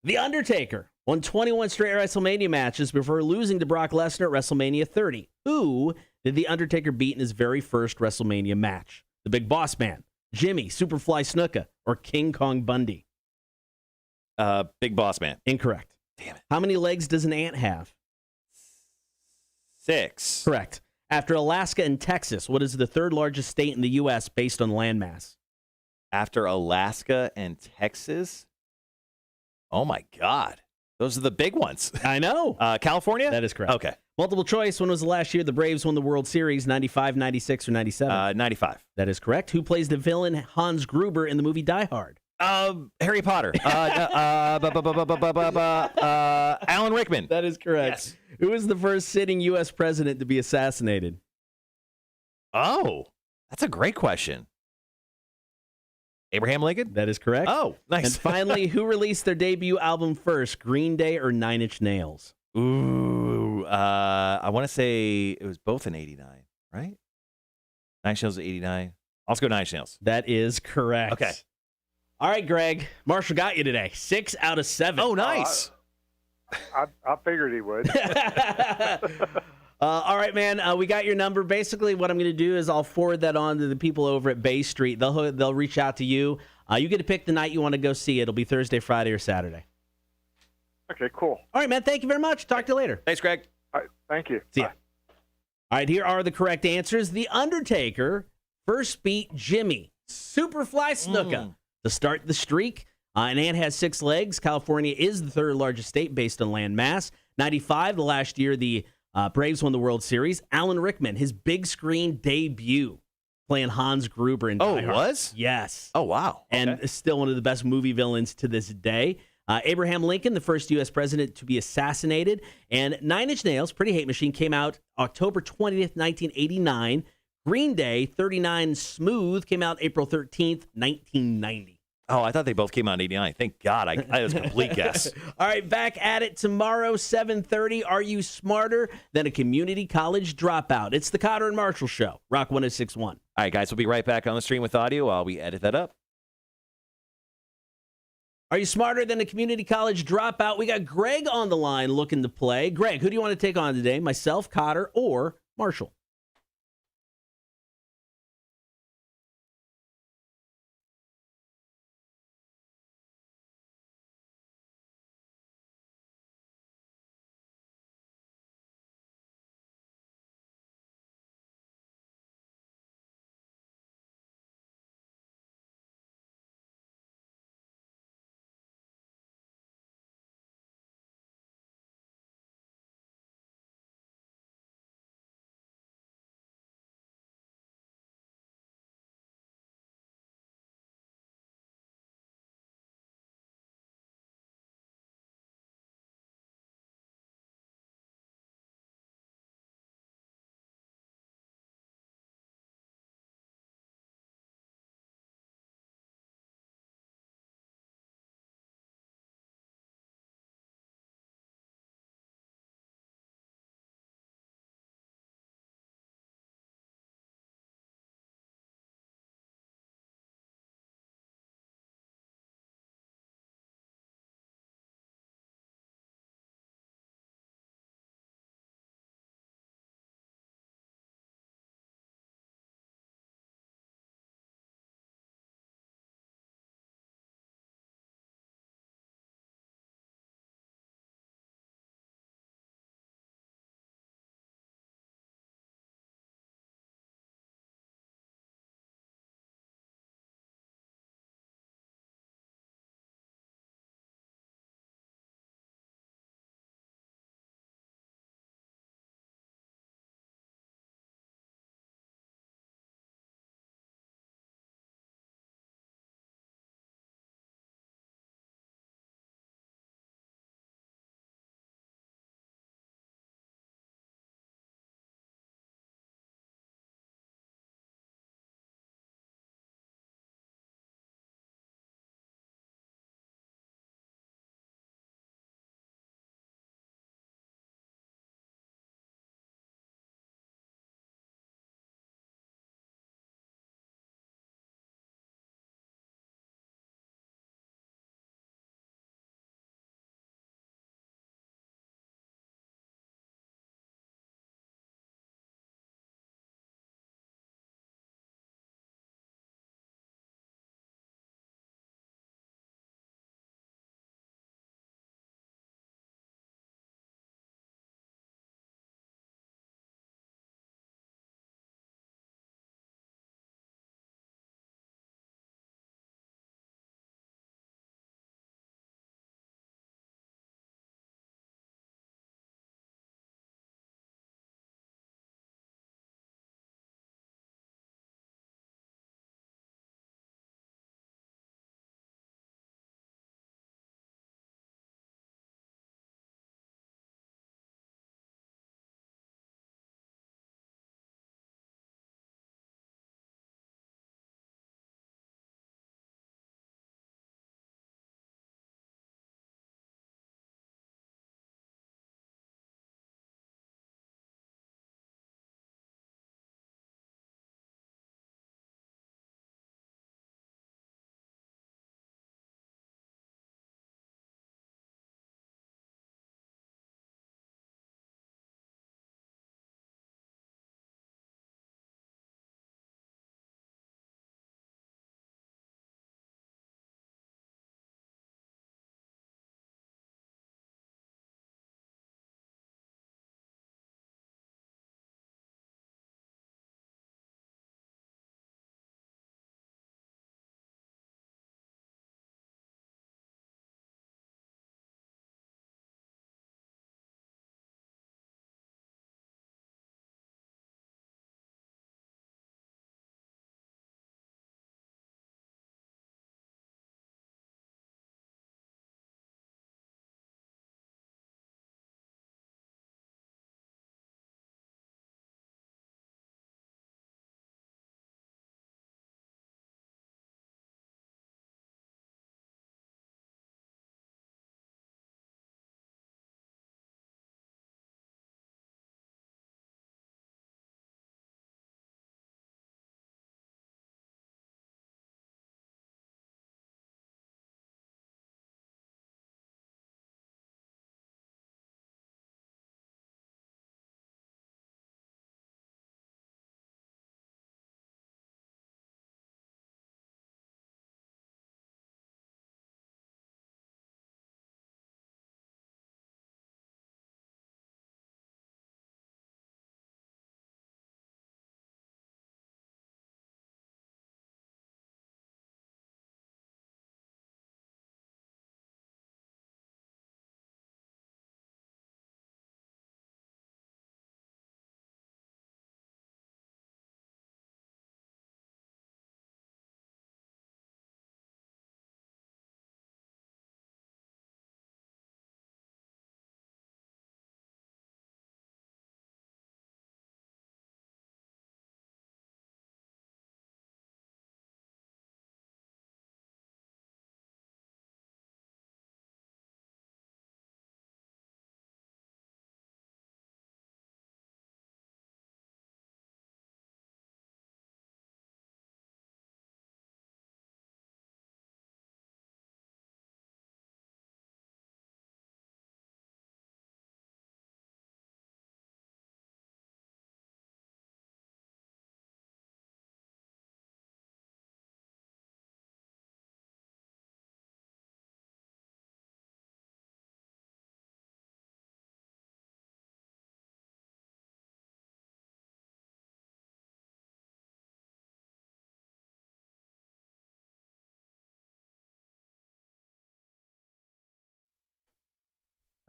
The Undertaker won 21 straight WrestleMania matches before losing to Brock Lesnar at WrestleMania 30. Who did The Undertaker beat in his very first WrestleMania match? The Big Boss Man, Jimmy, Superfly Snuka, or King Kong Bundy? Big Boss Man. Incorrect. Damn it. How many legs does an ant have? 6. Correct. After Alaska and Texas, what is the third largest state in the U.S. based on landmass? After Alaska and Texas? Oh, my God. Those are the big ones. I know. California? That is correct. Okay. Multiple choice. When was the last year the Braves won the World Series? 95, 96, or 97? 95. That is correct. Who plays the villain Hans Gruber in the movie Die Hard? Harry Potter. Alan Rickman. That is correct. Yes. Who was the first sitting U.S. president to be assassinated? Oh, that's a great question. Abraham Lincoln? That is correct. Oh, nice. And finally, who released their debut album first, Green Day or Nine Inch Nails? Ooh, I want to say it was both in 89, right? 9 Inch Nails 89. Let's go 9 Inch Nails. That is correct. Okay. All right, Greg. Marshall got you today. 6 out of 7. Oh, nice. I figured he would. All right, man. We got your number. Basically, what I'm going to do is I'll forward that on to the people over at Bay Street. They'll reach out to you. You get to pick the night you want to go see it. It'll be Thursday, Friday, or Saturday. Okay, cool. All right, man. Thank you very much. Talk to you later. Thanks, Greg. All right, thank you. See ya. Bye. All right, here are the correct answers. The Undertaker first beat Jimmy, Superfly Snuka, to start the streak. An ant has 6 legs. California is the third largest state based on land mass. 95, the last year the Braves won the World Series. Alan Rickman, his big screen debut, playing Hans Gruber in Die Hard. Was? Yes. Oh, wow. And Okay. is still one of the best movie villains to this day. Abraham Lincoln, the first U.S. president to be assassinated. And Nine Inch Nails, Pretty Hate Machine, came out October 20th, 1989. Green Day, 39 Smooth, came out April 13th, 1990. Oh, I thought they both came out in 89. Thank God. I was a complete guess. All right, back at it tomorrow, 7:30. Are you smarter than a community college dropout? It's the Cotter and Marshall Show, Rock 106.1. All right, guys, we'll be right back on the stream with audio while we edit that up. Are you smarter than a community college dropout? We got Greg on the line looking to play. Greg, who do you want to take on today? Myself, Cotter, or Marshall?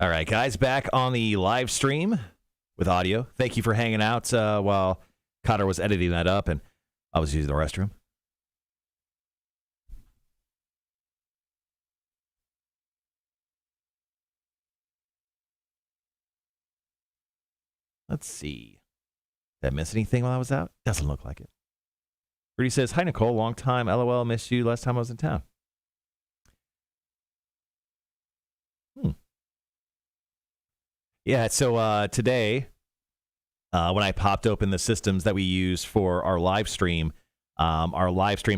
All right, guys, back on the live stream with audio. Thank you for hanging out while Cotter was editing that up and I was using the restroom. Let's see. Did I miss anything while I was out? Doesn't look like it. Rudy says, hi, Nicole. Long time. LOL. Missed you last time I was in town. Yeah, so today, when I popped open the systems that we use for our live stream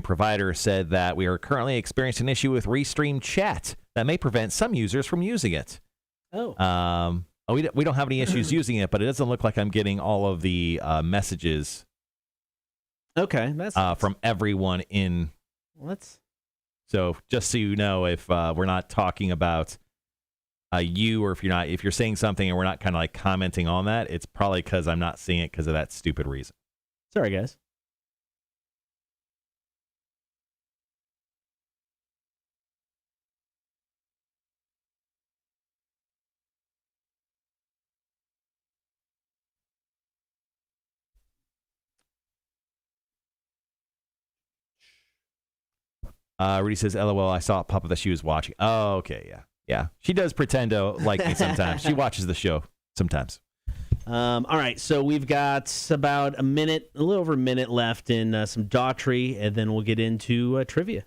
provider said that we are currently experiencing an issue with Restream Chat that may prevent some users from using it. Oh. We don't have any issues using it, but it doesn't look like I'm getting all of the messages. Okay, that's from everyone in. So just so you know, if we're not talking about you, or if you're saying something and we're not kind of like commenting on that, it's probably because I'm not seeing it because of that stupid reason. Sorry, guys. Rudy says, LOL, I saw it pop up that she was watching. Oh, okay, yeah. Yeah, she does pretend to like me sometimes. She watches the show sometimes. All right, so we've got about a little over a minute left in some Daughtry, and then we'll get into trivia.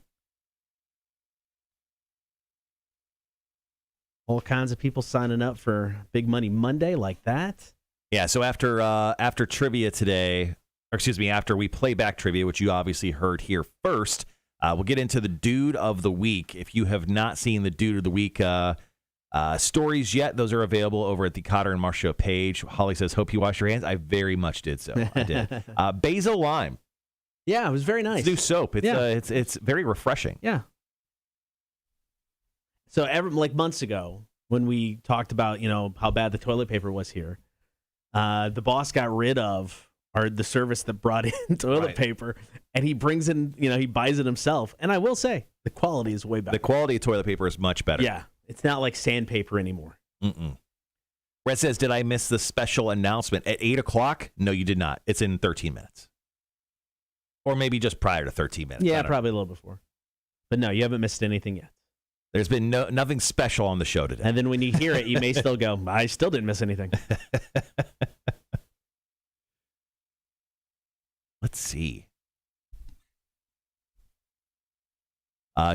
All kinds of people signing up for Big Money Monday like that. Yeah, so after trivia today, or excuse me, after we play back trivia, which you obviously heard here first, we'll get into the Dude of the Week. If you have not seen the Dude of the Week stories yet, those are available over at the Cotter and Marsh Show page. Holly says, hope you wash your hands. I very much did so. I did. Basil Lime. Yeah, it was very nice. It's new soap. It's very refreshing. Yeah. So like months ago, when we talked about, how bad the toilet paper was here, the boss got rid of the service that brought in toilet paper, and he brings in, he buys it himself. And I will say, the quality is way better. The quality of toilet paper is much better. Yeah. It's not like sandpaper anymore. Red says, did I miss the special announcement at 8 o'clock? No, you did not. It's in 13 minutes. Or maybe just prior to 13 minutes. Yeah, probably a little before. But no, you haven't missed anything yet. There's been nothing special on the show today. And then when you hear it, you may still go, I still didn't miss anything. Let's see.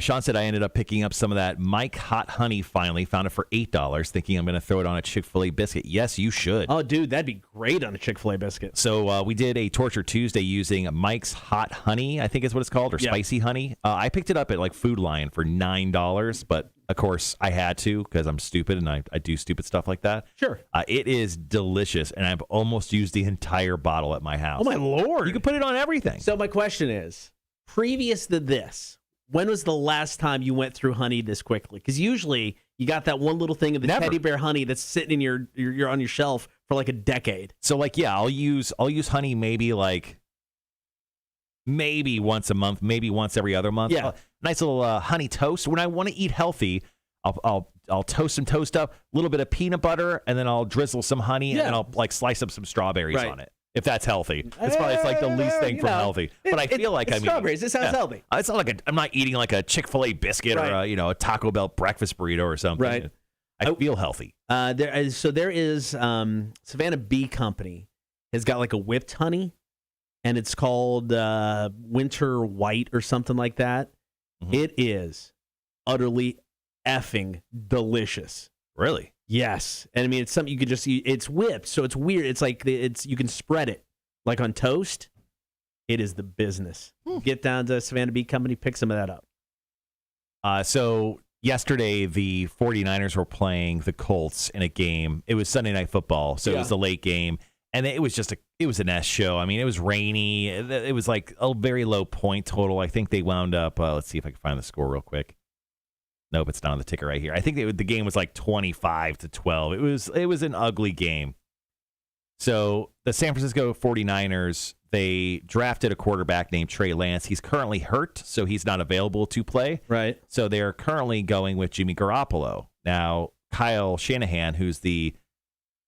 Sean said, I ended up picking up some of that Mike Hot Honey finally. Found it for $8, thinking I'm going to throw it on a Chick-fil-A biscuit. Yes, you should. Oh, dude, that'd be great on a Chick-fil-A biscuit. So we did a Torture Tuesday using Mike's Hot Honey, I think is what it's called, or Spicy Honey. I picked it up at like Food Lion for $9, but of course I had to because I'm stupid and I do stupid stuff like that. Sure. It is delicious, and I've almost used the entire bottle at my house. Oh, my Lord. You can put it on everything. So my question is, previous to this, when was the last time you went through honey this quickly? Because usually you got that one little thing of the teddy bear honey that's sitting in your on your shelf for like a decade. So like, yeah, I'll use honey maybe once a month, maybe once every other month. Yeah, nice little honey toast. When I want to eat healthy, I'll toast some toast up, a little bit of peanut butter, and then I'll drizzle some honey, and then I'll like slice up some strawberries on it. If that's healthy, it's probably like the least thing from healthy. But I feel like strawberries. It sounds healthy. It's not like I'm not eating like a Chick-fil-A biscuit or a Taco Bell breakfast burrito or something. Right. I feel healthy. There is Savannah Bee Company has got like a whipped honey, and it's called Winter White or something like that. Mm-hmm. It is utterly effing delicious. Really? Yes. And I mean, it's something you could just eat. It's whipped, so it's weird. It's like you can spread it like on toast. It is the business. Get down to Savannah Bee Company, pick some of that up. So yesterday, the 49ers were playing the Colts in a game. It was Sunday Night Football, so it was the late game. And it was an S show. I mean, it was rainy. It was like a very low point total. I think they wound up, let's see if I can find the score real quick. Nope, it's not on the ticker right here. I think the game was like 25-12. It was an ugly game. So the San Francisco 49ers, they drafted a quarterback named Trey Lance. He's currently hurt, so he's not available to play. Right. So they are currently going with Jimmy Garoppolo. Now, Kyle Shanahan, who's the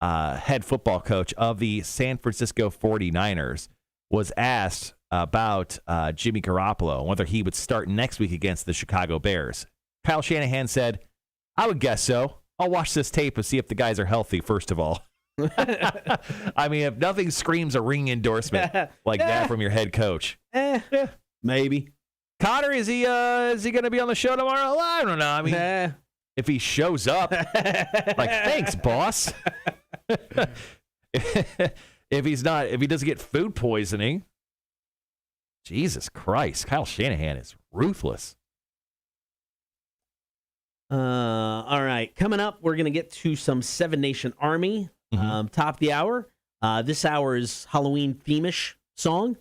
head football coach of the San Francisco 49ers, was asked about Jimmy Garoppolo and whether he would start next week against the Chicago Bears. Kyle Shanahan said, "I would guess so. I'll watch this tape and see if the guys are healthy, first of all." I mean, if nothing screams a ring endorsement like that from your head coach. Maybe. Cotter, is he going to be on the show tomorrow? Well, I don't know. I mean, if he shows up, like, thanks, boss. If he doesn't get food poisoning, Jesus Christ, Kyle Shanahan is ruthless. All right. Coming up, we're going to get to some Seven Nation Army. Top of the hour. This hour's Halloween theme-ish song,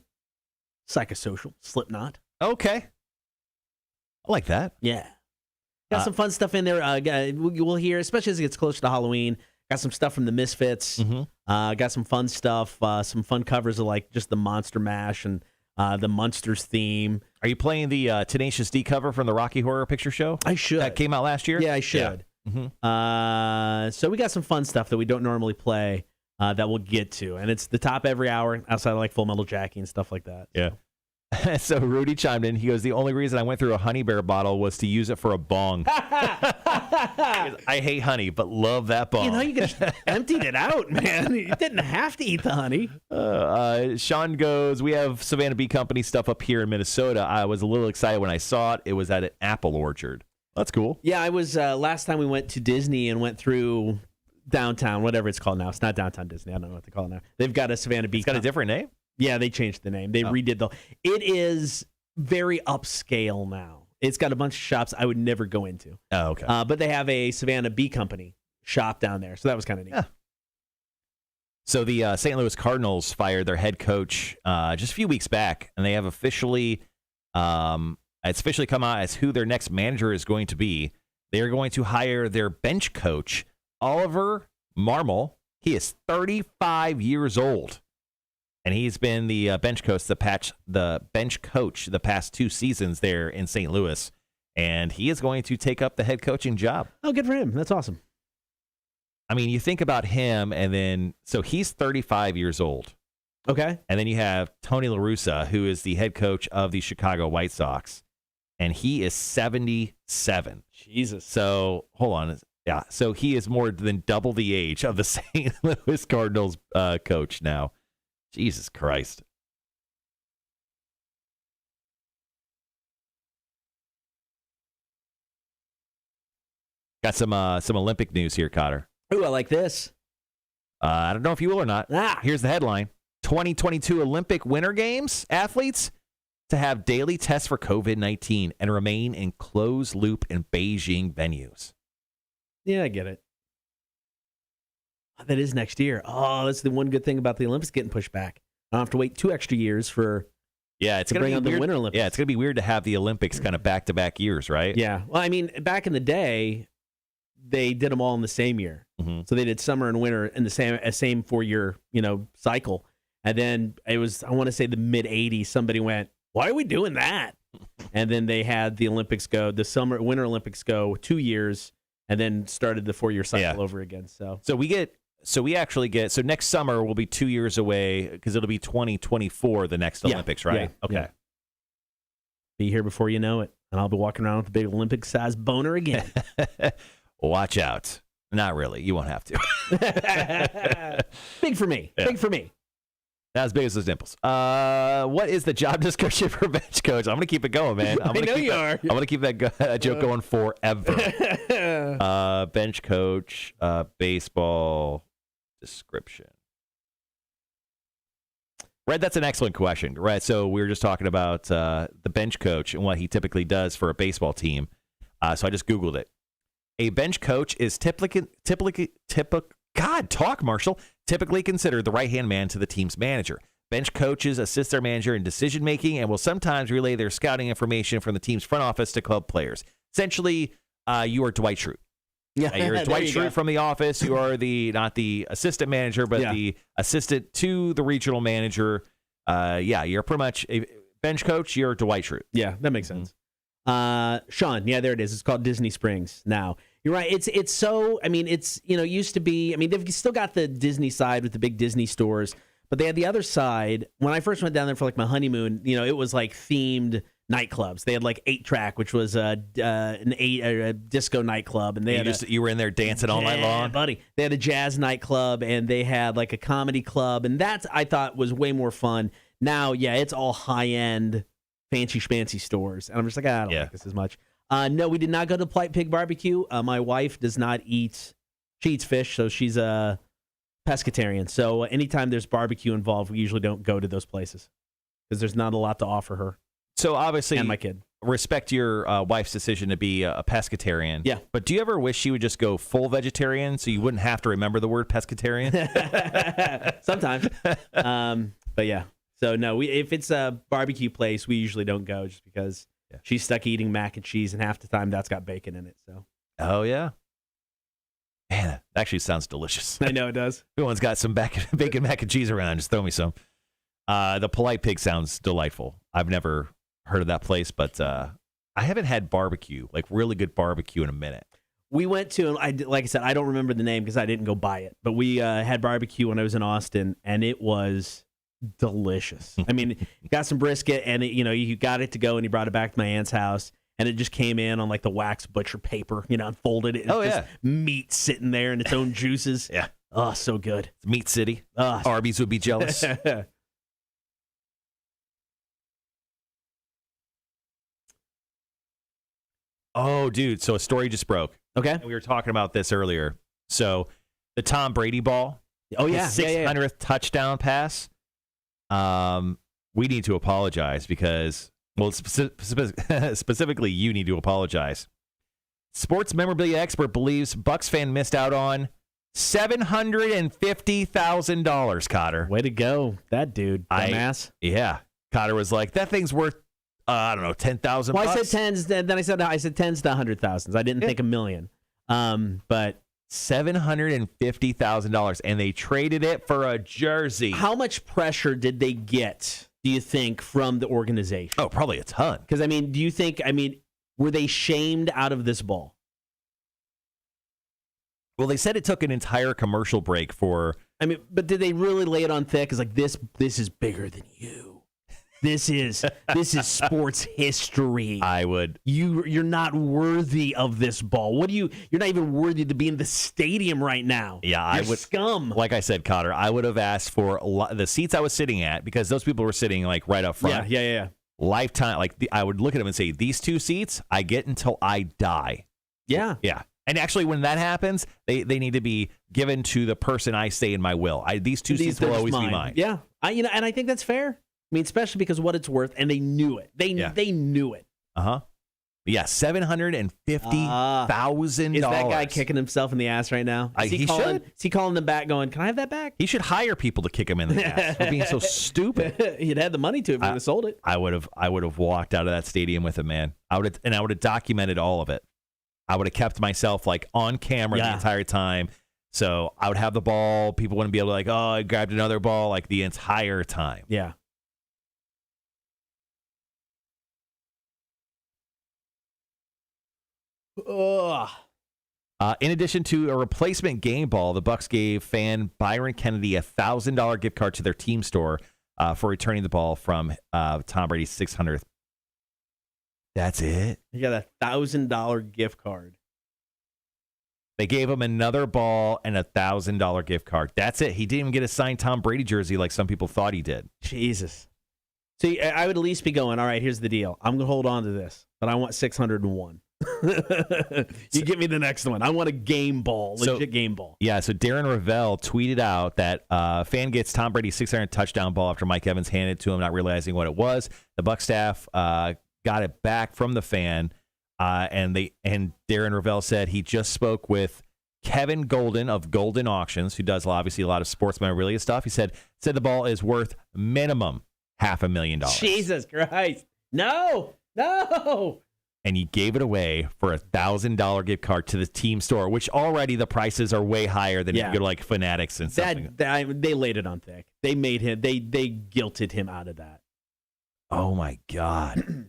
Psychosocial, Slipknot. Okay. I like that. Yeah. Got some fun stuff in there. We'll hear, especially as it gets closer to Halloween. Got some stuff from the Misfits. Got some fun stuff. Some fun covers of like just the Monster Mash and the Munsters theme. Are you playing the Tenacious D cover from the Rocky Horror Picture Show? I should. That came out last year? Yeah, I should. Yeah. So we got some fun stuff that we don't normally play that we'll get to. And it's the top every hour outside of like Full Metal Jackie and stuff like that. Yeah. So Rudy chimed in. He goes, "The only reason I went through a Honey Bear bottle was to use it for a bong." I hate honey, but love that bong. You know, you could have emptied it out, man. You didn't have to eat the honey. Sean goes, "We have Savannah Bee Company stuff up here in Minnesota. I was a little excited when I saw it. It was at an apple orchard." That's cool. Yeah, I was last time we went to Disney and went through downtown, whatever it's called now. It's not downtown Disney. I don't know what they call it now. They've got a Savannah Bee. It's got a different name? Yeah, they changed the name. They redid it is very upscale now. It's got a bunch of shops I would never go into. Oh, okay. But they have a Savannah Bee Company shop down there, so that was kind of neat. Yeah. So the St. Louis Cardinals fired their head coach just a few weeks back, and they have officially, it's officially come out as who their next manager is going to be. They are going to hire their bench coach, Oliver Marmol. He is 35 years old. And he's been the bench coach the past 2 seasons there in St. Louis. And he is going to take up the head coaching job. Oh, good for him. That's awesome. I mean, you think about him, and then, so he's 35 years old. Okay. And then you have Tony La Russa, who is the head coach of the Chicago White Sox. And he is 77. Jesus. So, hold on. Yeah. So he is more than double the age of the St. Louis Cardinals coach now. Jesus Christ. Got some Olympic news here, Cotter. Ooh, I like this. I don't know if you will or not. Here's the headline. 2022 Olympic Winter Games athletes to have daily tests for COVID-19 and remain in closed loop in Beijing venues. Yeah, I get it. That is next year. Oh, that's the one good thing about the Olympics getting pushed back. I don't have to wait 2 extra years for it's going to bring be on weird. the Winter Olympics. Yeah, it's going to be weird to have the Olympics kind of back-to-back years, right? Yeah. Well, I mean, back in the day, they did them all in the same year. Mm-hmm. So they did summer and winter in the same 4-year, cycle. And then it was, I want to say the mid-'80s, somebody went, why are we doing that? And then they had the Olympics go, the Winter Olympics go 2 years, and then started the 4-year cycle over again. So next summer will be 2 years away because it'll be 2024, the next Olympics, right? Yeah. Okay. Yeah. Be here before you know it. And I'll be walking around with a big Olympic-sized boner again. Watch out. Not really. You won't have to. Big for me. Yeah. Big for me. Not as big as those dimples. What is the job description for bench coach? I'm going to keep it going, man. I'm going to keep that joke going forever. Bench coach, baseball description. Red, that's an excellent question, right? So we were just talking about the bench coach and what he typically does for a baseball team. So I just Googled it. A bench coach is typically considered the right-hand man to the team's manager. Bench coaches assist their manager in decision-making and will sometimes relay their scouting information from the team's front office to club players. Essentially, you are Dwight Schrute. Yeah, you're Dwight Schrute from the office. You are not the assistant manager, but the assistant to the regional manager. You're pretty much a bench coach. You're Dwight Schrute. Yeah, that makes sense. Sean, there it is. It's called Disney Springs now. You're right. It's so. I mean, it's used to be. I mean, they've still got the Disney side with the big Disney stores, but they had the other side. When I first went down there for like my honeymoon, it was like themed nightclubs. They had like 8-Track, which was a disco nightclub, and they you were in there dancing all night long, buddy. They had a jazz nightclub, and they had like a comedy club, and that I thought was way more fun. Now, it's all high end, fancy schmancy stores, and I'm just like, I don't like this as much. No, we did not go to Polite Pig Barbecue. My wife does not eat. She eats fish, so she's a pescatarian. So anytime there's barbecue involved, we usually don't go to those places because there's not a lot to offer her. So obviously, and my kid. Respect your wife's decision to be a pescatarian. Yeah. But do you ever wish she would just go full vegetarian so you wouldn't have to remember the word pescatarian? Sometimes. But yeah. So no, if it's a barbecue place, we usually don't go just because she's stuck eating mac and cheese, and half the time that's got bacon in it. So. Oh yeah. Man, that actually sounds delicious. I know it does. Everyone's got some bacon mac and cheese around. Just throw me some. The Polite Pig sounds delightful. I've never heard of that place, but I haven't had barbecue, like really good barbecue, in a minute. We went to, like I said, I don't remember the name because I didn't go buy it, but we had barbecue when I was in Austin, and it was delicious. I mean, you got some brisket, and you got it to go, and you brought it back to my aunt's house, and it just came in on like the wax butcher paper, and folded it. Just meat sitting there in its own juices. Yeah. Oh, so good. It's Meat City. Arby's would be jealous. Oh, dude. So a story just broke. Okay. And we were talking about this earlier. So the Tom Brady ball. Oh, yeah. His 600th touchdown pass. We need to apologize because, well, specifically you need to apologize. Sports memorabilia expert believes Bucs fan missed out on $750,000, Cotter. Way to go. That dude. Dumbass. Yeah. Cotter was like, that thing's worth I don't know, 10,000. Well, I said tens. Then I said tens to 100,000s. I didn't think a million. But $750,000, and they traded it for a jersey. How much pressure did they get, do you think, from the organization? Oh, probably a ton. Because do you think? Were they shamed out of this ball? Well, they said it took an entire commercial break for. But did they really lay it on thick? It's like this is bigger than you. This is sports history. You're not worthy of this ball. You're not even worthy to be in the stadium right now. Yeah, You're scum. Like I said, Cotter, I would have asked for the seats I was sitting at because those people were sitting like right up front. Yeah. Lifetime, I would look at them and say, these 2 seats I get until I die. Yeah. Yeah. And actually, when that happens, they need to be given to the person I say in my will. These 2 seats will always be mine. Yeah. And I think that's fair. Especially because of what it's worth, and they knew it. They knew it. Yeah, $750,000. Is that guy kicking himself in the ass right now? He should. Is he calling them back, going, "Can I have that back?" He should hire people to kick him in the ass for being so stupid. He'd had the money to if he would have sold it. I would have walked out of that stadium with him, man. I would have documented all of it. I would have kept myself like on camera the entire time. So I would have the ball. People wouldn't be able to like, oh, I grabbed another ball like the entire time. Yeah. Ugh. In addition to a replacement game ball, the Bucs gave fan Byron Kennedy a $1,000 gift card to their team store for returning the ball from Tom Brady's 600th. That's it. You got a $1,000 gift card. They gave him another ball and a $1,000 gift card. That's it. He didn't even get a signed Tom Brady jersey like some people thought he did. Jesus. See, I would at least be going, all right, here's the deal. I'm going to hold on to this, but I want 601. You give me the next one. I want a game ball, legit game ball. Yeah, so Darren Ravel tweeted out that fan gets Tom Brady's 600 touchdown ball after Mike Evans handed it to him, not realizing what it was. The Bucs staff got it back from the fan, and Darren Ravel said he just spoke with Kevin Golden of Golden Auctions, who does obviously a lot of sports memorabilia stuff. He said the ball is worth minimum $500,000. Jesus Christ. No. And he gave it away for a $1,000 gift card to the team store, which already the prices are way higher than if you go to like Fanatics and something. They laid it on thick. They made him. They guilted him out of that. Oh my God.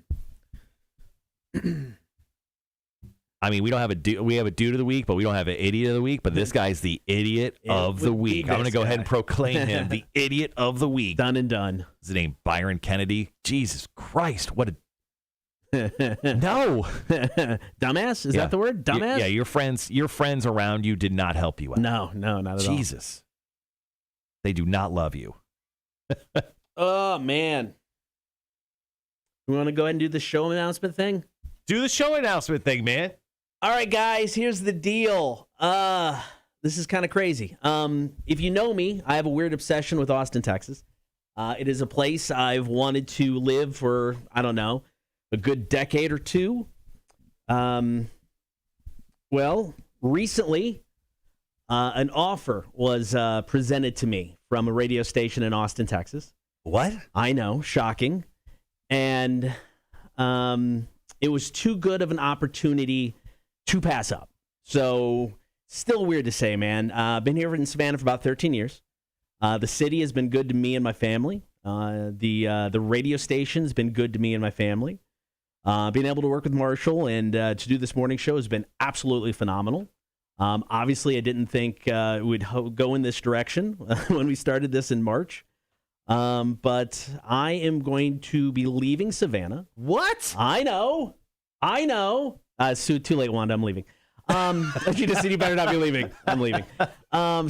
I mean, we don't have we have a dude of the week, but we don't have an idiot of the week. But this guy's the idiot of the week. I'm going to go ahead and proclaim him the idiot of the week. Done and done. Is his name Byron Kennedy? Jesus Christ! What a no, dumbass. Is that the word? Dumbass. Yeah, your friends around you did not help you out. No, not at all. Jesus, they do not love you. Oh man, we want to go ahead and do the show announcement thing. Do the show announcement thing, man. All right, guys, here's the deal. This is kind of crazy. If you know me, I have a weird obsession with Austin, Texas. It is a place I've wanted to live for, I don't know, a good decade or two. Well, recently, an offer was presented to me from a radio station in Austin, Texas. What? I know, shocking. And it was too good of an opportunity to pass up. So, still weird to say, man. Been here in Savannah for about 13 years. The city has been good to me and my family. The radio station has been good to me and my family. Being able to work with Marshall and to do this morning show has been absolutely phenomenal. Obviously, I didn't think it would go in this direction when we started this in March. But I am going to be leaving Savannah. What? I know. So too late, Wanda. I'm leaving. You just said you better not be leaving. I'm leaving.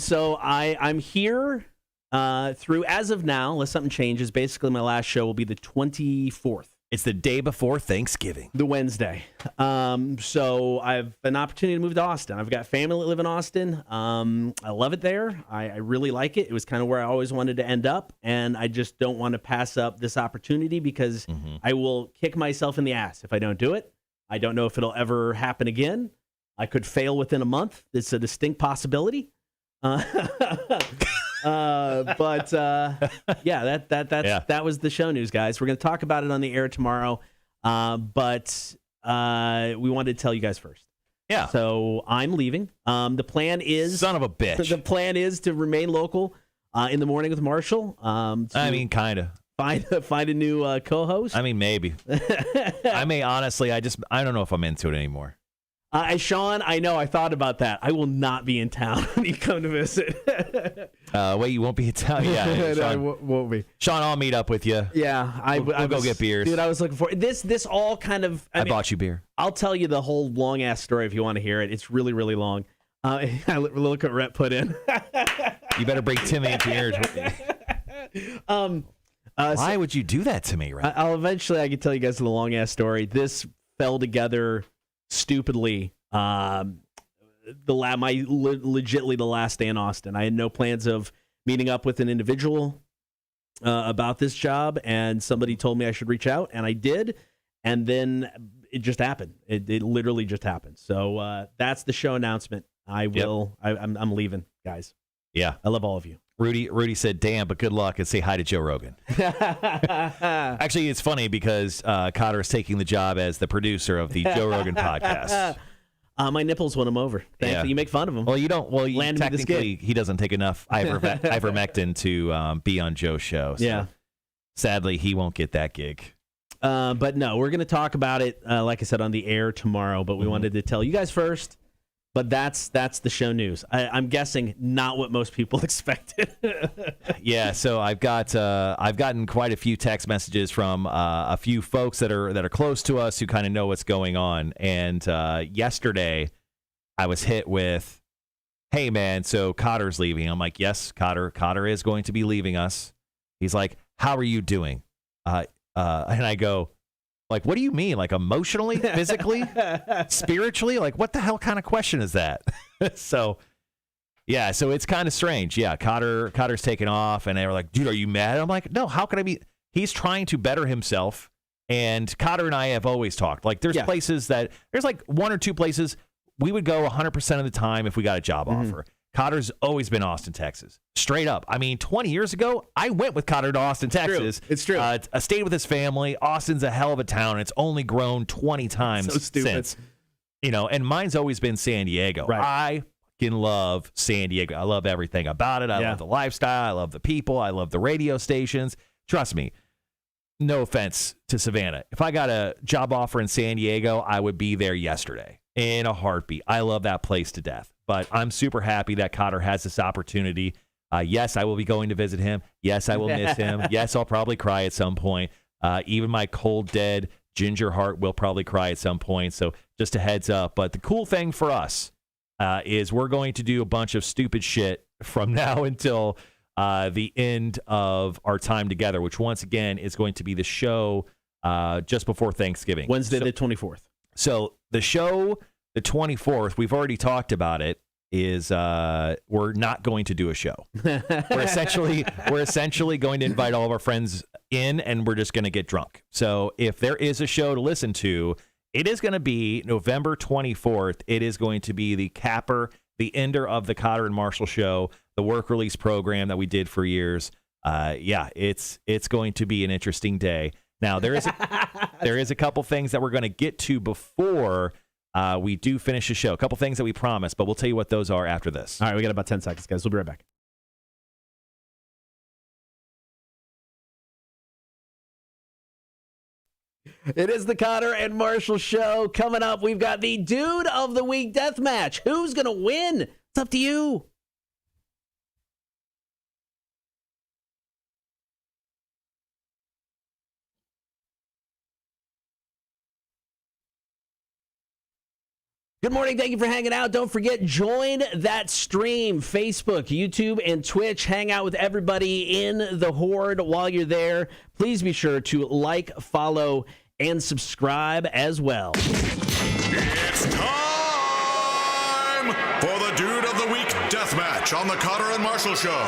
So I'm here through, as of now, unless something changes, basically my last show will be the 24th. It's the day before Thanksgiving. The Wednesday. So I have an opportunity to move to Austin. I've got family that live in Austin. I love it there. I really like it. It was kind of where I always wanted to end up, and I just don't want to pass up this opportunity because I will kick myself in the ass if I don't do it. I don't know if it'll ever happen again. I could fail within a month. It's a distinct possibility. But that was the show news, guys. We're going to talk about it on the air tomorrow. But we wanted to tell you guys first. Yeah. So I'm leaving. The plan is son of a bitch. The plan is to remain local in the morning with Marshall. I mean, kind of. Find a new co-host. I mean, maybe. I may honestly. I don't know if I'm into it anymore. Sean, I know. I thought about that. I will not be in town when you come to visit. Wait, you won't be in town? Yeah, Sean, I won't be. Sean, I'll meet up with you. Yeah, we'll go get beers. Dude, I was looking for this. This all kind of. I bought you beer. I'll tell you the whole long ass story if you want to hear it. It's really, really long. I look at Rhett put in. You better bring Timmy into yours with me. Why would you do that to me, right? I can tell you guys the long ass story. This fell together stupidly. Legitimately the last day in Austin. I had no plans of meeting up with an individual about this job, and somebody told me I should reach out, and I did, and then it just happened. It literally just happened. So that's the show announcement. I'm leaving, guys. Yeah, I love all of you. Rudy said, "Damn, but good luck," and say hi to Joe Rogan. Actually, it's funny because Cotter is taking the job as the producer of the Joe Rogan podcast. My nipples won him over. Thankfully, you make fun of him. Well, you don't. Well, technically, he doesn't take enough ivermectin to be on Joe's show. So yeah. Sadly, he won't get that gig. But no, we're going to talk about it, like I said, on the air tomorrow. But we wanted to tell you guys first. But that's the show news. I'm guessing not what most people expected. Yeah, so I've gotten quite a few text messages from a few folks that are close to us who kind of know what's going on. And yesterday, I was hit with, "Hey man, so Cotter's leaving." I'm like, "Yes, Cotter is going to be leaving us." He's like, "How are you doing?" And I go, like, what do you mean? Like emotionally, physically, spiritually? Like, what the hell kind of question is that? So it's kind of strange. Yeah, Cotter's taken off, and they were like, "Dude, are you mad?" I'm like, "No, how could I be?" He's trying to better himself, and Cotter and I have always talked. Like, there's there's like one or two places we would go 100% of the time if we got a job offer. Cotter's always been Austin, Texas. Straight up. I mean, 20 years ago, I went with Cotter to Austin, Texas. It's true. I stayed with his family. Austin's a hell of a town. It's only grown 20 times since. And mine's always been San Diego. Right. I fucking love San Diego. I love everything about it. I love the lifestyle. I love the people. I love the radio stations. Trust me. No offense to Savannah. If I got a job offer in San Diego, I would be there yesterday. in a heartbeat. I love that place to death. But I'm super happy that Cotter has this opportunity. Yes, I will be going to visit him. Yes, I will miss him. Yes, I'll probably cry at some point. Even my cold, dead ginger heart will probably cry at some point. So just a heads up. But the cool thing for us is we're going to do a bunch of stupid shit from now until the end of our time together, which once again is going to be the show just before Thanksgiving. Wednesday the 24th. So the show, the 24th, we've already talked about it, is we're not going to do a show. We're essentially going to invite all of our friends in, and we're just going to get drunk. So if there is a show to listen to, it is going to be November 24th. It is going to be the capper, the ender of the Cotter and Marshall show, the work release program that we did for years. It's going to be an interesting day. Now there is a couple things that we're going to get to before we do finish the show. A couple things that we promised, but we'll tell you what those are after this. All right, we got about 10 seconds, guys. We'll be right back. It is the Cotter and Marshall show. Coming up, we've got the Dude of the Week death match. Who's going to win? It's up to you. Good morning. Thank you for hanging out. Don't forget, join that stream, Facebook, YouTube, and Twitch. Hang out with everybody in the Horde while you're there. Please be sure to like, follow, and subscribe as well. It's time for the Dude of the Week deathmatch on the Cotter and Marshall Show.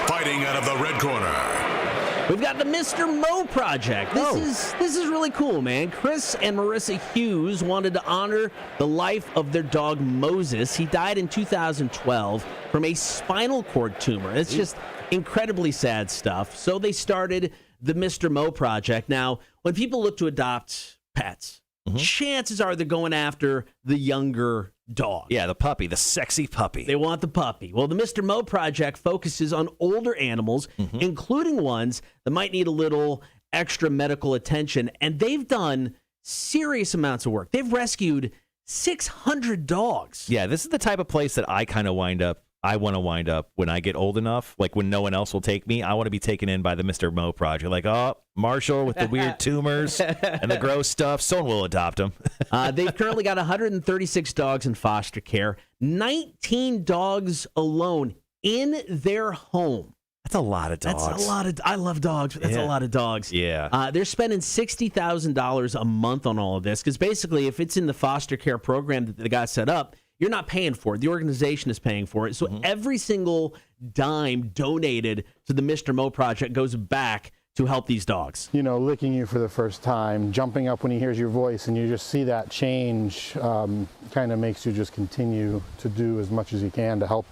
Fighting out of the red corner, we've got the Mr. Mo Project. This is really cool, man. Chris and Marissa Hughes wanted to honor the life of their dog Moses. He died in 2012 from a spinal cord tumor. It's just incredibly sad stuff. So they started the Mr. Mo Project. Now, when people look to adopt pets, chances are they're going after the younger dog. Yeah, the puppy, the sexy puppy. They want the puppy. Well, the Mr. Mo Project focuses on older animals, including ones that might need a little extra medical attention, and they've done serious amounts of work. They've rescued 600 dogs. Yeah, this is the type of place that I kind of I want to wind up when I get old enough, like when no one else will take me. I want to be taken in by the Mr. Mo Project. Like, oh, Marshall with the weird tumors and the gross stuff. Someone will adopt him. They've currently got 136 dogs in foster care, 19 dogs alone in their home. That's a lot of dogs. That's a lot of. I love dogs, but that's a lot of dogs. Yeah. They're spending $60,000 a month on all of this because basically, if it's in the foster care program that they got set up, you're not paying for it. The organization is paying for it. So every single dime donated to the Mr. Mo Project goes back to help these dogs. You know, licking you for the first time, jumping up when he hears your voice, and you just see that change, kind of makes you just continue to do as much as you can to help,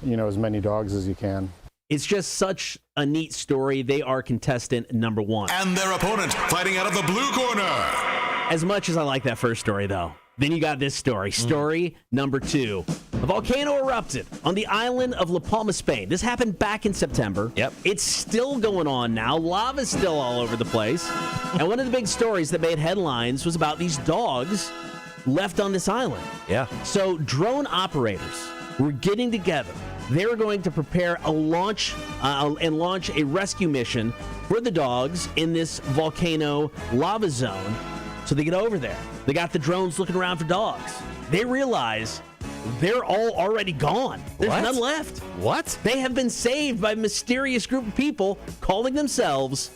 you know, as many dogs as you can. It's just such a neat story. They are contestant number one. and their opponent fighting out of the blue corner. As much as I like that first story, though, then you got this story. Story number two. A volcano erupted on the island of La Palma, Spain. This happened back in September. Yep. It's still going on now. Lava's still all over the place. And one of the big stories that made headlines was about these dogs left on this island. Yeah. So drone operators were getting together. They were going to prepare a launch and launch a rescue mission for the dogs in this volcano lava zone. So they get over there. They got the drones looking around for dogs. They realize they're all already gone. There's none left. What? They have been saved by a mysterious group of people calling themselves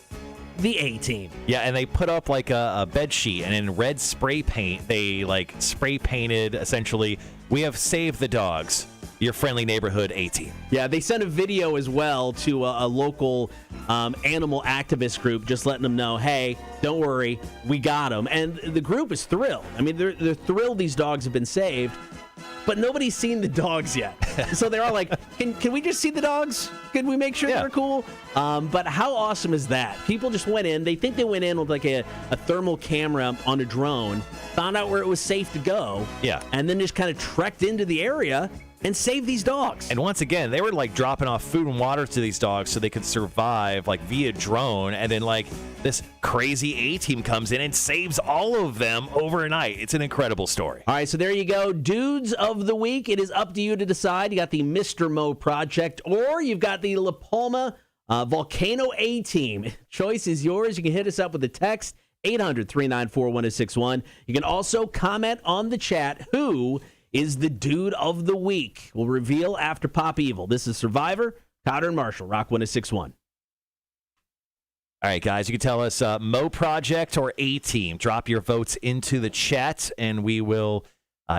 the A-Team. Yeah, and they put up like a bed sheet, and in red spray paint, they like spray painted essentially, "We have saved the dogs. Your friendly neighborhood A-Team." Yeah, they sent a video as well to a local animal activist group, just letting them know, hey, don't worry, we got them. And the group is thrilled. I mean, they're thrilled these dogs have been saved, but nobody's seen the dogs yet. So they're all like, can we just see the dogs? Can we make sure they're cool? But how awesome is that? People just went in. They think they went in with like a thermal camera on a drone, found out where it was safe to go. Yeah. And then just kind of trekked into the area and save these dogs. And once again, they were like dropping off food and water to these dogs so they could survive like via drone. And then like this crazy A-team comes in and saves all of them overnight. It's an incredible story. All right, so there you go. Dudes of the week. It is up to you to decide. You got the Mr. Mo Project, or you've got the La Palma Volcano A-team. Choice is yours. You can hit us up with a text, 800-394-1061. You can also comment on the chat, who is the dude of the week. We'll reveal after Pop Evil. This is Survivor, Cotter and Marshall, Rock 1061. All right, guys, you can tell us Mo Project or A-Team. Drop your votes into the chat, and we will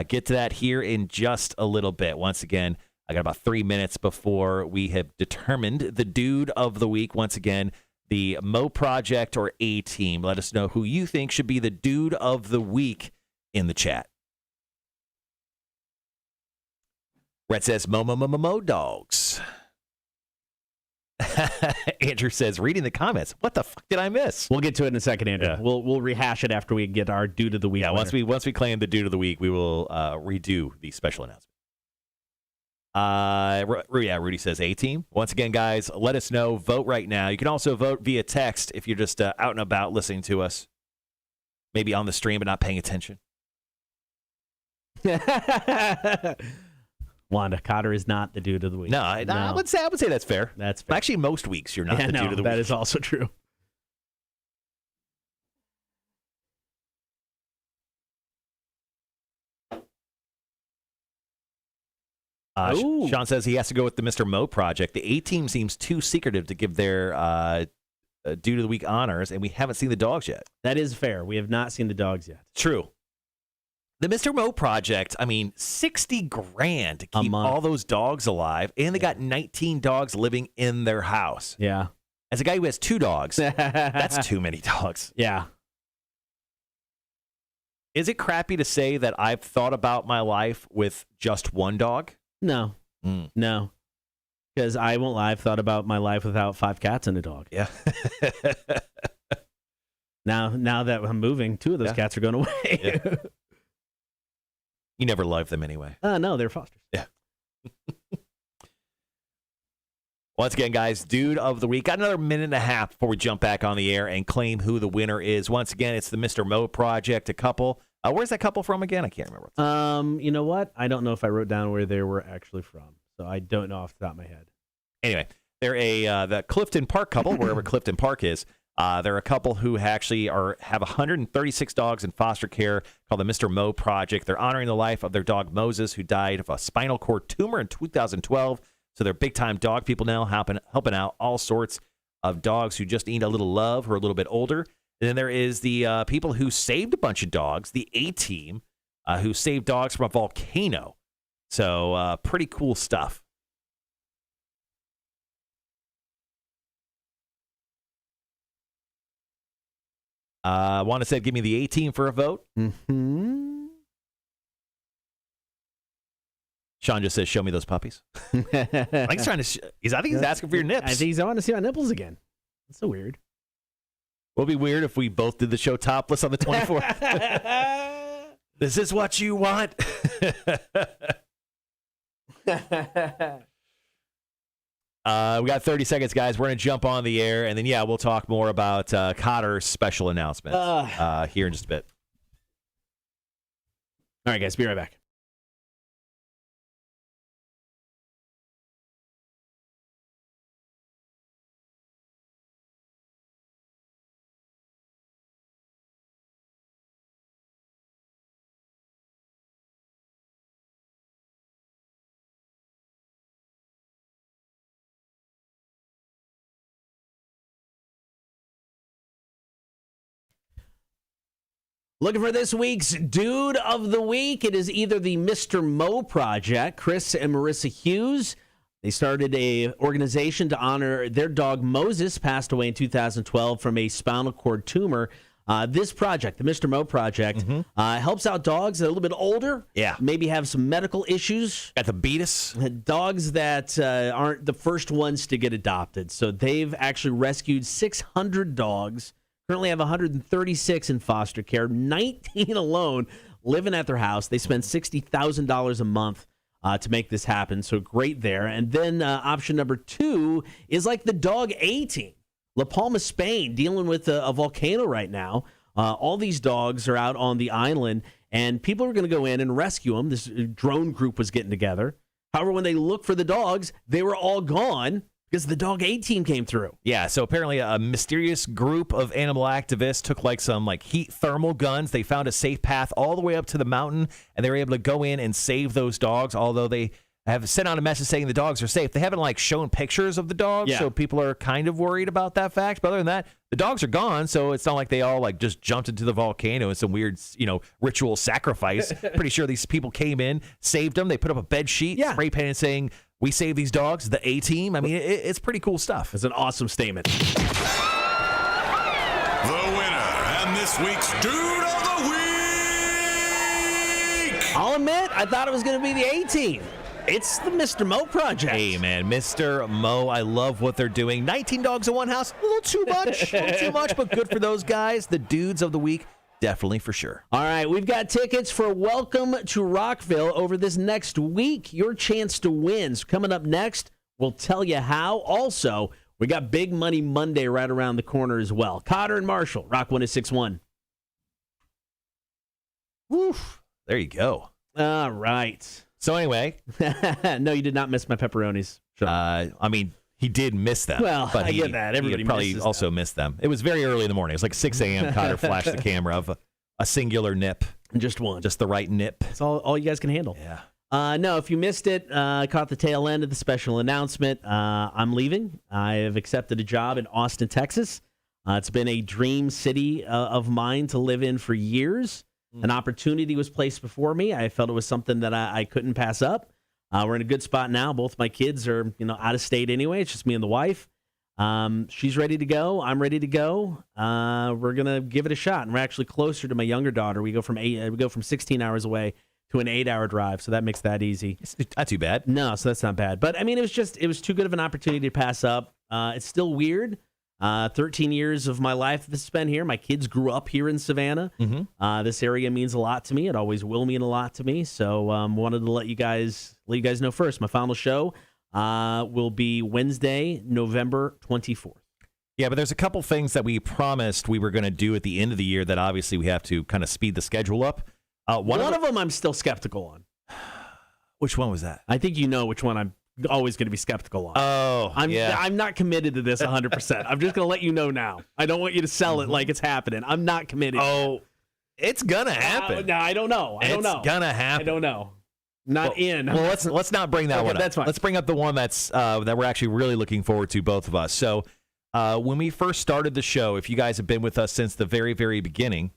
get to that here in just a little bit. Once again, I got about 3 minutes before we have determined the dude of the week. Once again, the Mo Project or A-Team. Let us know who you think should be the dude of the week in the chat. Brett says, Mo dogs. Andrew says, reading the comments. What the fuck did I miss? We'll get to it in a second, Andrew. Yeah. We'll rehash it after we get our dude of the week. Yeah, winner. once we claim the dude of the week, we will redo the special announcement. Rudy says A-Team. Once again, guys, let us know. Vote right now. You can also vote via text if you're just out and about listening to us. Maybe on the stream but not paying attention. Wanda, Cotter is not the dude of the week. No, I would say that's fair. That's fair. Actually, most weeks you're not the dude of the week. That is also true. Sean says he has to go with the Mr. Mo Project. The A-Team seems too secretive to give their dude of the week honors, and we haven't seen the dogs yet. That is fair. We have not seen the dogs yet. True. The Mr. Mo Project, I mean, $60,000 to keep all those dogs alive, and they got 19 dogs living in their house. Yeah. As a guy who has 2 dogs, that's too many dogs. Yeah. Is it crappy to say that I've thought about my life with just 1 dog? No. No. Because I won't lie, I've thought about my life without 5 cats and a dog. Yeah. Now that I'm moving, 2 of those cats are going away. Yeah. You never loved them anyway. No, they're fosters. Yeah. Once again, guys, dude of the week. Got another minute and a half before we jump back on the air and claim who the winner is. Once again, it's the Mr. Mo Project. A couple. Where's that couple from again? I can't remember. You know what? I don't know if I wrote down where they were actually from, so I don't know off the top of my head. Anyway, they're the Clifton Park couple, wherever Clifton Park is. They're a couple who actually have 136 dogs in foster care called the Mr. Mo Project. They're honoring the life of their dog Moses, who died of a spinal cord tumor in 2012. So they're big-time dog people now, helping out all sorts of dogs who just need a little love, who are a little bit older. And then there is the people who saved a bunch of dogs, the A-Team, who saved dogs from a volcano. So pretty cool stuff. Wanda said, give me the A-Team for a vote. Mm-hmm. Sean just says, show me those puppies. I think he's trying to. I think he's asking for your nips. I think he's wanting to see my nipples again. That's so weird. Will it be weird if we both did the show topless on the 24th? This is what you want. We got 30 seconds, guys. We're going to jump on the air, and then, we'll talk more about Cotter's special announcement here in just a bit. All right, guys, be right back. Looking for this week's Dude of the Week. It is either the Mr. Mo Project, Chris and Marissa Hughes. They started an organization to honor their dog Moses, passed away in 2012 from a spinal cord tumor. This project, the Mr. Mo Project, helps out dogs that are a little bit older. Yeah. Maybe have some medical issues. Got the beatus. Dogs that aren't the first ones to get adopted. So they've actually rescued 600 dogs. Currently have 136 in foster care, 19 alone living at their house. They spend $60,000 a month to make this happen. So great there. And then option number 2 is like the dog A team. La Palma, Spain, dealing with a volcano right now. All these dogs are out on the island, and people are going to go in and rescue them. This drone group was getting together. However, when they looked for the dogs, they were all gone because the dog A team came through. Yeah, so apparently a mysterious group of animal activists took some heat thermal guns. They found a safe path all the way up to the mountain, and they were able to go in and save those dogs, although they have sent out a message saying the dogs are safe. They haven't shown pictures of the dogs, so people are kind of worried about that fact. But other than that, the dogs are gone, so it's not like they all just jumped into the volcano in some weird, ritual sacrifice. Pretty sure these people came in, saved them. They put up a bed sheet, spray painted saying, "We save these dogs, the A team." I mean, it's pretty cool stuff. It's an awesome statement. The winner and this week's Dude of the Week. I'll admit, I thought it was going to be the A team. It's the Mr. Mo Project. Hey, man, Mr. Mo, I love what they're doing. 19 dogs in one house, a little too much, but good for those guys. The dudes of the week, definitely for sure. All right, we've got tickets for Welcome to Rockville over this next week. Your chance to win. So coming up next, we'll tell you how. Also, we got Big Money Monday right around the corner as well. Cotter and Marshall, Rock 106.1. Woof. There you go. All right. So anyway. No, you did not miss my pepperonis. Sure. I mean, he did miss them. Well, but I get that. Everybody he probably also missed them. It was very early in the morning. It was like 6 a.m. Cotter flashed the camera of a singular nip. Just one. Just the right nip. That's all you guys can handle. Yeah. No, if you missed it, caught the tail end of the special announcement, I'm leaving. I have accepted a job in Austin, Texas. It's been a dream city of mine to live in for years. An opportunity was placed before me. I felt it was something that I couldn't pass up. We're in a good spot now. Both my kids are, out of state anyway. It's just me and the wife. She's ready to go. I'm ready to go. We're gonna give it a shot, and we're actually closer to my younger daughter. We go from 16 hours away to an 8-hour drive, so that makes that easy. It's not too bad. No, so that's not bad. But I mean, it was too good of an opportunity to pass up. It's still weird. 13 years of my life that's spent here. My kids grew up here in Savannah. Mm-hmm. This area means a lot to me. It always will mean a lot to me. So wanted to let you guys know first. My final show will be Wednesday, November 24th. Yeah, but there's a couple things that we promised we were going to do at the end of the year that obviously we have to kind of speed the schedule up. One of them I'm still skeptical on. Which one was that? I think you know which one I'm always going to be skeptical on. Oh, I'm not committed to this 100%. I'm just going to let you know now. I don't want you to sell it like it's happening. I'm not committed. Oh, it's gonna happen. No, I don't know. It's gonna happen. I don't know. Well, let's not bring that one up. That's fine. Let's bring up the one that we're actually really looking forward to, both of us. So when we first started the show, if you guys have been with us since the very, very beginning,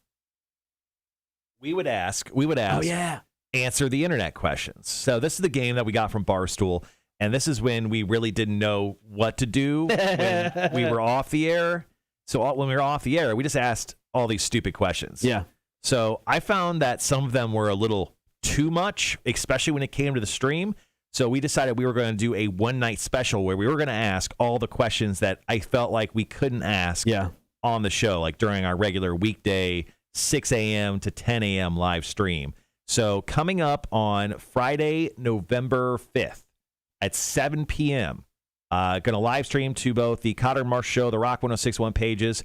we would ask. Oh yeah. Answer the internet questions. So this is the game that we got from Barstool, and this is when we really didn't know what to do when we were off the air. So when we were off the air, we just asked all these stupid questions. Yeah. So I found that some of them were a little too much, especially when it came to the stream. So we decided we were going to do a one-night special where we were going to ask all the questions that I felt like we couldn't ask on the show, like during our regular weekday 6 a.m. to 10 a.m. live stream. So coming up on Friday, November 5th at 7 p.m., going to live stream to both the Cotter and Marsh Show, the Rock 106.1 pages.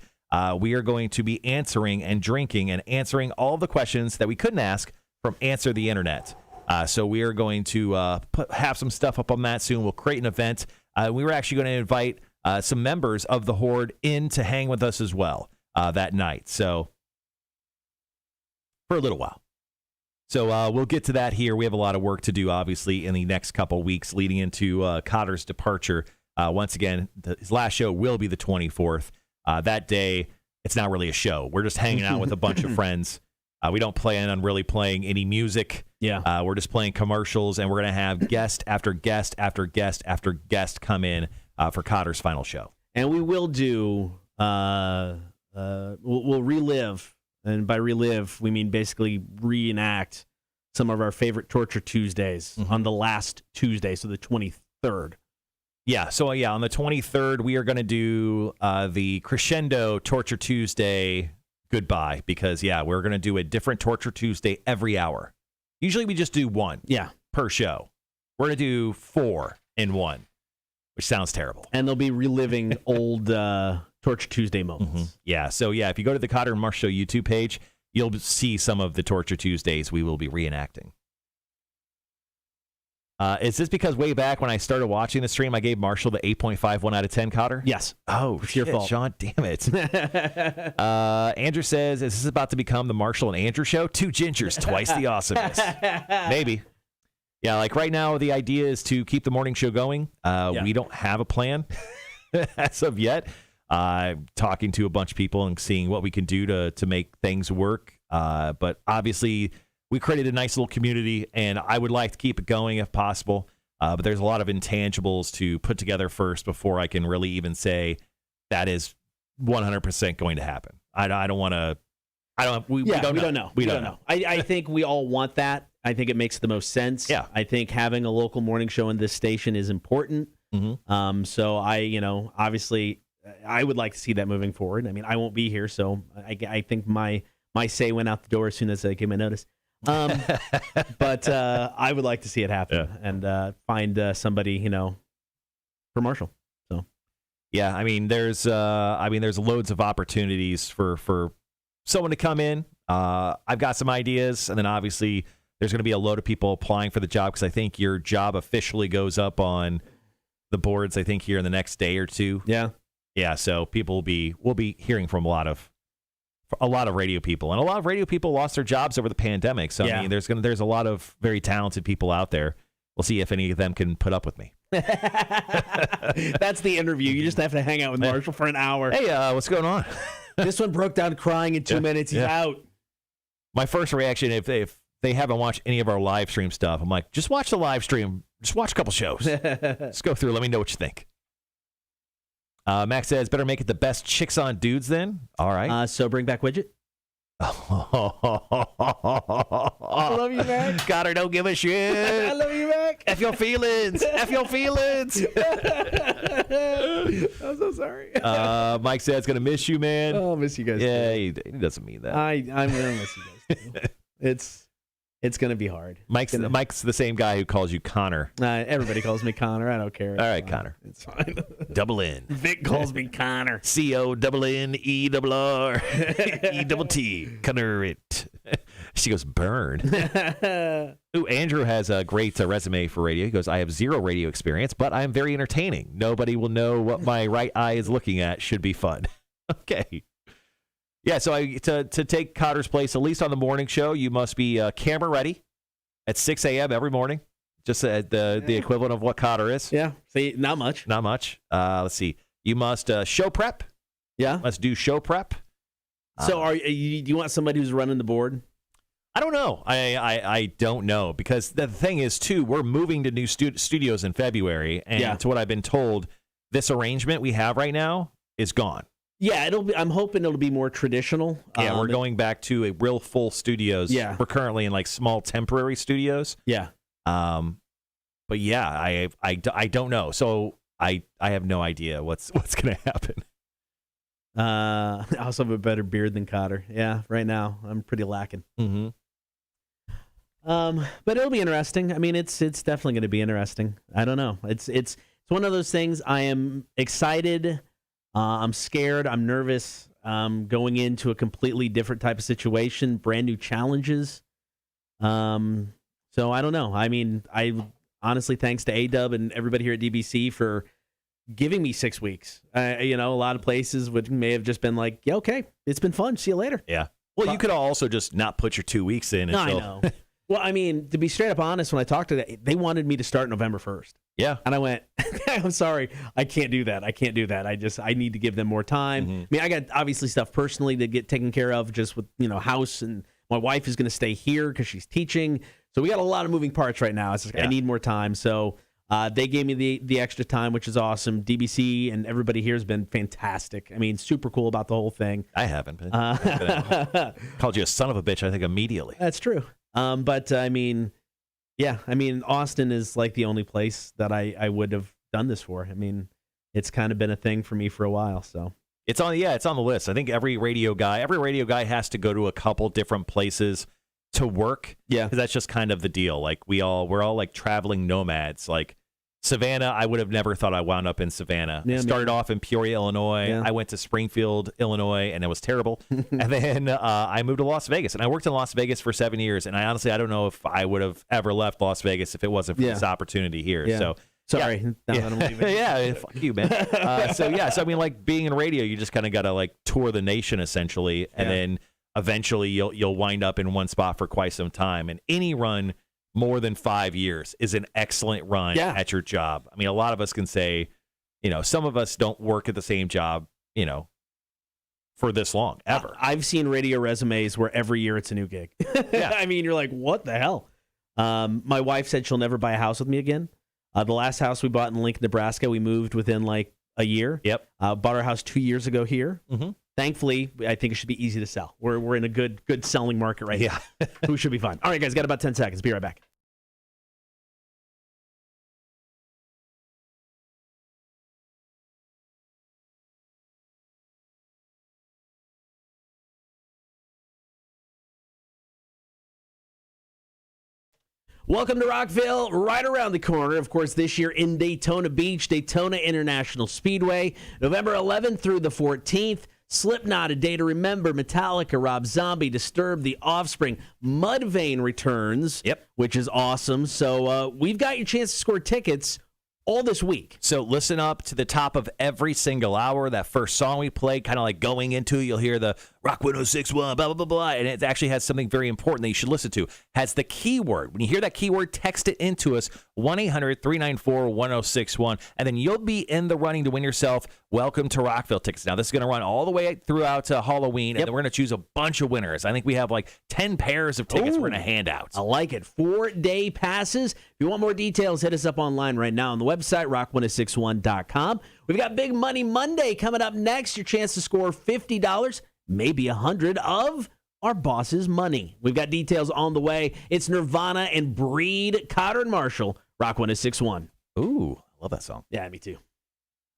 We are going to be answering and drinking and answering all the questions that we couldn't ask from Answer the Internet. So we are going to have some stuff up on that soon. We'll create an event. We were actually going to invite some members of the Horde in to hang with us as well that night. So for a little while. So we'll get to that here. We have a lot of work to do, obviously, in the next couple weeks leading into Cotter's departure. Once again, his last show will be the 24th. That day, it's not really a show. We're just hanging out with a bunch of friends. We don't plan on really playing any music. Yeah. We're just playing commercials, and we're going to have guest after guest after guest after guest come in for Cotter's final show. And we will do, we'll relive. And by relive, we mean basically reenact some of our favorite Torture Tuesdays on the last Tuesday, so the 23rd. Yeah, so on the 23rd, we are going to do the Crescendo Torture Tuesday goodbye because, we're going to do a different Torture Tuesday every hour. Usually we just do one per show. We're going to do 4 in one, which sounds terrible. And they'll be reliving old Torture Tuesday moments. Mm-hmm. Yeah. So, yeah, if you go to the Cotter and Marshall Show YouTube page, you'll see some of the Torture Tuesdays we will be reenacting. Is this because way back when I started watching the stream, I gave Marshall the 8.5 1 out of 10 Cotter? Yes. Oh, it's your fault. Sean, damn it. Andrew says, is this about to become the Marshall and Andrew show? 2 gingers, twice the awesomeness. Maybe. Yeah, like right now, the idea is to keep the morning show going. We don't have a plan as of yet. Talking to a bunch of people and seeing what we can do to make things work. But obviously, we created a nice little community, and I would like to keep it going if possible. But there's a lot of intangibles to put together first before I can really even say that is 100% going to happen. I don't want to. We don't know. We don't know. I think we all want that. I think it makes the most sense. Yeah. I think having a local morning show in this station is important. Mm-hmm. So obviously, I would like to see that moving forward. I mean, I won't be here, so I think my say went out the door as soon as I gave my notice. But I would like to see it happen and find somebody, for Marshall. So, yeah, I mean, there's loads of opportunities for someone to come in. I've got some ideas, and then obviously there's going to be a load of people applying for the job because I think your job officially goes up on the boards. I think here in the next day or two. Yeah. So people will be hearing from a lot of radio people, and a lot of radio people lost their jobs over the pandemic. So I mean, there's a lot of very talented people out there. We'll see if any of them can put up with me. That's the interview. You just have to hang out with Marshall for an hour. Hey, what's going on? This one broke down crying in 2 minutes. He's out. My first reaction, if they haven't watched any of our live stream stuff, I'm like, just watch the live stream. Just watch a couple shows. Just go through. Let me know what you think. Max says, better make it the best chicks on dudes then. All right. So bring back Widget. I love you, Mac. God, don't give a shit. I love you, Mac. F your feelings. F your feelings. I'm so sorry. Mike said it's going to miss you, man. Oh, I'll miss you guys. Yeah, he doesn't mean that. I'm going to miss you guys, too. It's going to be hard. Mike's the same guy who calls you Connor. Everybody calls me Connor. I don't care. All right, Connor. It's fine. Double N. Vic calls me Connor. CONNERETT. Connor it. She goes, burn. Ooh, Andrew has a great resume for radio. He goes, I have 0 radio experience, but I am very entertaining. Nobody will know what my right eye is looking at. Should be fun. Okay. Yeah, so to take Cotter's place, at least on the morning show, you must be camera ready at 6 a.m. every morning, just the equivalent of what Cotter is. Yeah, see, not much. Not much. Let's see. You must show prep. Yeah. Let's do show prep. So do you want somebody who's running the board? I don't know. I don't know, because the thing is, too, we're moving to new studios in February, and to what I've been told, this arrangement we have right now is gone. Yeah, I'm hoping it'll be more traditional. Yeah, we're going back to a real full studios. Yeah. We're currently in like small temporary studios. Yeah. But yeah, I don't know. So I have no idea what's going to happen. I also have a better beard than Cotter. Yeah, right now I'm pretty lacking. Mm-hmm. But it'll be interesting. I mean, it's definitely going to be interesting. I don't know. It's one of those things. I am excited. I'm scared. I'm nervous. Going into a completely different type of situation, brand new challenges. So I don't know. I mean, I honestly, thanks to A-Dub and everybody here at DBC for giving me 6 weeks. A lot of places would may have just been like, yeah, okay, it's been fun. See you later. Yeah. Well, you could also just not put your 2 weeks in. No, I know. Well, I mean, to be straight up honest, when I talked to them, they wanted me to start November 1st. Yeah. And I went, I'm sorry, I can't do that. I need to give them more time. Mm-hmm. I mean, I got obviously stuff personally to get taken care of just with, house, and my wife is going to stay here because she's teaching. So we got a lot of moving parts right now. It's just, I need more time. So they gave me the extra time, which is awesome. DBC and everybody here has been fantastic. I mean, super cool about the whole thing. I haven't been. Called you a son of a bitch, I think, immediately. That's true. But I mean, yeah, Austin is like the only place that I would have done this for. I mean, it's kind of been a thing for me for a while. So it's on the list. I think every radio guy has to go to a couple different places to work. Yeah. Because that's just kind of the deal. Like we're all like traveling nomads. Like Savannah, I would have never thought I wound up in Savannah. Yeah, I started off in Peoria, Illinois. Yeah. I went to Springfield, Illinois, and it was terrible. And then I moved to Las Vegas, and I worked in Las Vegas for 7 years. And I honestly, I don't know if I would have ever left Las Vegas if it wasn't for this opportunity here. Yeah. So Sorry. Now that I'm leaving. yeah, fuck you, man. So I mean, like being in radio, you just kind of got to like tour the nation essentially, and then eventually you'll wind up in one spot for quite some time. And any run more than 5 years is an excellent run at your job. I mean, a lot of us can say, some of us don't work at the same job, for this long ever. I've seen radio resumes where every year it's a new gig. I mean, you're like, what the hell? My wife said she'll never buy a house with me again. The last house we bought in Lincoln, Nebraska, we moved within like a year. Yep. Bought our house 2 years ago here. Mm-hmm. Thankfully, I think it should be easy to sell. We're in a good selling market right now. Who should be fine. All right, guys, got about 10 seconds. Be right back. Welcome to Rockville, right around the corner. Of course, this year in Daytona Beach, Daytona International Speedway, November 11th through the 14th. Slipknot, A Day to Remember, Metallica, Rob Zombie, Disturbed, The Offspring, Mudvayne returns, which is awesome. So we've got your chance to score tickets all this week. So listen up to the top of every single hour. That first song we play, kind of like going into, you'll hear the Rock 106.1, blah, blah, blah, blah, and it actually has something very important that you should listen to. Has the keyword. When you hear that keyword, text it into us, 1-800-394-1061, and then you'll be in the running to win yourself Welcome to Rockville tickets. Now, this is going to run all the way throughout Halloween, and then we're going to choose a bunch of winners. I think we have like 10 pairs of tickets we're going to hand out. I like it. 4-day passes. If you want more details, hit us up online right now on the website, rock1061.com. We've got Big Money Monday coming up next. Your chance to score $50, maybe $100 of our boss's money. We've got details on the way. It's Nirvana and Breed, Cotter and Marshall, Rock 1061. Ooh, I love that song. Yeah, me too.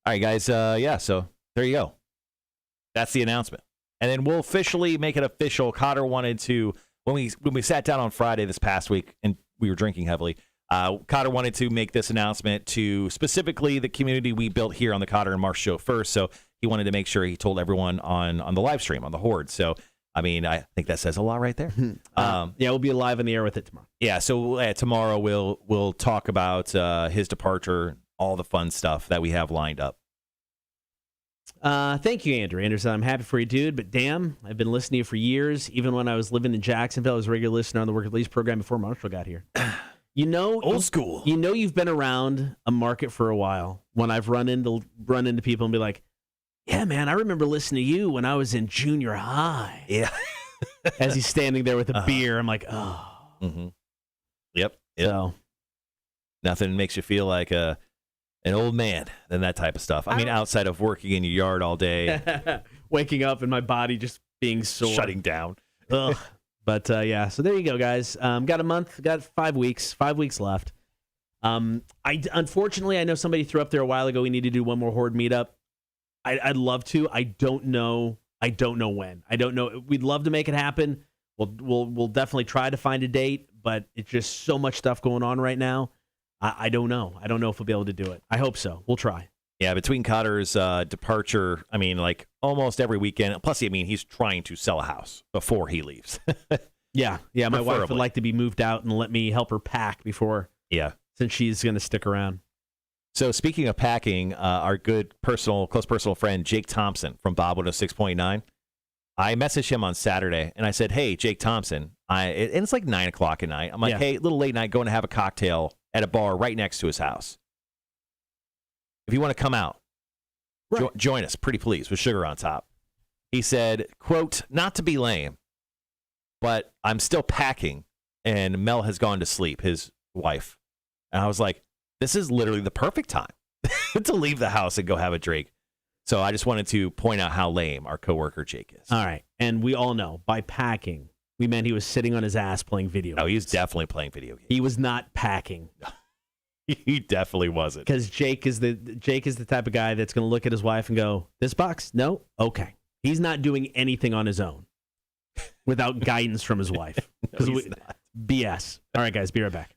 All right, guys. So there you go. That's the announcement. And then we'll officially make it official. Cotter wanted to, when we sat down on Friday this past week and we were drinking heavily, Cotter wanted to make this announcement to specifically the community we built here on the Cotter and Marsh show first. So he wanted to make sure he told everyone on the live stream, on the Horde. So, I mean, I think that says a lot right there. We'll be live in the air with it tomorrow. Yeah, so tomorrow we'll talk about his departure, all the fun stuff that we have lined up. Thank you, Andrew Anderson. I'm happy for you, dude, but damn, I've been listening to you for years. Even when I was living in Jacksonville, I was a regular listener on the Work at Least program before Marshall got here. Old school. You've been around a market for a while when I've run into people and be like, yeah, man, I remember listening to you when I was in junior high. Yeah. As he's standing there with a beer, I'm like, oh. Mm-hmm. Yep. So nothing makes you feel like an old man than that type of stuff. I mean, outside of working in your yard all day. Waking up and my body just being sore. Shutting down. Ugh. But, so there you go, guys. Got a month, got 5 weeks, 5 weeks left. Unfortunately, I know somebody threw up there a while ago. We need to do one more Horde meetup. I'd love to. I don't know when. I don't know. We'd love to make it happen. We'll definitely try to find a date, but it's just so much stuff going on right now. I don't know. I don't know if we'll be able to do it. I hope so. We'll try. Yeah, between Cotter's departure, I mean, like almost every weekend. Plus, I mean, he's trying to sell a house before he leaves. Yeah. My wife would like to be moved out and let me help her pack before. Yeah, since she's going to stick around. So speaking of packing, our good close personal friend Jake Thompson from Bob 106.9, I messaged him on Saturday and I said, "Hey, Jake Thompson, and it's like 9 o'clock at night. I'm like, hey, a little late night, going to have a cocktail at a bar right next to his house. If you want to come out, join us, pretty please, with sugar on top." He said, quote, "Not to be lame, but I'm still packing and Mel has gone to sleep," his wife. And I was like, this is literally the perfect time to leave the house and go have a drink. So I just wanted to point out how lame our coworker Jake is. All right. And we all know by packing, we meant he was sitting on his ass playing video games. No, he was definitely playing video games. He was not packing. He definitely wasn't. Because Jake is the type of guy that's going to look at his wife and go, "This box? No? Okay." He's not doing anything on his own without guidance from his wife. he's not. BS. All right, guys, be right back.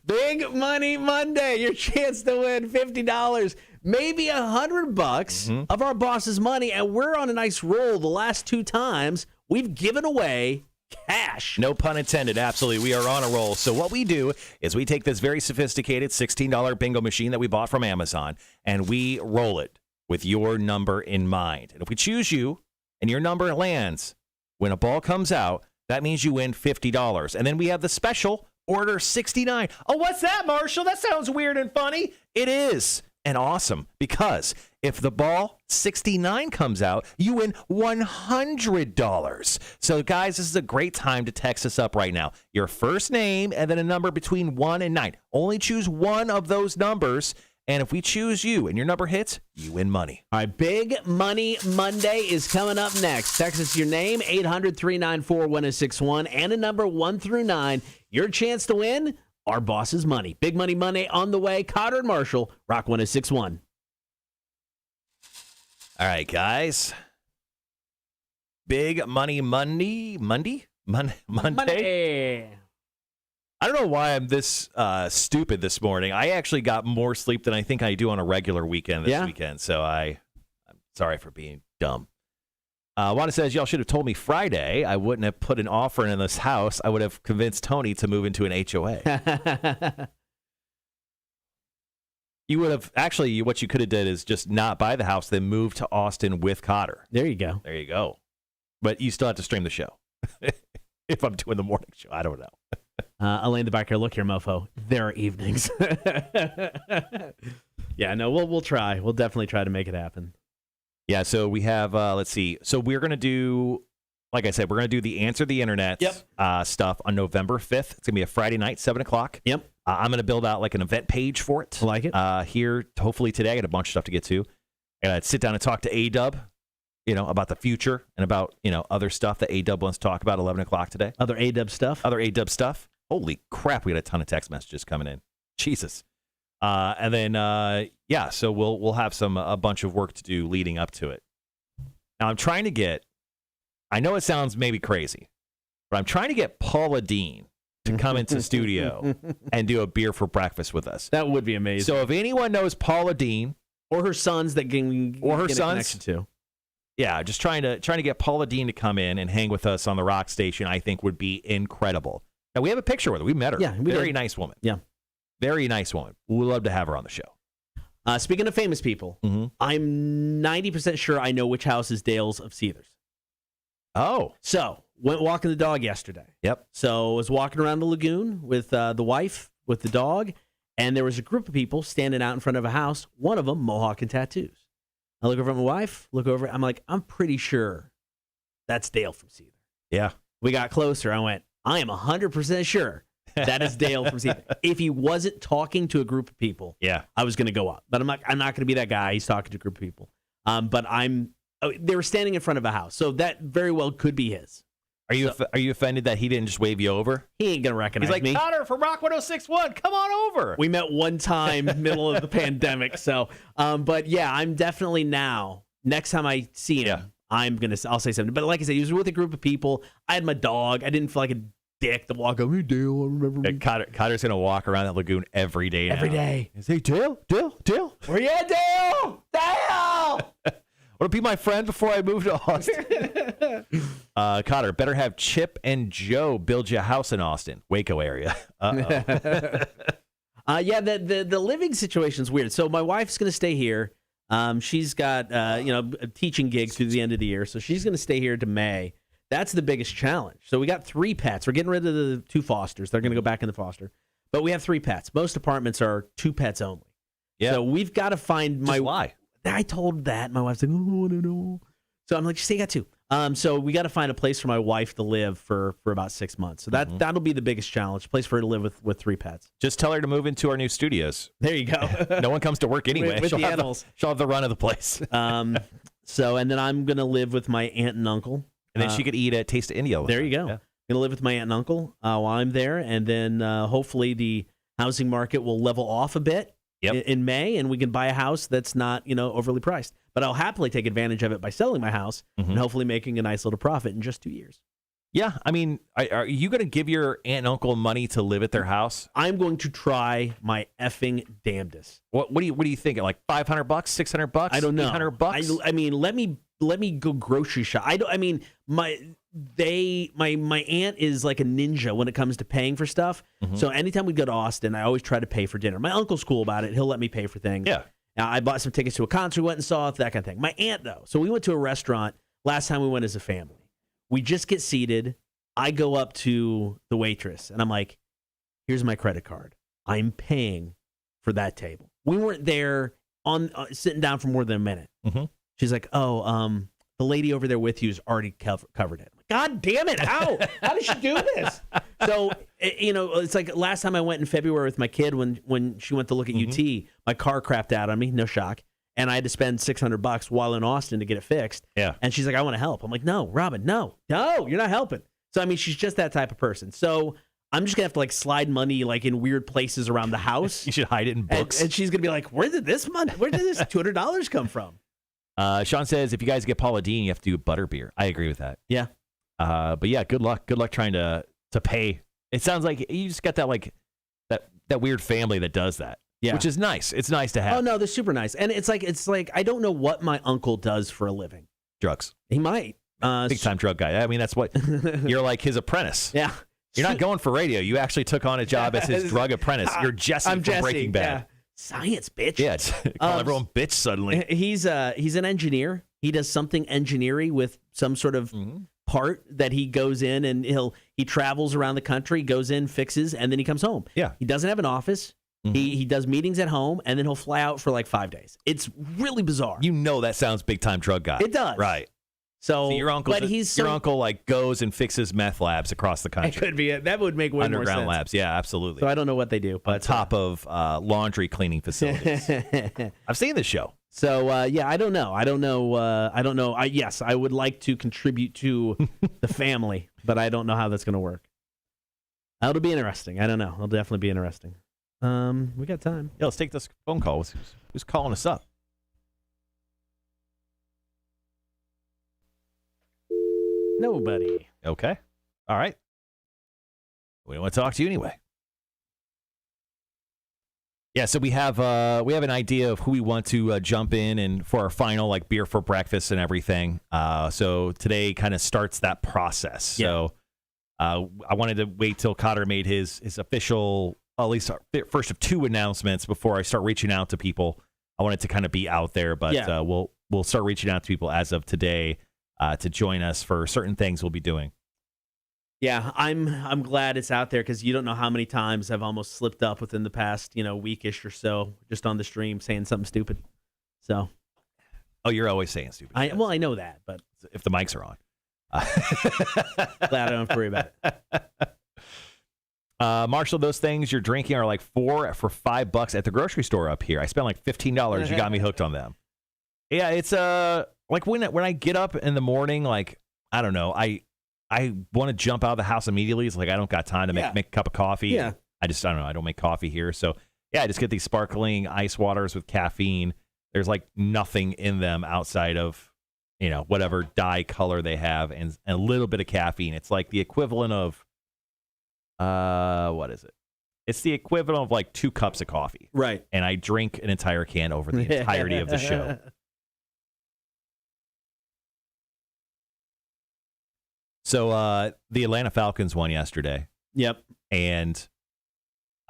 Big Money Monday, your chance to win $50, maybe $100 of our boss's money, and we're on a nice roll. The last 2 times we've given away cash. No pun intended. Absolutely. We are on a roll. So what we do is we take this very sophisticated $16 bingo machine that we bought from Amazon, and we roll it with your number in mind. And if we choose you and your number lands, when a ball comes out, that means you win $50. And then we have the special Order 69. Oh, what's that, Marshall? That sounds weird and funny. It is. And awesome, because if the ball 69 comes out, you win $100. So, guys, this is a great time to text us up right now. Your first name and then a number between 1 and 9. Only choose one of those numbers. And if we choose you and your number hits, you win money. All right, Big Money Monday is coming up next. Text us your name, 800-394-1061, and a number 1 through 9. Your chance to win our boss's money. Big Money Monday on the way. Cotter and Marshall, Rock 1061. All right, guys. Big Money Monday? Monday? I don't know why I'm this stupid this morning. I actually got more sleep than I think I do on a regular weekend this weekend, so I'm sorry for being dumb. Wanda says, y'all should have told me Friday. I wouldn't have put an offer in this house. I would have convinced Tony to move into an HOA. You would have, actually, what you could have did is just not buy the house, then move to Austin with Cotter. There you go. There you go. But you still have to stream the show. If I'm doing the morning show, I don't know. Elaine the Biker, look here, mofo. There are evenings. Yeah, no, we'll try. We'll definitely try to make it happen. Yeah, so we have, let's see. So we're going to do, like I said, we're going to do the Answer the Internet stuff on November 5th. It's going to be a Friday night, 7 o'clock. Yep. I'm going to build out like an event page for it. I like it. Here, hopefully today. I got a bunch of stuff to get to. I got to sit down and talk to A-Dub, about the future and about, other stuff that A-Dub wants to talk about 11 o'clock today. Other A-Dub stuff? Other A-Dub stuff. Holy crap, we got a ton of text messages coming in. Jesus. And then, so we'll have a bunch of work to do leading up to it. Now, I'm trying to get, I know it sounds maybe crazy, but I'm trying to get Paula Dean to come into studio and do a beer for breakfast with us. That would be amazing. So if anyone knows Paula Dean. Or her sons that can get a connection to. Yeah, just trying to get Paula Dean to come in and hang with us on the rock station, I think would be incredible. Now, we have a picture with her. We met her. Yeah, very nice woman. Yeah. Very nice woman. We'd love to have her on the show. Speaking of famous people, I'm 90% sure I know which house is Dale's of Seethers. Oh. So, went walking the dog yesterday. Yep. So, I was walking around the lagoon with the wife, with the dog, and there was a group of people standing out in front of a house, one of them Mohawk and tattoos. I look over at my wife, I'm like, I'm pretty sure that's Dale from Seether. Yeah. We got closer. I went, I am 100% sure that is Dale from Seether. If he wasn't talking to a group of people, I was going to go up. But I'm not going to be that guy. He's talking to a group of people. But they were standing in front of a house, so that very well could be his. Are you offended that he didn't just wave you over? He ain't going to recognize me. He's like, Cotter from Rock 1061, come on over. We met one time, middle of the pandemic. So, but yeah, I'm definitely now, next time I see him, I'll say something. But like I said, he was with a group of people. I had my dog. I didn't feel like a dick to walk over. Hey, Dale, I remember me. Cotter's going to walk around that lagoon every day now. Every day. Hey, Dale. Where you at, Dale? Want to be my friend before I move to Austin? Cotter, better have Chip and Joe build you a house in Austin, Waco area. The living situation's weird. So my wife's going to stay here. She's got a teaching gig through the end of the year, so she's going to stay here to May. That's the biggest challenge. So we got 3 pets. We're getting rid of the 2 fosters. They're going to go back in the foster. But we have 3 pets. Most apartments are 2 pets only. Yeah. So we've got to find why? I told that. My wife's like, oh, I don't know. So I'm like, just say you got 2. So we got to find a place for my wife to live for about 6 months. So that'll be the biggest challenge, a place for her to live with 3 pets. Just tell her to move into our new studios. There you go. No one comes to work anyway. With the animals. She'll have the run of the place. And then I'm going to live with my aunt and uncle. And then she could eat at Taste of India. There you go. Yeah. Going to live with my aunt and uncle while I'm there, and then hopefully the housing market will level off a bit in May, and we can buy a house that's not overly priced. But I'll happily take advantage of it by selling my house and hopefully making a nice little profit in just 2 years. Yeah, I mean, are you going to give your aunt and uncle money to live at their house? I'm going to try my effing damnedest. What do you think? Like $500, $600? I don't know. $800? I mean, let me go grocery shop. My aunt is like a ninja when it comes to paying for stuff. So anytime we go to Austin, I always try to pay for dinner. My uncle's cool about it. He'll let me pay for things. Yeah. I bought some tickets to a concert, went and saw it, that kind of thing. My aunt, though. So we went to a restaurant last time we went as a family. We just get seated. I go up to the waitress, and I'm like, here's my credit card. I'm paying for that table. We weren't there sitting down for more than a minute. She's like, the lady over there with you has already covered it. God damn it. How did she do this? So, it's like last time I went in February with my kid when she went to look at UT, my car crapped out on me, no shock. And I had to spend $600 while in Austin to get it fixed. Yeah. And she's like, I want to help. I'm like, no, Robin, no, you're not helping. So, I mean, she's just that type of person. So I'm just going to have to slide money in weird places around the house. You should hide it in books. And she's going to be like, where did this $200 come from? Sean says, if you guys get Paula Deen, you have to do butterbeer. I agree with that. Yeah. But yeah, good luck. Good luck trying to pay. It sounds like you just got that weird family that does that. Yeah. Which is nice. It's nice to have. Oh no, they're super nice. And it's like I don't know what my uncle does for a living. Drugs. He might. Big time drug guy. I mean, that's what you're like his apprentice. Yeah. You're not going for radio. You actually took on a job as his drug apprentice. You're Jesse from Breaking Bad. Yeah. Science, bitch. Yeah, call everyone bitch suddenly. He's an engineer. He does something engineering with some sort of part that he goes in and he travels around the country, goes in, fixes, and then he comes home. Yeah. He doesn't have an office. He does meetings at home, and then he'll fly out for 5 days. It's really bizarre. That sounds big time drug guy. It does. Right. So your uncle, your uncle goes and fixes meth labs across the country. It could be that would make way more sense. Underground labs, yeah, absolutely. So I don't know what they do, but on top of laundry cleaning facilities. I've seen this show. So I don't know. Yes, I would like to contribute to the family, but I don't know how that's going to work. It'll be interesting. I don't know. It'll definitely be interesting. We got time. Yeah, let's take this phone call. Who's calling us up? Nobody. Okay. All right. We want to talk to you anyway. Yeah, so we have an idea of who we want to jump in and for our final beer for breakfast and everything. So today kind of starts that process. Yeah. So I wanted to wait till Cotter made his official, at least first of 2 announcements before I start reaching out to people. I wanted to kind of be out there, but we'll start reaching out to people as of today to join us for certain things we'll be doing. Yeah, I'm glad it's out there because you don't know how many times I've almost slipped up within the past weekish or so just on the stream saying something stupid. So, you're always saying stupid. I know that, but if the mics are on, glad I don't have to worry about it. Marshall, those things you're drinking are 4 for $5 at the grocery store up here. I spent $15. You got me hooked on them. Yeah, it's when I get up in the morning, I don't know, I want to jump out of the house immediately. It's I don't got time to make a cup of coffee. Yeah. I don't know. I don't make coffee here. So, I just get these sparkling ice waters with caffeine. There's nothing in them outside of, whatever dye color they have and a little bit of caffeine. It's the equivalent of, what is it? It's the equivalent of 2 cups of coffee. Right. And I drink an entire can over the entirety of the show. So the Atlanta Falcons won yesterday. Yep. And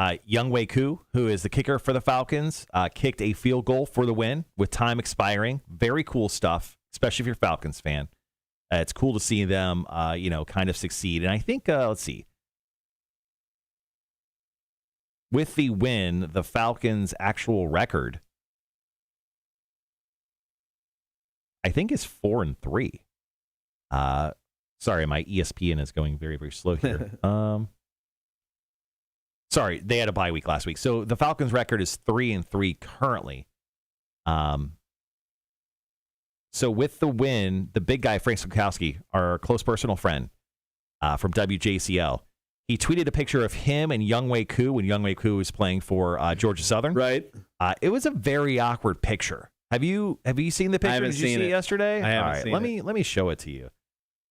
Younghoe Koo, who is the kicker for the Falcons, kicked a field goal for the win with time expiring. Very cool stuff, especially if you're a Falcons fan. It's cool to see them, kind of succeed. And I think, let's see. With the win, the Falcons' actual record, I think, is 4-3. Sorry, my ESPN is going very, very slow here. Sorry, they had a bye week last week. So the Falcons' record is 3-3 currently. So with the win, the big guy, Frank Sokowski, our close personal friend from WJCL, he tweeted a picture of him and Younghoe Koo when Younghoe Koo was playing for Georgia Southern. Right. It was a very awkward picture. Have you seen the picture? Did you see it yesterday? I haven't seen it. Let me show it to you.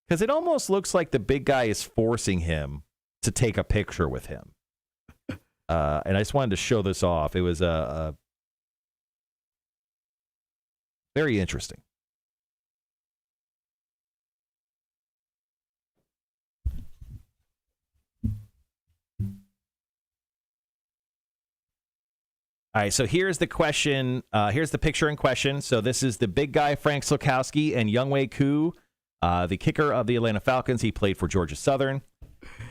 Because it almost looks like the big guy is forcing him to take a picture with him. And I just wanted to show this off. It was very interesting. All right, so here's the question. Here's the picture in question. So this is the big guy, Frank Sokowski, and Younghoe Koo, the kicker of the Atlanta Falcons. He played for Georgia Southern.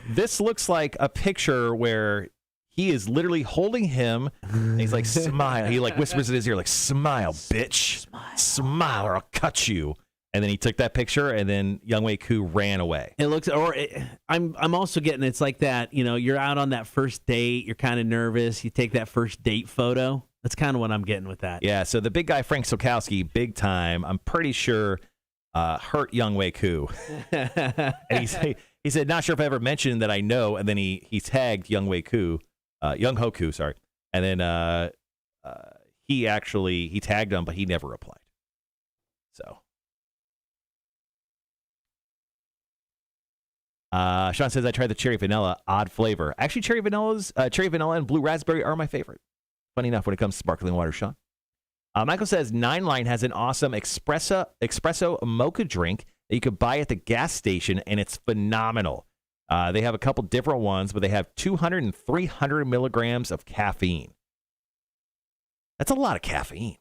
This looks like a picture where he is literally holding him, and he's like, smile. He like whispers in his ear, like, smile, bitch. Smile, or I'll cut you. And then he took that picture, and then Younghoe Koo ran away. It looks, I'm also getting, it's like that, you're out on that first date, you're kind of nervous, you take that first date photo. That's kind of what I'm getting with that. Yeah, so the big guy, Frank Sokowski, big time, I'm pretty sure, hurt Younghoe Koo. And he said, not sure if I ever mentioned that I know, and then he tagged Younghoe Koo, sorry. And then he tagged him, but he never replied. So. Sean says, I tried the cherry vanilla, odd flavor. Actually, cherry vanilla and blue raspberry are my favorite. Funny enough when it comes to sparkling water, Sean. Michael says, Nine Line has an awesome espresso mocha drink that you could buy at the gas station, and it's phenomenal. They have a couple different ones, but they have 200 and 300 milligrams of caffeine. That's a lot of caffeine.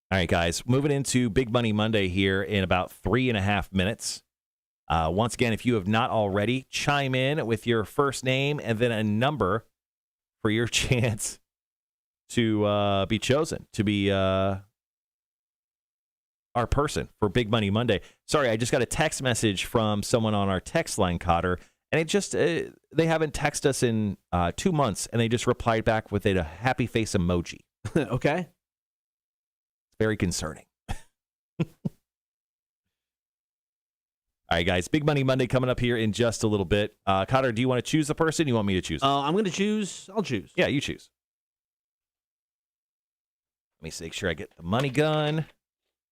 All right, guys, moving into Big Money Monday here in about 3.5 minutes. Once again, if you have not already, chime in with your first name and then a number for your chance to be chosen to be our person for Big Money Monday. Sorry, I just got a text message from someone on our text line, Cotter, and it just they haven't texted us in 2 months, and they just replied back with a happy face emoji. Okay. Very concerning. All right, guys. Big Money Monday coming up here in just a little bit. Cotter, do you want to choose the person? You want me to choose? I'm going to choose. I'll choose. Yeah, you choose. Let me make sure I get the money gun.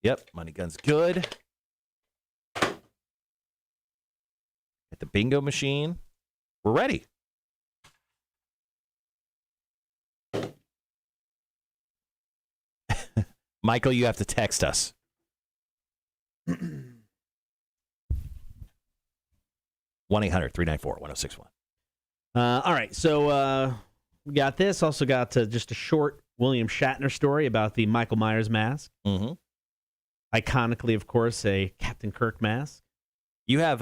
Yep, money gun's good. Get the bingo machine. We're ready. Michael, you have to text us. 1-800-394-1061. All right, so we got this. Also got just a short William Shatner story about the Michael Myers mask. Mm-hmm. Iconically, of course, a Captain Kirk mask. You have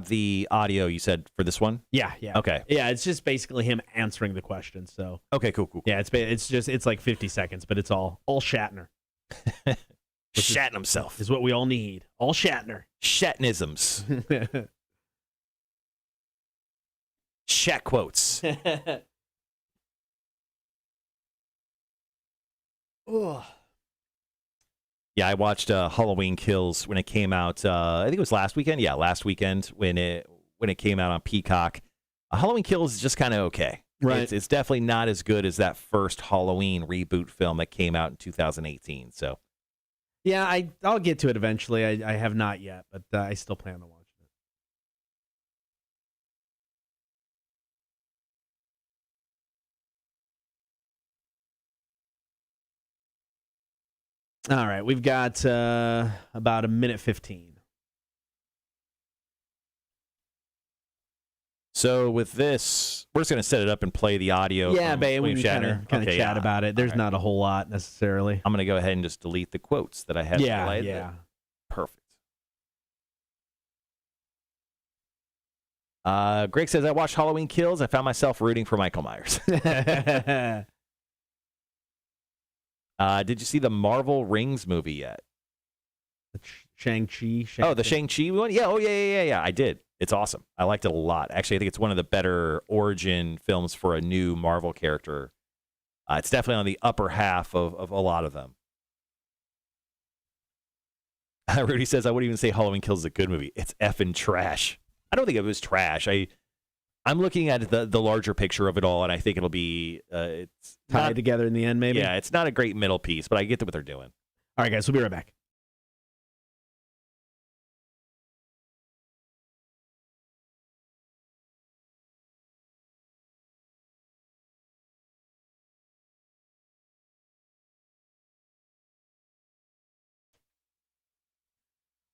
the audio, you said, for this one? Yeah. Okay. Yeah, it's just basically him answering the question. So okay, cool. Yeah, it's like 50 seconds, but it's all Shatner. Shatting himself is what we all need. All Shatner. Shatnisms. Shat quotes. Yeah, I watched Halloween Kills when it came out. I think it was last weekend. Yeah, last weekend when it came out on Peacock. Halloween Kills is just kind of okay. Right. It's definitely not as good as that first Halloween reboot film that came out in 2018. So. Yeah, I'll get to it eventually. I have not yet, but I still plan on watching it. All right, we've got about a minute 15. So with this, we're just going to set it up and play the audio. Yeah, babe, we can kind of chat about it. There's not a whole lot necessarily. I'm going to go ahead and just delete the quotes that I had. Yeah. Perfect. Greg says, I watched Halloween Kills. I found myself rooting for Michael Myers. Did you see the Marvel Rings movie yet? Shang-Chi? The Shang-Chi one? Yeah. Oh, yeah. I did. It's awesome. I liked it a lot. Actually, I think it's one of the better origin films for a new Marvel character It's definitely on the upper half of a lot of them. Rudy says, I wouldn't even say Halloween Kills is a good movie. It's effing trash. I don't think it was trash. I'm looking at the larger picture of it all, and I think it'll be it's tied together in the end, maybe? Yeah, it's not a great middle piece, but I get what they're doing. All right, guys, we'll be right back.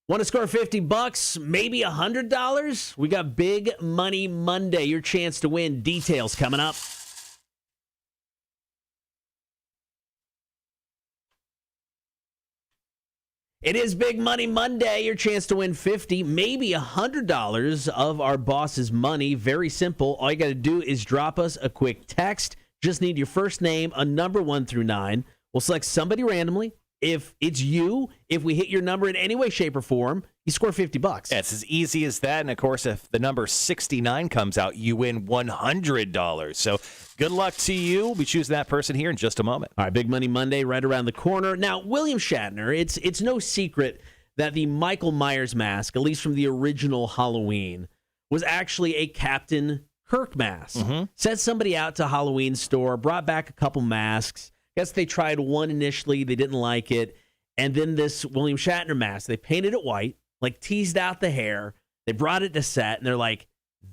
Want to score $50, maybe $100? We got Big Money Monday. Your chance to win. Details coming up. It is Big Money Monday. Your chance to win $50, maybe $100 of our boss's money. Very simple. All you got to do is drop us a quick text. Just need your first name, a number 1 through 9. We'll select somebody randomly. If it's you, if we hit your number in any way, shape, or form, you score $50. Yeah, it's as easy as that. And, of course, if the number 69 comes out, you win $100. So good luck to you. We'll be choosing that person here in just a moment. All right, Big Money Monday right around the corner. Now, William Shatner, it's no secret that the Michael Myers mask, at least from the original Halloween, was actually a Captain Kirk mask. Sent somebody out to a Halloween store, brought back a couple masks. Guess they tried one initially. They didn't like it. And then this William Shatner mask, they painted it white, like teased out the hair. They brought it to set, and they're like,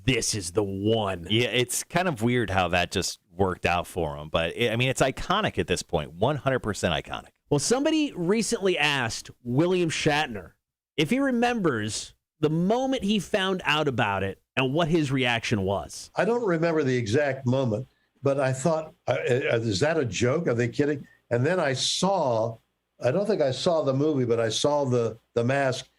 this is the one. Yeah, it's kind of weird how that just worked out for him. But, it's iconic at this point, 100% iconic. Well, somebody recently asked William Shatner if he remembers the moment he found out about it and what his reaction was. I don't remember the exact moment. But I thought, is that a joke? Are they kidding? And then I don't think I saw the movie, but I saw the mask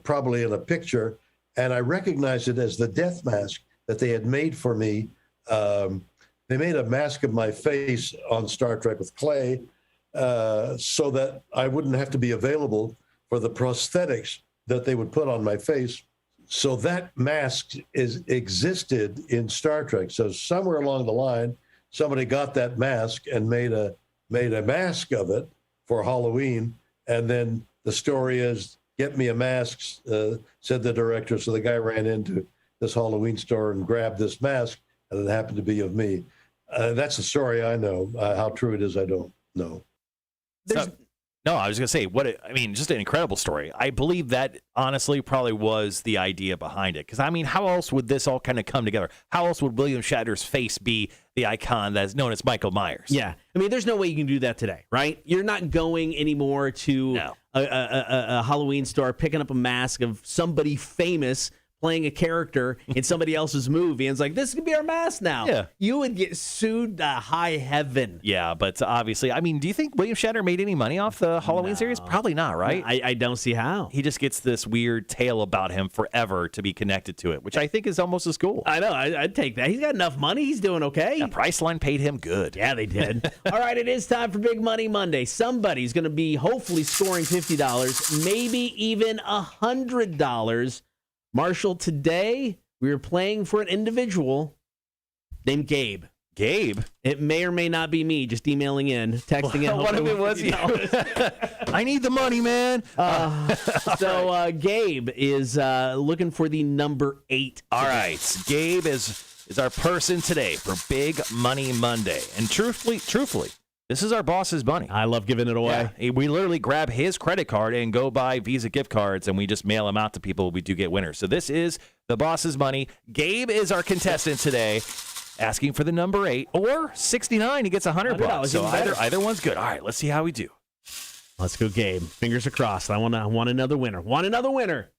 probably in a picture, and I recognized it as the death mask that they had made for me. They made a mask of my face on Star Trek with clay so that I wouldn't have to be available for the prosthetics that they would put on my face. So that mask existed in Star Trek. So somewhere along the line, somebody got that mask and made a mask of it for Halloween. And then the story is, get me a mask, said the director. So the guy ran into this Halloween store and grabbed this mask, and it happened to be of me. That's the story I know. How true it is, I don't know. No, I was going to say, just an incredible story. I believe that, honestly, probably was the idea behind it. Because, how else would this all kind of come together? How else would William Shatner's face be the icon that's known as Michael Myers? Yeah. There's no way you can do that today, right? You're not going anymore to a Halloween store, picking up a mask of somebody famous playing a character in somebody else's movie, and it's like, this could be our mask now. Yeah. You would get sued to high heaven. Yeah, but obviously, do you think William Shatner made any money off the Halloween series? Probably not, right? I don't see how. He just gets this weird tale about him forever to be connected to it, which I think is almost as cool. I know. I'd take that. He's got enough money. He's doing okay. Yeah, Priceline paid him good. Yeah, they did. All right, it is time for Big Money Monday. Somebody's going to be hopefully scoring $50, maybe even $100. Marshall, today we were playing for an individual named Gabe. Gabe? It may or may not be me, just emailing in, texting in. What if it was you? I need the money, man. So Gabe is looking for the number 8. All right. Gabe is our person today for Big Money Monday. And truthfully, this is our boss's money. I love giving it away. Yeah, we literally grab his credit card and go buy Visa gift cards, and we just mail them out to people. We do get winners. So this is the boss's money. Gabe is our contestant today, asking for the number 8 or 69. He gets $100. So either one's good. All right, let's see how we do. Let's go, Gabe. Fingers crossed. I want another winner. Want another winner.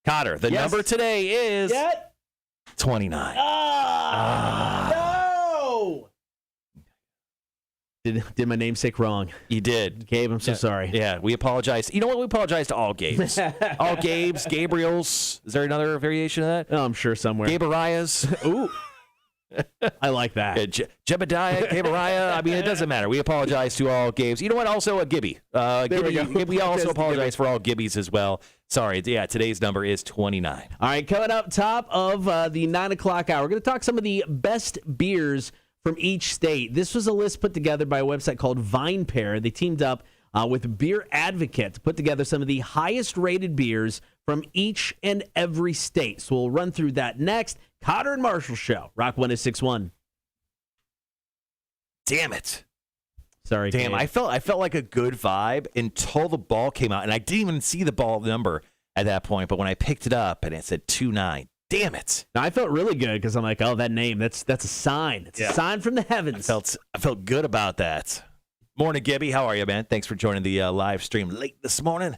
Cotter, the number today is 29. No! Did my namesake wrong? You did. Gabe, I'm so sorry. Yeah, we apologize. You know what? We apologize to all Gabes. All Gabes, Gabriels. Is there another variation of that? Oh, I'm sure somewhere. Gabariahs. Ooh. I like that. Jebediah, Gabariah. It doesn't matter. We apologize to all Gabes. You know what? Also a Gibby. We also apologize for all Gibbies as well. Sorry. Yeah, today's number is 29. All right, coming up top of the 9 o'clock hour, we're going to talk some of the best beers from each state. This was a list put together by a website called VinePair. They teamed up with Beer Advocate to put together some of the highest-rated beers from each and every state. So we'll run through that next. Cotter and Marshall Show, Rock 106.1. Damn it. Sorry, Damn, Gabe. I felt like a good vibe until the ball came out, and I didn't even see the ball number at that point, but when I picked it up and it said 2-9, damn it. Now, I felt really good because I'm like, oh, that name, that's a sign. It's a sign from the heavens. I felt good about that. Morning, Gibby. How are you, man? Thanks for joining the live stream late this morning.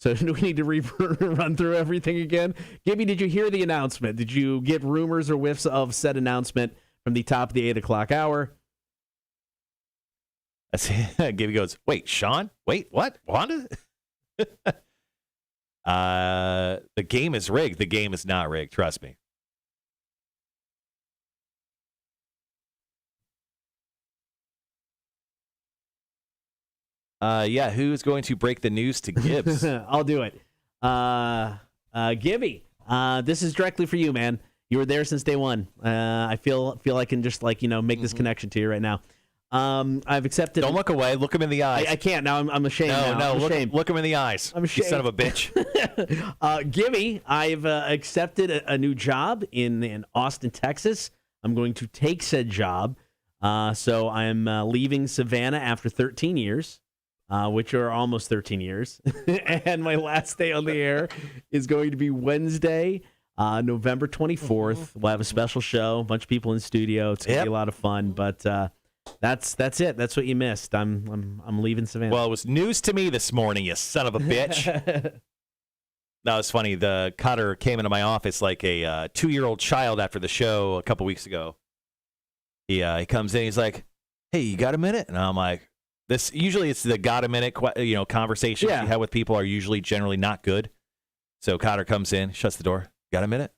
So do we need to run through everything again? Gibby, did you hear the announcement? Did you get rumors or whiffs of said announcement from the top of the 8 o'clock hour? Gibby goes, wait, Sean? Wait, what? Wanda? The game is rigged. The game is not rigged. Trust me. Yeah, who's going to break the news to Gibbs? I'll do it. Gibby, this is directly for you, man. You were there since day one. I feel I can just make this connection to you right now. I've accepted. Don't look away. Look him in the eyes. I can't now. I'm ashamed. Look him in the eyes. I'm ashamed. You son of a bitch. Gibby, I've accepted a new job in Austin, Texas. I'm going to take said job. So I'm leaving Savannah after 13 years. Which are almost 13 years. And my last day on the air is going to be Wednesday, November 24th. We'll have a special show, a bunch of people in studio. It's going to be a lot of fun, but that's it. That's what you missed. I'm leaving Savannah. Well, it was news to me this morning, you son of a bitch. That was funny. The Cotter came into my office like a 2-year-old child after the show a couple weeks ago. He comes in, he's like, hey, you got a minute? And I'm like, usually it's the got a minute, conversations you have with people are usually generally not good. So Cotter comes in, shuts the door. Got a minute?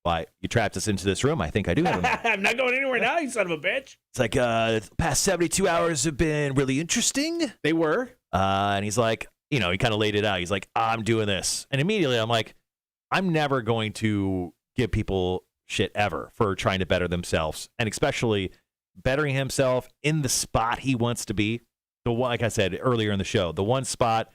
Why, you trapped us into this room. I think I do have a minute. I'm not going anywhere now, you son of a bitch. It's like, the past 72 hours have been really interesting. They were. And he's like, he kind of laid it out. He's like, I'm doing this. And immediately I'm like, I'm never going to give people shit ever for trying to better themselves. And especially bettering himself in the spot he wants to be. Like I said earlier in the show, the one spot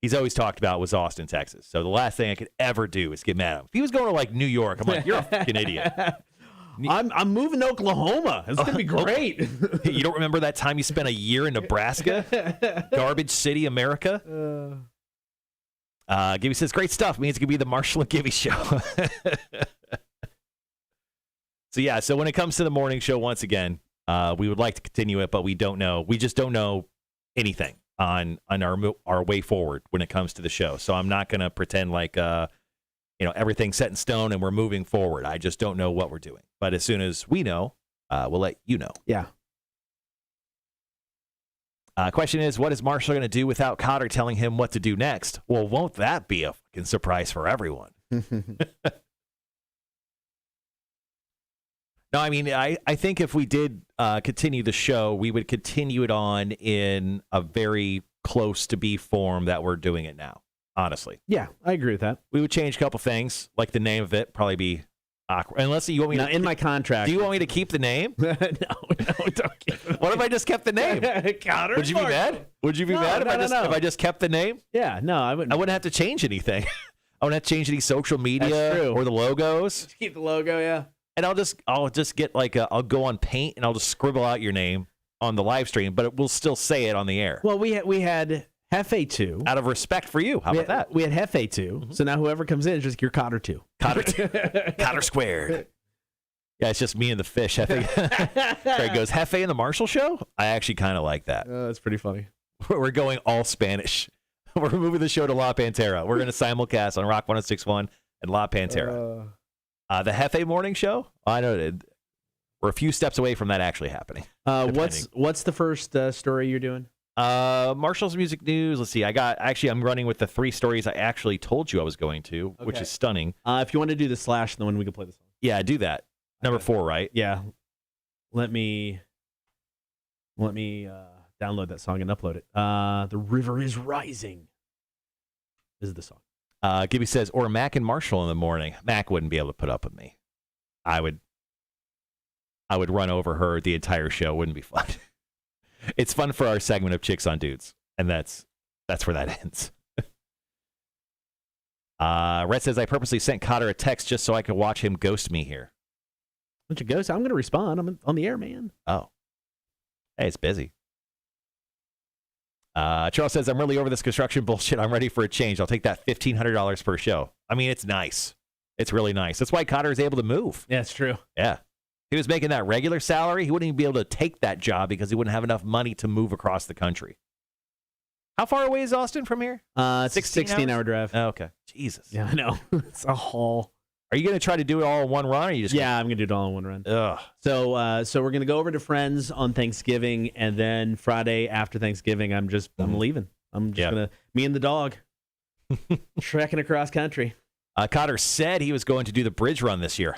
he's always talked about was Austin, Texas. So the last thing I could ever do is get mad at him. If he was going to like New York, I'm like, you're a fucking idiot. I'm moving to Oklahoma. It's gonna be great. You don't remember that time you spent a year in Nebraska? Garbage City, America? Gibby says, great stuff. Means it could be the Marshall and Gibby show. So when it comes to the morning show, once again, we would like to continue it, but we don't know. We just don't know anything on our way forward when it comes to the show. So I'm not going to pretend like everything's set in stone and we're moving forward. I just don't know what we're doing. But as soon as we know, we'll let you know. Yeah. Question is, what is Marshall going to do without Cotter telling him what to do next? Well, won't that be a fucking surprise for everyone? No, I mean, I think if we did continue the show, we would continue it on in a very close to be form that we're doing it now, honestly. Yeah, I agree with that. We would change a couple things, like the name of it, probably be awkward. Unless you want me to... in my contract. Do you want me to keep the name? No, don't keep it. What if I just kept the name? Cotter, would you be mad? Would you be mad if I just kept the name? Yeah, no, I wouldn't. I wouldn't have to change anything. I wouldn't have to change any social media or the logos. Just keep the logo, yeah. And I'll just get I'll go on Paint and I'll just scribble out your name on the live stream, but we'll still say it on the air. Well, we had Hefe 2. Out of respect for you. How about that? We had Hefe 2. Mm-hmm. So now whoever comes in is just your Cotter 2. Cotter squared. Yeah, it's just me and the fish. Hefe. Craig goes, Hefe and the Marshall show? I actually kind of like that. That's pretty funny. We're going all Spanish. We're moving the show to La Pantera. We're going to simulcast on Rock 106.1 and La Pantera. The Hefe morning show? I know we're a few steps away from that actually happening. What's the first story you're doing? Marshall's music news. Let's see. I'm running with the 3 stories I actually told you I was going to, which is stunning. If you want to do the slash, then we can play the song. Yeah, do that. Number 4, right? Yeah. Let me download that song and upload it. The River is Rising. This is the song. Gibby says, or Mac and Marshall in the morning. Mac wouldn't be able to put up with me. I would run over her the entire show. Wouldn't be fun. It's fun for our segment of Chicks on Dudes, and that's where that ends. Rhett says, I purposely sent Cotter a text just so I could watch him ghost me here. Bunch of ghosts. I'm going to respond. I'm on the air, man. Oh. Hey, it's busy. Charles says, I'm really over this construction bullshit. I'm ready for a change. I'll take that $1,500 per show. I mean, it's nice. It's really nice. That's why Cotter is able to move. Yeah, it's true. Yeah. If he was making that regular salary, he wouldn't even be able to take that job because he wouldn't have enough money to move across the country. How far away is Austin from here? It's a 16-hour drive. Oh, okay. Jesus. Yeah, I know. It's a haul. Are you going to try to do it all in one run? Or are you just Yeah, I'm going to do it all in one run. Ugh. So we're going to go over to Friends on Thanksgiving, and then Friday after Thanksgiving, I'm leaving. I'm just going to, me and the dog, trekking across country. Cotter said he was going to do the bridge run this year.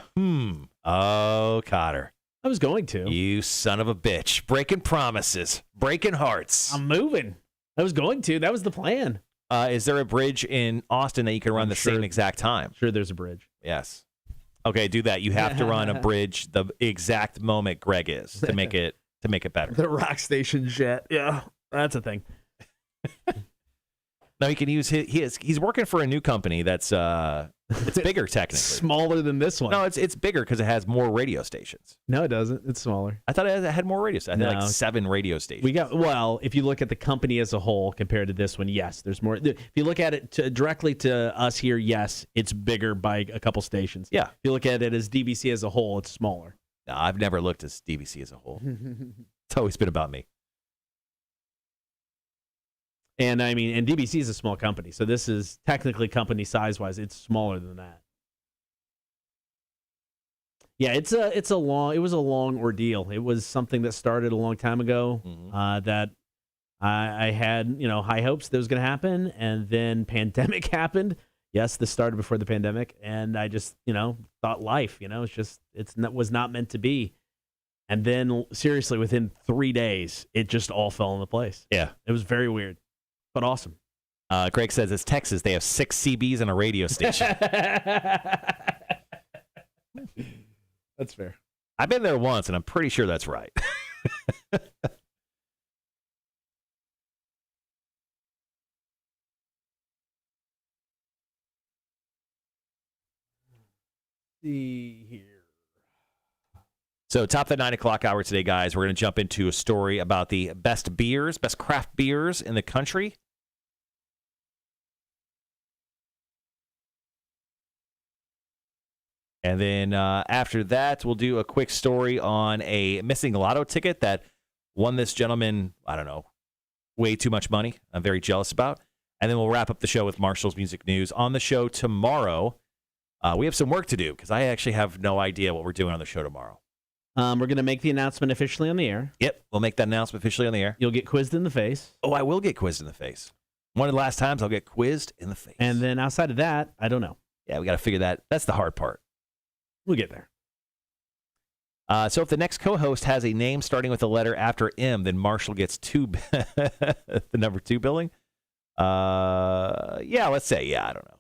Oh, Cotter. I was going to. You son of a bitch. Breaking promises. Breaking hearts. I'm moving. I was going to. That was the plan. Is there a bridge in Austin that you can run same exact time? Sure, there's a bridge. Yes. Okay, do that. You have to run a bridge the exact moment Greg is to make it better. The rock station jet. Yeah, that's a thing. No, he can use he's working for a new company that's it's bigger technically. Smaller than this one. No, it's bigger because it has more radio stations. No, it doesn't. It's smaller. I thought it had more radio stations. I think like 7 radio stations. If you look at the company as a whole compared to this one, yes, there's more. If you look at it directly to us here, yes, it's bigger by a couple stations. Yeah. If you look at it as DVC as a whole, it's smaller. No, I've never looked at DVC as a whole. It's always been about me. And I mean, and DBC is a small company, so this is technically company size-wise, it's smaller than that. Yeah, it was a long ordeal. It was something that started a long time ago that I had high hopes that was going to happen, and then pandemic happened. Yes, this started before the pandemic, and I just thought life, it was not meant to be. And then seriously, within 3 days, it just all fell into place. Yeah, it was very weird. But awesome. Greg says it's Texas. They have 6 CBs and a radio station. That's fair. I've been there once, and I'm pretty sure that's right. See here. So top that 9 o'clock hour today, guys. We're going to jump into a story about the best craft beers in the country. And then after that, we'll do a quick story on a missing lotto ticket that won this gentleman, I don't know, way too much money. I'm very jealous about. And then we'll wrap up the show with Marshall's Music News. On the show tomorrow, we have some work to do because I actually have no idea what we're doing on the show tomorrow. We're going to make the announcement officially on the air. Yep, we'll make that announcement officially on the air. You'll get quizzed in the face. Oh, I will get quizzed in the face. One of the last times I'll get quizzed in the face. And then outside of that, I don't know. Yeah, we got to figure that. That's the hard part. We'll get there. So if the next co-host has a name starting with a letter after M, then Marshall gets the number 2 billing. Yeah, let's say. Yeah, I don't know.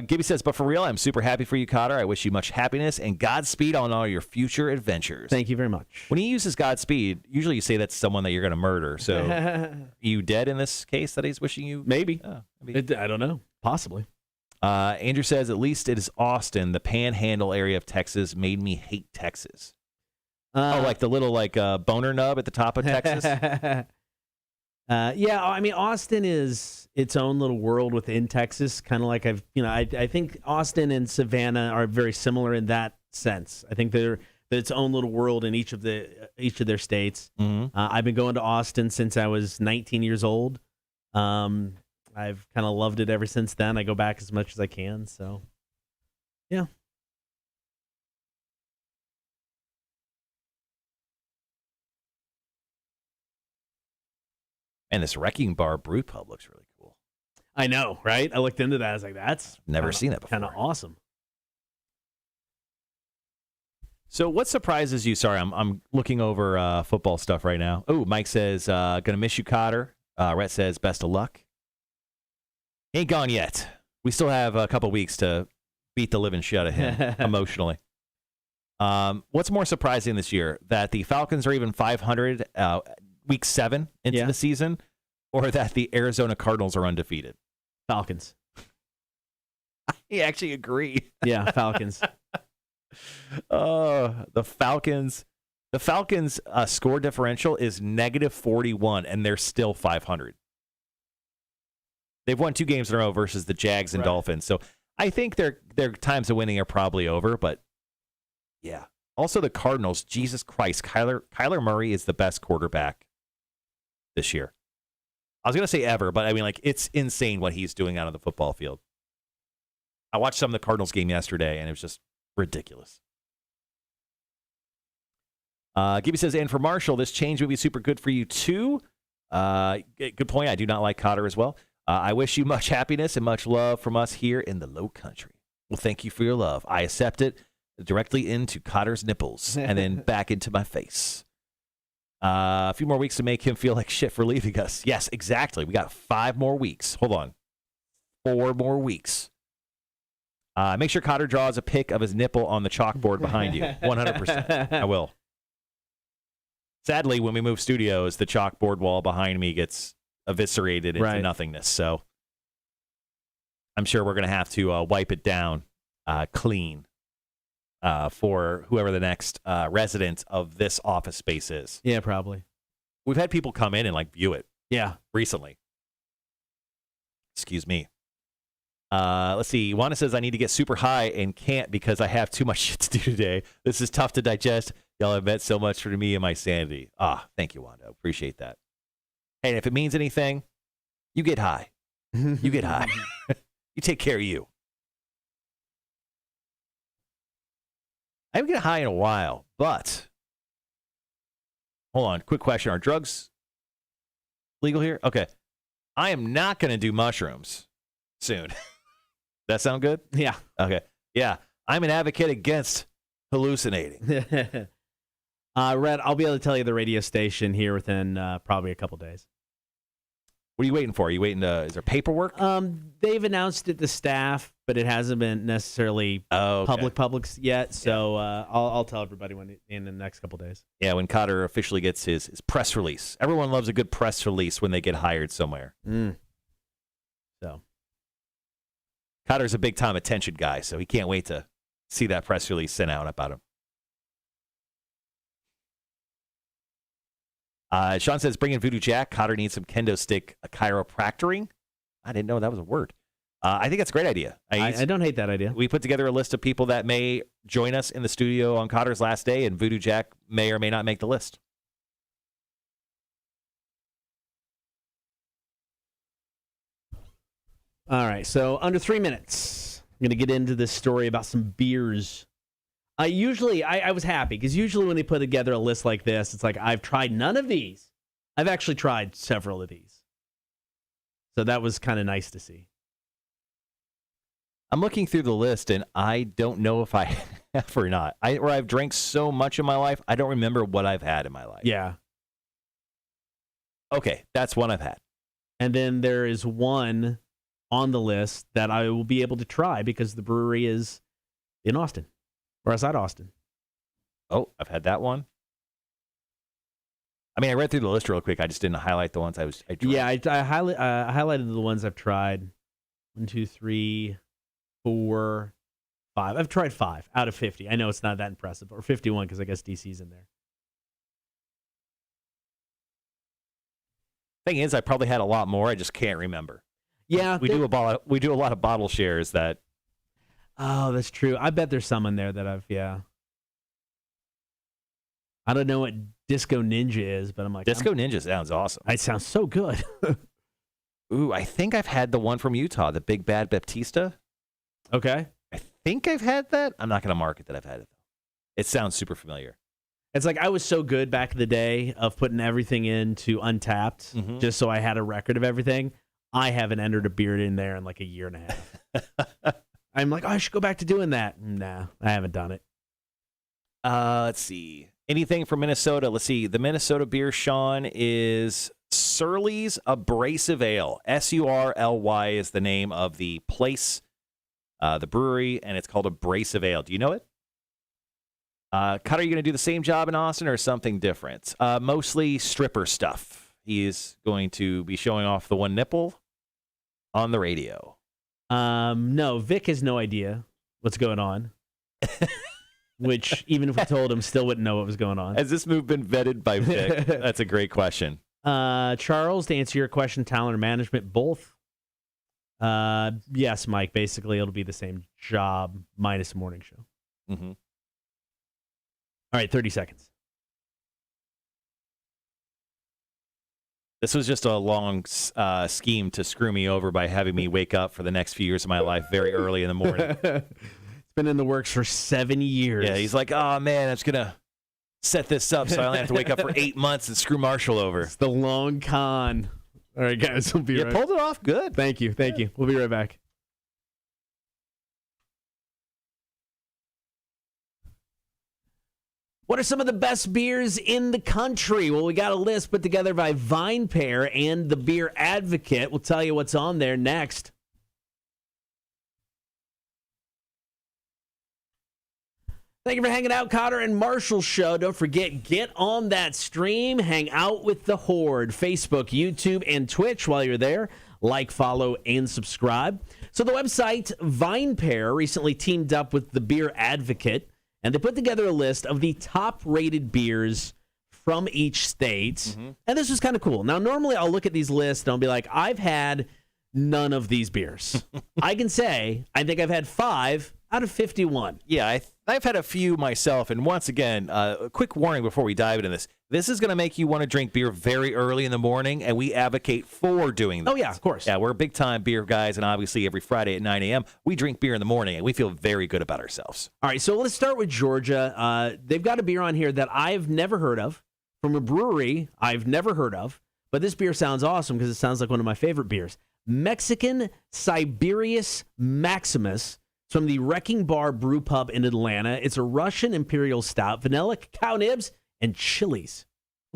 Gibby says, but for real, I'm super happy for you, Cotter. I wish you much happiness and Godspeed on all your future adventures. Thank you very much. When he uses Godspeed, usually you say that's someone that you're going to murder. So are you dead in this case that he's wishing you? Maybe. I don't know. Possibly. Andrew says, at least it is Austin. The panhandle area of Texas made me hate Texas. Like the little boner nub at the top of Texas? Yeah, I mean, Austin is its own little world within Texas. Kind of like I think Austin and Savannah are very similar in that sense. I think they're its own little world in each of their states. Mm-hmm. I've been going to Austin since I was 19 years old. I've kind of loved it ever since then. I go back as much as I can. So, yeah. And this Wrecking Bar Brew Pub looks really cool. I know, right? I looked into that. I was like, that's never seen that before. Kind of awesome. So what surprises you? Sorry, I'm looking over football stuff right now. Oh, Mike says, gonna miss you, Cotter. Rhett says, best of luck. Ain't gone yet. We still have a couple weeks to beat the living shit out of him emotionally. What's more surprising this year, that the Falcons are even 500 week 7 into the season, or that the Arizona Cardinals are undefeated? Falcons. I actually agree. Yeah, Falcons. The Falcons. The Falcons' score differential is -41, and they're still 500. They've won 2 games in a row versus the Jags and Dolphins. So I think their times of winning are probably over. But yeah, also the Cardinals. Jesus Christ, Kyler Murray is the best quarterback this year. I was gonna say ever, but I mean, like, it's insane what he's doing out on the football field. I watched some of the Cardinals game yesterday, and it was just ridiculous. Gibby says, and for Marshall, this change would be super good for you too. Good point. I do not like Cotter as well. I wish you much happiness and much love from us here in the Low Country. Well, thank you for your love. I accept it directly into Cotter's nipples and then back into my face. A few more weeks to make him feel like shit for leaving us. Yes, exactly. We got 5 more weeks. Hold on. 4 more weeks. Make sure Cotter draws a pic of his nipple on the chalkboard behind you. 100%. I will. Sadly, when we move studios, the chalkboard wall behind me gets eviscerated into nothingness. So I'm sure we're going to have to wipe it down clean for whoever the next resident of this office space is. Yeah, probably. We've had people come in and like view it. Yeah. Recently. Excuse me. Let's see. Wanda says, I need to get super high and can't because I have too much shit to do today. This is tough to digest. Y'all have meant so much for me and my sanity. Thank you, Wanda. Appreciate that. Hey, and if it means anything, you get high. You get high. You take care of you. I haven't get high in a while, but hold on. Quick question. Are drugs legal here? Okay. I am not going to do mushrooms soon. That sound good? Yeah. Okay. Yeah. I'm an advocate against hallucinating. Red, I'll be able to tell you the radio station here within probably a couple days. What are you waiting for? Are you waiting to, is there paperwork? They've announced it to staff, but it hasn't been necessarily public yet. So I'll tell everybody in the next couple days. Yeah, when Cotter officially gets his press release. Everyone loves a good press release when they get hired somewhere. So Cotter's a big time attention guy, so he can't wait to see that press release sent out about him. Sean says, bring in Voodoo Jack. Cotter needs some kendo stick chiropractoring. I didn't know that was a word. I think that's a great idea. I don't hate that idea. We put together a list of people that may join us in the studio on Cotter's last day, and Voodoo Jack may or may not make the list. All right, so under 3 minutes, I'm going to get into this story about some beers. I was happy because usually when they put together a list like this, it's like, I've tried none of these. I've actually tried several of these. So that was kind of nice to see. I'm looking through the list, and I don't know if I have or not. I've drank so much in my life, I don't remember what I've had in my life. Yeah. Okay, that's one I've had. And then there is one on the list that I will be able to try because the brewery is in Austin. Or outside Austin. Oh, I've had that one. I mean, I read through the list real quick. I just didn't highlight the ones I tried. Yeah, I highlighted the ones I've tried. 1, 2, 3, 4, 5. I've tried 5 out of 50. I know it's not that impressive. Or 51 because I guess DC's in there. Thing is, I probably had a lot more. I just can't remember. Yeah, we do a lot of bottle shares that. Oh, that's true. I bet there's some in there that I don't know what Disco Ninja is, but I'm like... Disco Ninja sounds awesome. It sounds so good. Ooh, I think I've had the one from Utah, the Big Bad Baptista. Okay. I think I've had that. I'm not going to mark it that I've had it, though. It sounds super familiar. It's like I was so good back in the day of putting everything into Untapped, just so I had a record of everything. I haven't entered a beer in there in like a year and a half. I'm like, I should go back to doing that. Nah, I haven't done it. Let's see. Anything from Minnesota? Let's see. The Minnesota beer, Sean, is Surly's Abrasive Ale. Surly is the name of the place the brewery, and it's called Abrasive Ale. Do you know it? Cutter, are you going to do the same job in Austin or something different? Mostly stripper stuff. He is going to be showing off the one nipple on the radio. No, Vic has no idea what's going on. Which, even if we told him, still wouldn't know what was going on. Has this move been vetted by Vic? That's a great question. Charles, to answer your question, talent or management, both. Yes, Mike. Basically, it'll be the same job minus a morning show. Mm-hmm. All right, 30 seconds. This was just a long scheme to screw me over by having me wake up for the next few years of my life very early in the morning. Been in the works for 7 years. Yeah, he's like, oh, man, I'm just going to set this up so I only have to wake up for 8 months and screw Marshall over. It's the long con. All right, guys, we'll be right back. You pulled it off good. Thank you. We'll be right back. What are some of the best beers in the country? Well, we got a list put together by Vine Pair and the Beer Advocate. We'll tell you what's on there next. Thank you for hanging out, Cotter and Marshall Show. Don't forget, get on that stream. Hang out with the Horde. Facebook, YouTube, and Twitch while you're there. Like, follow, and subscribe. So the website Vine Pair recently teamed up with the Beer Advocate, and they put together a list of the top-rated beers from each state. Mm-hmm. And this was kind of cool. Now, normally I'll look at these lists and I'll be like, I've had none of these beers. I can say I think I've had 5 out of 51. Yeah, I've had a few myself, and once again, a quick warning before we dive into this. This is going to make you want to drink beer very early in the morning, and we advocate for doing that. Oh, yeah, of course. Yeah, we're big-time beer guys, and obviously every Friday at 9 a.m., we drink beer in the morning, and we feel very good about ourselves. All right, so let's start with Georgia. They've got a beer on here that I've never heard of, from a brewery I've never heard of, but this beer sounds awesome because it sounds like one of my favorite beers. Mexican Siberius Maximus. It's from the Wrecking Bar Brew Pub in Atlanta. It's a Russian Imperial Stout, vanilla, cacao nibs, and chilies.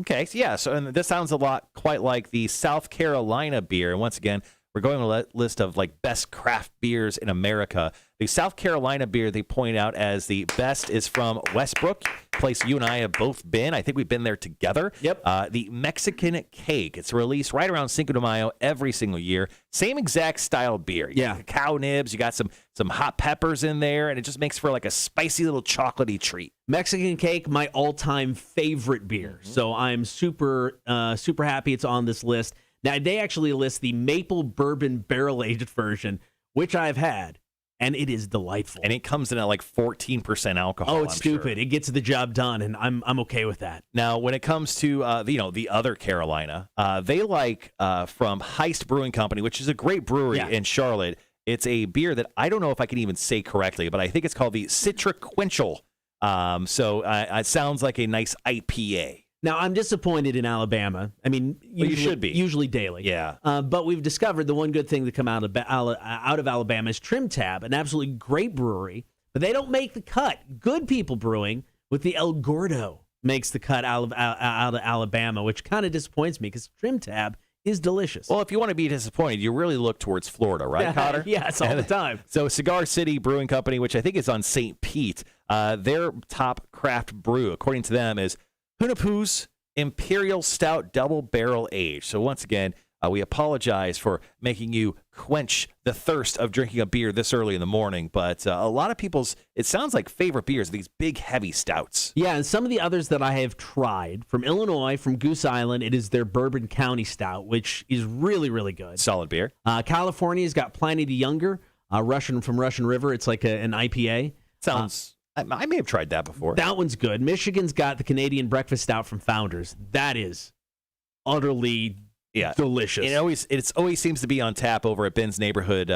Okay, so yeah, and this sounds a lot quite like the South Carolina beer. And once again, we're going on a list of like best craft beers in America. The South Carolina beer they point out as the best is from Westbrook, place you and I have both been. I think we've been there together. Yep. The Mexican Cake. It's released right around Cinco de Mayo every single year. Same exact style beer. You got cacao nibs. You got some hot peppers in there, and it just makes for like a spicy little chocolatey treat. Mexican Cake, my all-time favorite beer. Mm-hmm. So I'm super happy it's on this list. Now, they actually list the maple bourbon barrel-aged version, which I've had, and it is delightful. And it comes in at like 14% alcohol. Oh, it's stupid. Sure. It gets the job done, and I'm okay with that. Now, when it comes to the other Carolina, they like from Heist Brewing Company, which is a great brewery in Charlotte. It's a beer that I don't know if I can even say correctly, but I think it's called the Citriquential. So it sounds like a nice IPA. Now, I'm disappointed in Alabama. I mean, you should be. Usually daily. Yeah. But we've discovered the one good thing that come out of Alabama is Trim Tab, an absolutely great brewery. But they don't make the cut. Good People Brewing with the El Gordo makes the cut out of Alabama, which kind of disappoints me because Trim Tab is delicious. Well, if you want to be disappointed, you really look towards Florida, right, Cotter? Yes, all the time. So Cigar City Brewing Company, which I think is on St. Pete, their top craft brew, according to them, is Hunapoo's Imperial Stout Double Barrel Aged. So once again, we apologize for making you quench the thirst of drinking a beer this early in the morning, but a lot of people's, it sounds like favorite beers are these big, heavy stouts. Yeah, and some of the others that I have tried, from Illinois, from Goose Island, it is their Bourbon County Stout, which is really, really good. Solid beer. California's got Pliny the Younger, from Russian River. It's like an IPA. Sounds... I may have tried that before. That one's good. Michigan's got the Canadian Breakfast Stout from Founders. That is utterly delicious. It always seems to be on tap over at Ben's Neighborhood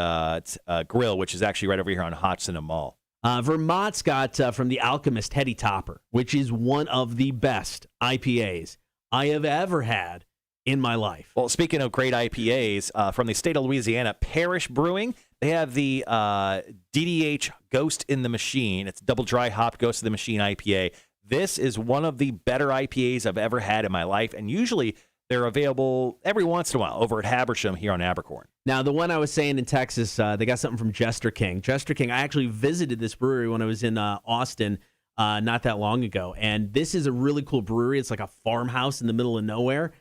Grill, which is actually right over here on Hodgson and Mall. Vermont's got from the Alchemist Heady Topper, which is one of the best IPAs I have ever had in my life. Well, speaking of great IPAs, from the state of Louisiana, Parish Brewing, they have the DDH Ghost in the Machine. It's double dry hop Ghost in the Machine IPA. This is one of the better IPAs I've ever had in my life, and usually They're available every once in a while over at Habersham here on Abercorn. Now, the one I was saying in Texas, they got something from Jester King. Jester King, I actually visited this brewery when I was in Austin not that long ago. And this is a really cool brewery. It's like a farmhouse in the middle of nowhere.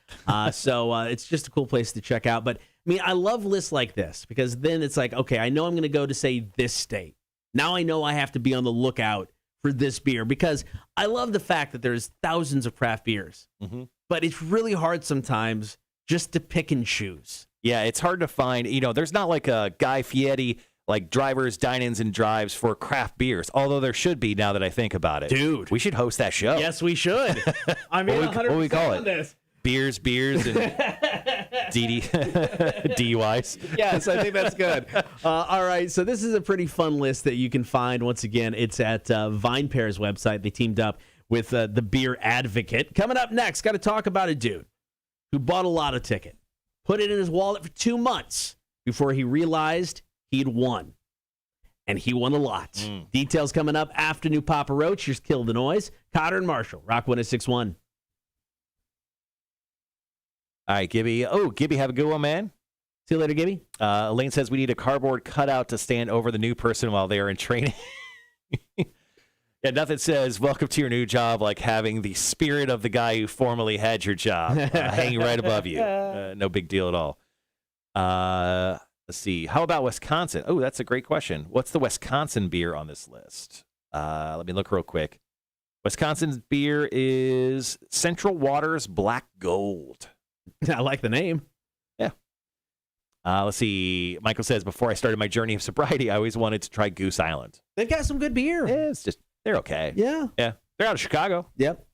So it's just a cool place to check out. But, I mean, I love lists like this because then it's like, okay, I know I'm going to go to, say, this state. Now I know I have to be on the lookout for this beer because I love the fact that there's thousands of craft beers. Mm-hmm. But it's really hard sometimes just to pick and choose. Yeah, it's hard to find. There's not like a Guy Fieri, like drivers, dine-ins, and drives for craft beers, although there should be now that I think about it. Dude. We should host that show. Yes, we should. I mean, what do we call it? This. Beers, and DUIs. Yes, I think that's good. All right, so this is a pretty fun list that you can find. Once again, it's at VinePair's website. They teamed up with the Beer Advocate. Coming up next, got to talk about a dude who bought a lotto ticket, put it in his wallet for 2 months before he realized he'd won. And he won a lot. Details coming up after New Papa Roach. Here's Kill the Noise. Cotter and Marshall, Rock 106.1. All right, Gibby. Oh, Gibby, have a good one, man. See you later, Gibby. Elaine says we need a cardboard cutout to stand over the new person while they are in training. Yeah, nothing says welcome to your new job like having the spirit of the guy who formerly had your job hanging right above you. No big deal at all. Let's see. How about Wisconsin? Oh, that's a great question. What's the Wisconsin beer on this list? Let me look real quick. Wisconsin's beer is Central Waters Black Gold. I like the name. Yeah. Let's see. Michael says, before I started my journey of sobriety, I always wanted to try Goose Island. They've got some good beer. Yeah, it's just, they're okay. Yeah. Yeah. They're out of Chicago. Yep.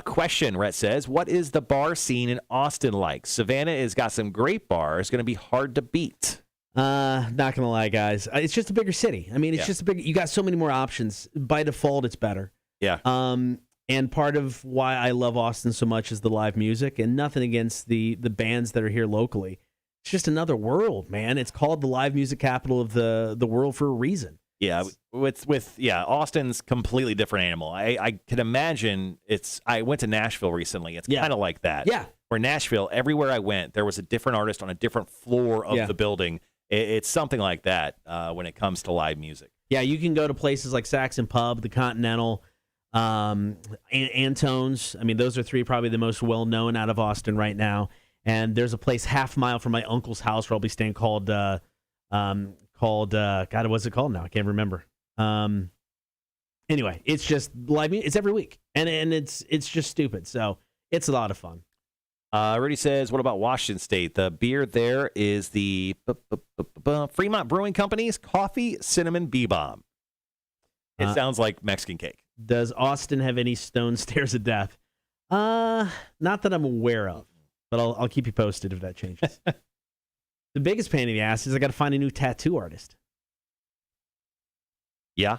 Question, Rhett says, what is the bar scene in Austin like? Savannah has got some great bars. Going to be hard to beat. Not going to lie, guys. It's just a bigger city. I mean, it's just a big, you got so many more options. By default, it's better. Yeah. And part of why I love Austin so much is the live music, and nothing against the bands that are here locally. It's just another world, man. It's called the live music capital of the world for a reason. Yeah, Austin's completely different animal. I can imagine I went to Nashville recently. It's kind of like that. Yeah. Where Nashville, everywhere I went, there was a different artist on a different floor of the building. It's something like that when it comes to live music. Yeah, you can go to places like Saxon Pub, the Continental, Antone's. I mean, those are three probably the most well-known out of Austin right now. And there's a place half mile from my uncle's house where I'll be staying called God, what's it called now? I can't remember. Anyway, it's just live music. It's every week, and it's just stupid. So it's a lot of fun. Rudy says, what about Washington State? The beer there is the Fremont Brewing Company's Coffee Cinnamon Bee Bomb. It sounds like Mexican cake. Does Austin have any stone stairs of death? Not that I'm aware of, but I'll keep you posted if that changes. The biggest pain in the ass is I got to find a new tattoo artist. Yeah.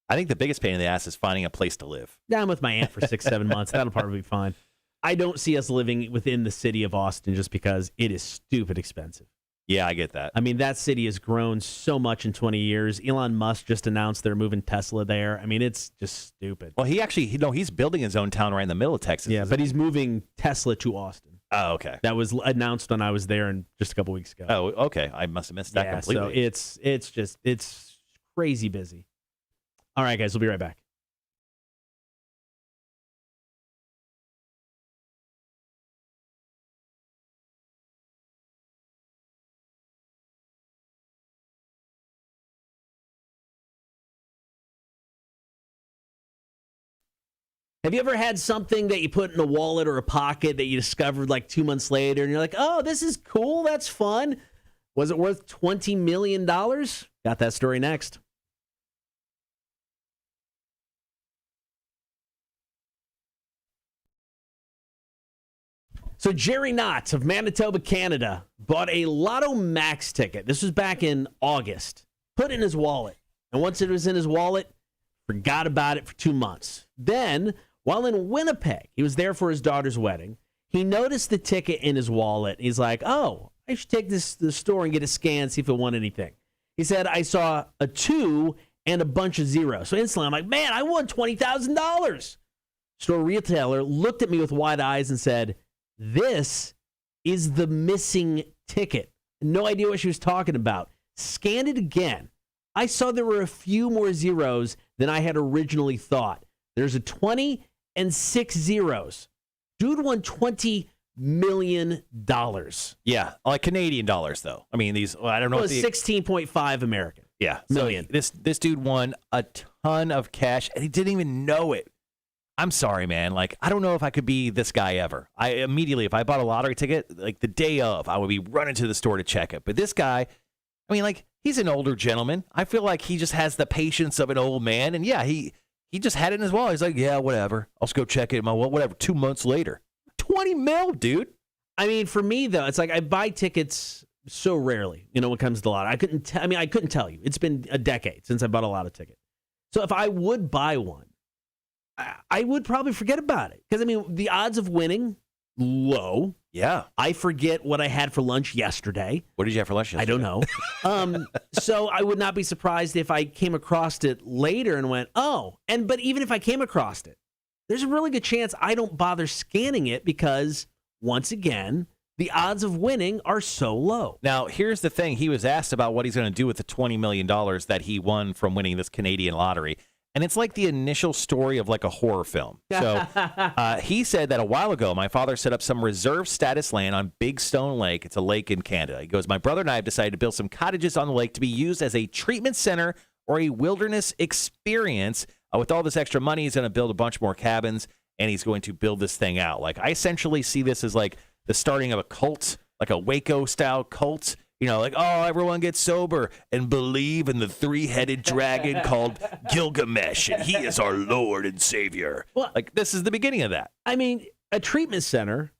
I think the biggest pain in the ass is finding a place to live. Yeah, I'm with my aunt for 6-7 months. That'll probably be fine. I don't see us living within the city of Austin just because it is stupid expensive. Yeah, I get that. I mean, that city has grown so much in 20 years. Elon Musk just announced they're moving Tesla there. I mean, it's just stupid. Well, he's building his own town right in the middle of Texas. Yeah, but he's moving Tesla to Austin. Oh, okay. That was announced when I was there just a couple weeks ago. Oh, okay. I must have missed that completely. So it's crazy busy. All right, guys, we'll be right back. Have you ever had something that you put in a wallet or a pocket that you discovered like 2 months later and you're like, oh, this is cool, that's fun. Was it worth $20 million? Got that story next. So Jerry Knotts of Manitoba, Canada, bought a Lotto Max ticket. This was back in August. Put it in his wallet. And once it was in his wallet, forgot about it for 2 months. Then, while in Winnipeg, he was there for his daughter's wedding. He noticed the ticket in his wallet. He's like, oh, I should take this to the store and get a scan, see if it won anything. He said, I saw a 2 and a bunch of zeros. So instantly, I'm like, man, I won $20,000. Store retailer looked at me with wide eyes and said, this is the missing ticket. No idea what she was talking about. Scanned it again. I saw there were a few more zeros than I had originally thought. There's a 20 and 6 zeros. Dude won $20 million. Yeah, like Canadian dollars, though. I mean, I don't know. Well, 16.5 American. Yeah, million. So this dude won a ton of cash, and he didn't even know it. I'm sorry, man. Like, I don't know if I could be this guy ever. If I bought a lottery ticket, like the day of, I would be running to the store to check it. But this guy, I mean, like, he's an older gentleman. I feel like he just has the patience of an old man. And yeah, he just had it in his wallet. He's like, yeah, whatever. I'll just go check it in my wallet, whatever. 2 months later. 20 mil, dude. I mean, for me, though, it's like I buy tickets so rarely, when it comes to the lottery. I couldn't tell you. It's been a decade since I bought a lotto ticket. So if I would buy one, I would probably forget about it. Because, the odds of winning, low. Yeah. I forget what I had for lunch yesterday. What did you have for lunch yesterday? I don't know. So I would not be surprised if I came across it later and went, oh. But even if I came across it, there's a really good chance I don't bother scanning it because, once again, the odds of winning are so low. Now, here's the thing. He was asked about what he's going to do with the $20 million that he won from winning this Canadian lottery. And it's like the initial story of like a horror film. So he said that a while ago, my father set up some reserve status land on Big Stone Lake. It's a lake in Canada. He goes, my brother and I have decided to build some cottages on the lake to be used as a treatment center or a wilderness experience. With all this extra money, he's going to build a bunch more cabins, and he's going to build this thing out. Like, I essentially see this as like the starting of a cult, like a Waco-style cult. Like, oh, everyone gets sober and believe in the three-headed dragon called Gilgamesh, and he is our Lord and Savior. Well, like, this is the beginning of that. A treatment center,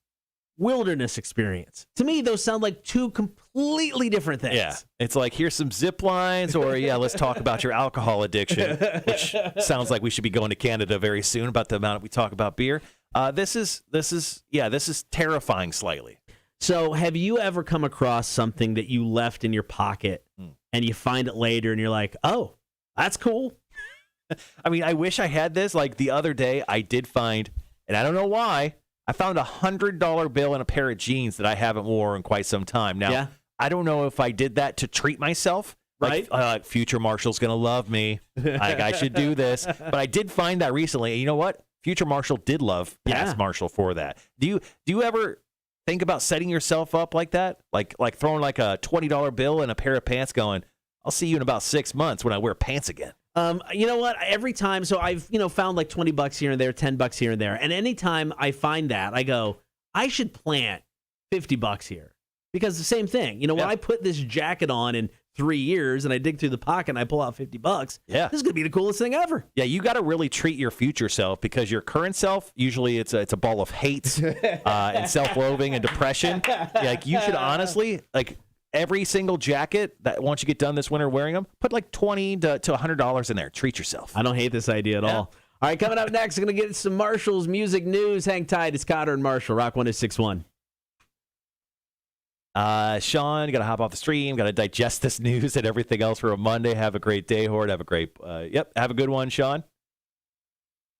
wilderness experience. To me, those sound like two completely different things. Yeah. It's like, here's some zip lines, or, yeah, let's talk about your alcohol addiction, which sounds like we should be going to Canada very soon about the amount we talk about beer. This is terrifying slightly. So have you ever come across something that you left in your pocket and you find it later and you're like, oh, that's cool? I wish I had this. Like the other day, I did find, and I don't know why, I found a $100 bill in a pair of jeans that I haven't worn in quite some time. Now, I don't know if I did that to treat myself. Right? Like, future Marshall's going to love me. Like, I should do this. But I did find that recently. And you know what? Future Marshall did love past Marshall for that. Do you ever think about setting yourself up like that? Like throwing like a $20 bill in a pair of pants going, I'll see you in about 6 months when I wear pants again. You know what? Every time, so I've, found like $20 here and there, $10 here and there. And anytime I find that, I go, I should plant $50 here. Because the same thing, when I put this jacket on in 3 years and I dig through the pocket and I pull out $50, this is going to be the coolest thing ever. Yeah, you got to really treat your future self, because your current self, usually it's a ball of hate and self-loathing and depression. Like, you should honestly, like, every single jacket that once you get done this winter wearing them, put like $20 to $100 in there. Treat yourself. I don't hate this idea at all. All right, coming up next, we're going to get some Marshall's music news. Hang tight. It's Cotter and Marshall, Rock 1061. Sean, you got to hop off the stream, got to digest this news and everything else for a Monday. Have a great day, Horde. Have a great, have a good one, Sean.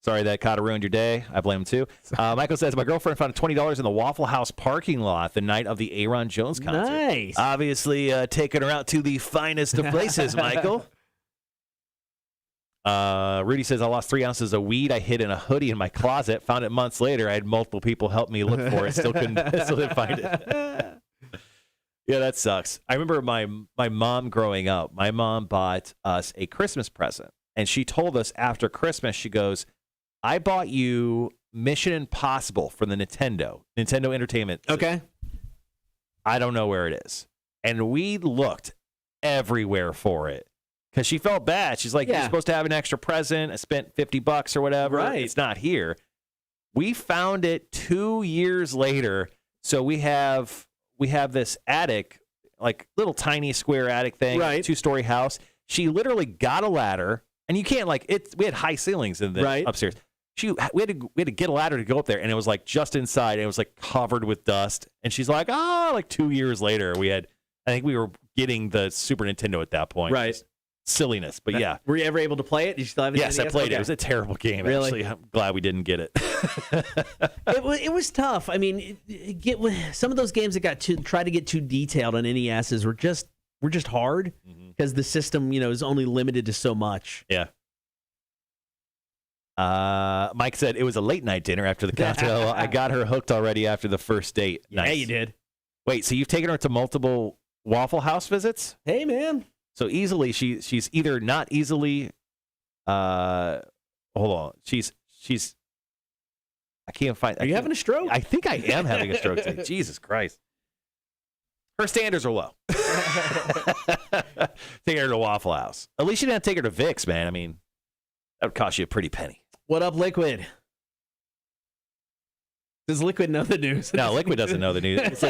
Sorry that Cotter ruined your day. I blame him too. Michael says, my girlfriend found $20 in the Waffle House parking lot the night of the Aaron Jones concert. Nice. Obviously, taking her out to the finest of places, Michael. Rudy says, I lost 3 ounces of weed I hid in a hoodie in my closet. Found it months later. I had multiple people help me look for it. Still didn't find it. Yeah, that sucks. I remember my mom growing up. My mom bought us a Christmas present, and she told us after Christmas, she goes, I bought you Mission Impossible from the Nintendo Entertainment. Okay. I don't know where it is. And we looked everywhere for it because she felt bad. She's like, you're supposed to have an extra present. I spent $50 or whatever. Right. It's not here. We found it 2 years later. So we have this attic, like little tiny square attic thing, right. 2-story house. She literally got a ladder, and you can't we had high ceilings in the upstairs. We had to get a ladder to go up there, and it was like just inside, and it was like covered with dust. And she's like, like 2 years later, I think we were getting the Super Nintendo at that point. Right. silliness. But yeah. Were you ever able to play it? Did you still have it? Yes, I played it. It was a terrible game, Really? actually. I'm glad we didn't get it. It was tough. I mean, some of those games that try to get too detailed on NESs were just hard because the system, is only limited to so much. Yeah. Mike said it was a late night dinner after the cocktail. I got her hooked already after the first date. Nice. Yeah, you did. Wait, so you've taken her to multiple Waffle House visits? Hey, man. So easily, she's either not easily. Hold on, she's. I can't find. Are you having a stroke? I think I am having a stroke today. Jesus Christ. Her standards are low. Take her to Waffle House. At least you didn't take her to Vic's, man. I mean, that would cost you a pretty penny. What up, Liquid? Does Liquid know the news? No, Liquid doesn't know the news. It's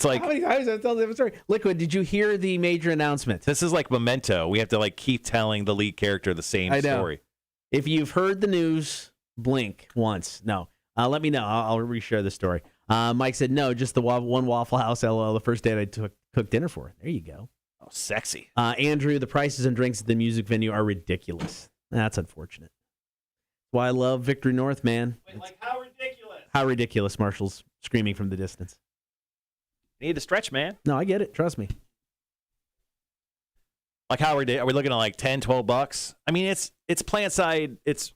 like how many times I've told the story? Liquid, did you hear the major announcement? This is like Memento. We have to keep telling the lead character the same story. If you've heard the news, blink once. No, let me know. I'll reshare the story. Mike said no, just the one Waffle House. LOL. The first date I cooked dinner for. There you go. Oh, sexy. Andrew, the prices and drinks at the music venue are ridiculous. That's unfortunate. Why I love Victory North, man. Wait, how ridiculous? How ridiculous, Marshall's screaming from the distance. You need to stretch, man. No, I get it. Trust me. How are we looking at $10, $12? I mean, it's plant side. It's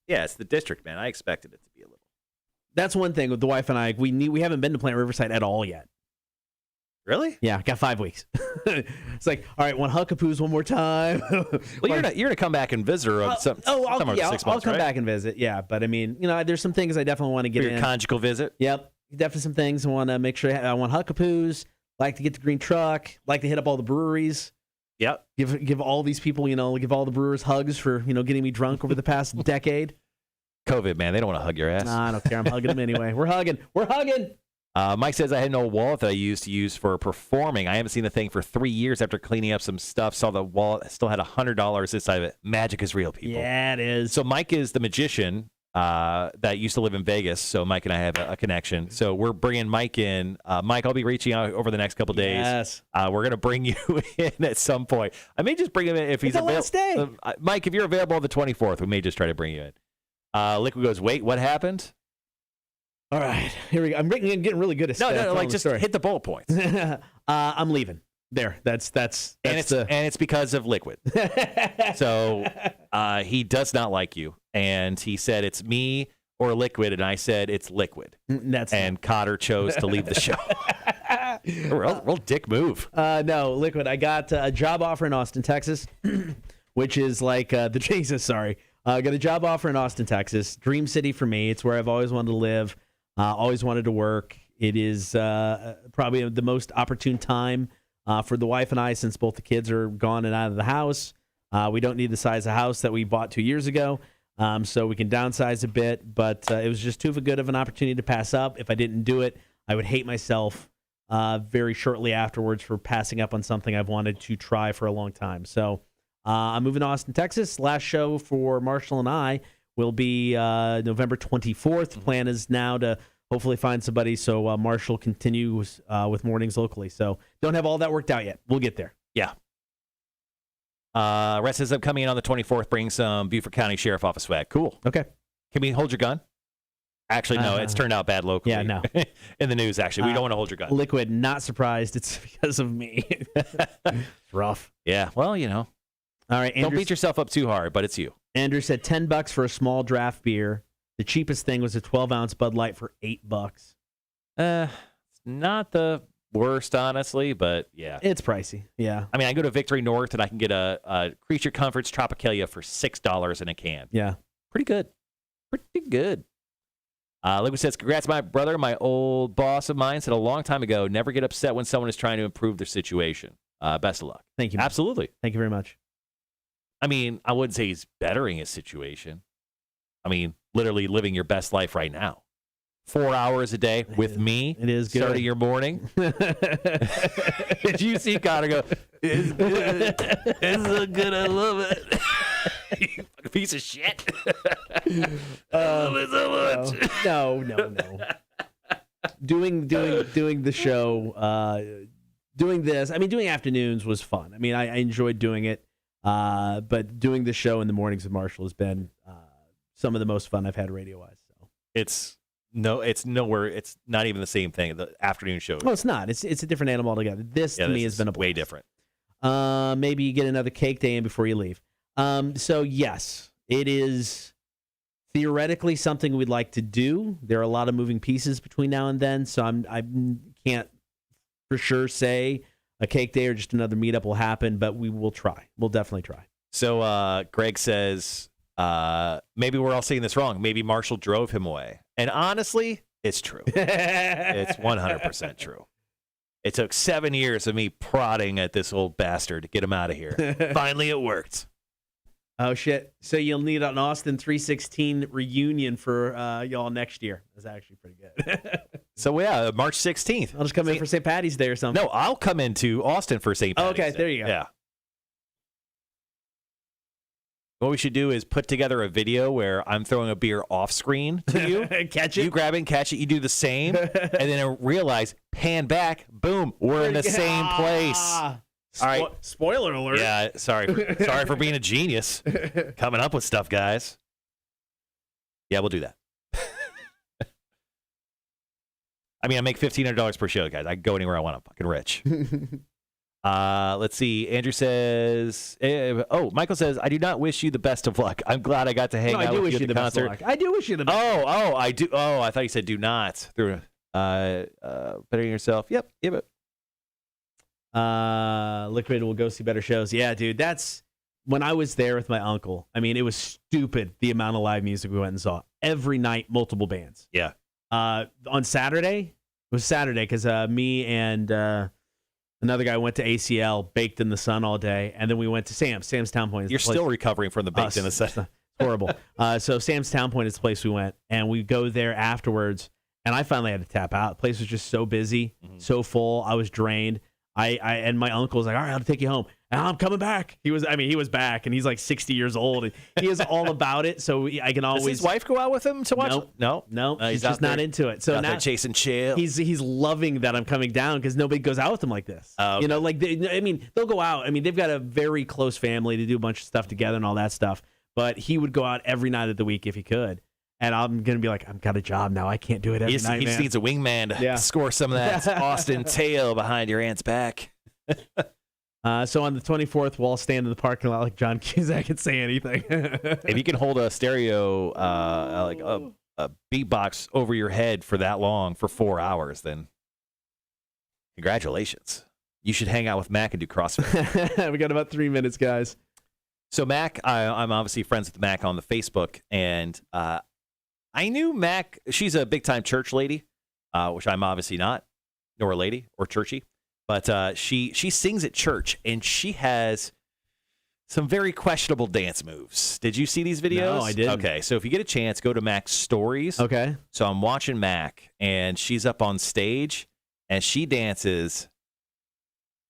the district, man. I expected it to be a little. That's one thing with the wife and I. We haven't been to Plant Riverside at all yet. Really? Yeah, got 5 weeks. It's like, all right, want Huckapoos one more time? Well, you're gonna come back and visit her. I'll 6 months, come right? back and visit. Yeah, but I mean, there's some things I definitely want to get For your in. conjugal visit. Yep, definitely some things I want to make sure. I want Huckapoos. Like to get the green truck. Like to hit up all the breweries. Yep. Give all these people, give all the brewers hugs for getting me drunk over the past decade. COVID, man, they don't want to hug your ass. Nah, I don't care. I'm hugging them anyway. We're hugging. Mike says, I had no wallet that I used to use for performing. I haven't seen the thing for 3 years after cleaning up some stuff. Saw the wallet, still had $100 inside of it. Magic is real, people. Yeah, it is. So Mike is the magician that used to live in Vegas. So Mike and I have a connection. So we're bringing Mike in. Mike, I'll be reaching out over the next couple days. Yes. We're going to bring you in at some point. I may just bring him in if he's available. It's the last day. Mike, if you're available on the 24th, we may just try to bring you in. Liquid goes, wait, what happened? All right, here we go. I'm getting really good at just hit the bullet points. I'm leaving. There, that's and it's because of Liquid. So he does not like you, and he said it's me or Liquid, and I said it's Liquid. And Cotter chose to leave the show. real dick move. No, Liquid. I got a job offer in Austin, Texas, which is like the Jesus. Sorry, got a job offer in Austin, Texas. Dream city for me. It's where I've always wanted to live. Always wanted to work. It is probably the most opportune time for the wife and I since both the kids are gone and out of the house. We don't need the size of house that we bought 2 years ago, so we can downsize a bit. But it was just too good of an opportunity to pass up. If I didn't do it, I would hate myself very shortly afterwards for passing up on something I've wanted to try for a long time. So I'm moving to Austin, Texas. Last show for Marshall and I will be November 24th. The plan is now to hopefully find somebody so Marshall continues with mornings locally. So don't have all that worked out yet. We'll get there. Yeah. Rest says I'm coming in on the 24th, bring some Beaufort County Sheriff Office swag. Cool. Okay. Can we hold your gun? Actually, no. It's turned out bad locally. Yeah, no. In the news, actually. We don't want to hold your gun. Liquid, not surprised. It's because of me. It's rough. Yeah. Well, All right. Don't beat yourself up too hard, but it's you. Andrew said $10 for a small draft beer. The cheapest thing was a 12-ounce Bud Light for $8. It's not the worst, honestly, but yeah. It's pricey. Yeah. I mean, I go to Victory North and I can get a Creature Comforts Tropicalia for $6 in a can. Yeah. Pretty good. Pretty good. Liquid says, congrats, my brother. My old boss of mine said a long time ago, never get upset when someone is trying to improve their situation. Best of luck. Thank you. Absolutely. Thank you very much. I mean, I wouldn't say he's bettering his situation. I mean, literally living your best life right now. 4 hours a day with me. It is good. Starting your morning. Did you see Connor go, it's good. It's so good. I love it. You fucking piece of shit. I love it so much. No. Doing the show doing this, doing afternoons was fun. I enjoyed doing it, but doing the show in the mornings with Marshall has been some of the most fun I've had radio-wise. So It's nowhere. It's not even the same thing. The afternoon show. No, it's not. It's a different animal altogether. This to me has been a blast. Way different. Maybe you get another cake day in before you leave. So yes, it is theoretically something we'd like to do. There are a lot of moving pieces between now and then, so I can't for sure say a cake day or just another meetup will happen, but we will try. We'll definitely try. So Greg says maybe we're all saying this wrong. Maybe Marshall drove him away. And honestly, it's true. It's 100% true. It took 7 years of me prodding at this old bastard to get him out of here. Finally, it worked. Oh, shit. So you'll need an Austin 316 reunion for y'all next year. That's actually pretty good. So, yeah, March 16th. I'll just come in for St. Patty's Day or something. No, I'll come into Austin for St. Patty's Okay, Day. there you go. Yeah. What we should do is put together a video where I'm throwing a beer off screen to you. Catch it. You grab it and catch it. You do the same. And then I realize, pan back, boom, we're in the same place. All right. Spoiler alert. Yeah, sorry for being a genius. Coming up with stuff, guys. Yeah, we'll do that. I make $1,500 per show, guys. I can go anywhere I want. I'm fucking rich. Let's see. Andrew says, Michael says, I do not wish you the best of luck. I'm glad I got to hang out with you at the concert. I do wish you the best of luck. I do. Oh, I thought you said do not. Bettering yourself. Yep. Liquid will go see better shows. Yeah, dude. That's when I was there with my uncle. It was stupid the amount of live music we went and saw. Every night, multiple bands. Yeah. On Saturday, it was Saturday because me and another guy went to ACL, baked in the sun all day, and then we went to Sam's Town Point. You're still recovering from the baked in the sun. Horrible. So Sam's Town Point is the place we went, and we go there afterwards, and I finally had to tap out. The place was just so busy, so full. I was drained. And my uncle was like, all right, I'll take you home. And I'm coming back. He was back, and he's like 60 years old. And he is all about it, so I can always. Does his wife go out with him to watch? No. He's just not into it. So now chasing chill. He's loving that I'm coming down because nobody goes out with him like this. Okay. They'll go out. They've got a very close family. They do a bunch of stuff together and all that stuff. But he would go out every night of the week if he could. And I'm going to be like, I've got a job now. I can't do it every night, He just needs a wingman to score some of that Austin tail behind your aunt's back. So on the 24th, we'll all stand in the parking lot like John Cusack and say anything. If you can hold a stereo, like a beatbox over your head for that long, for 4 hours, then congratulations. You should hang out with Mac and do CrossFit. We got about 3 minutes, guys. So Mac, I'm obviously friends with Mac on the Facebook, and I knew Mac. She's a big-time church lady, which I'm obviously not, nor a lady or churchy. But she sings at church, and she has some very questionable dance moves. Did you see these videos? No, I didn't. Okay, so if you get a chance, go to Mac's stories. Okay. So I'm watching Mac, and she's up on stage, and she dances.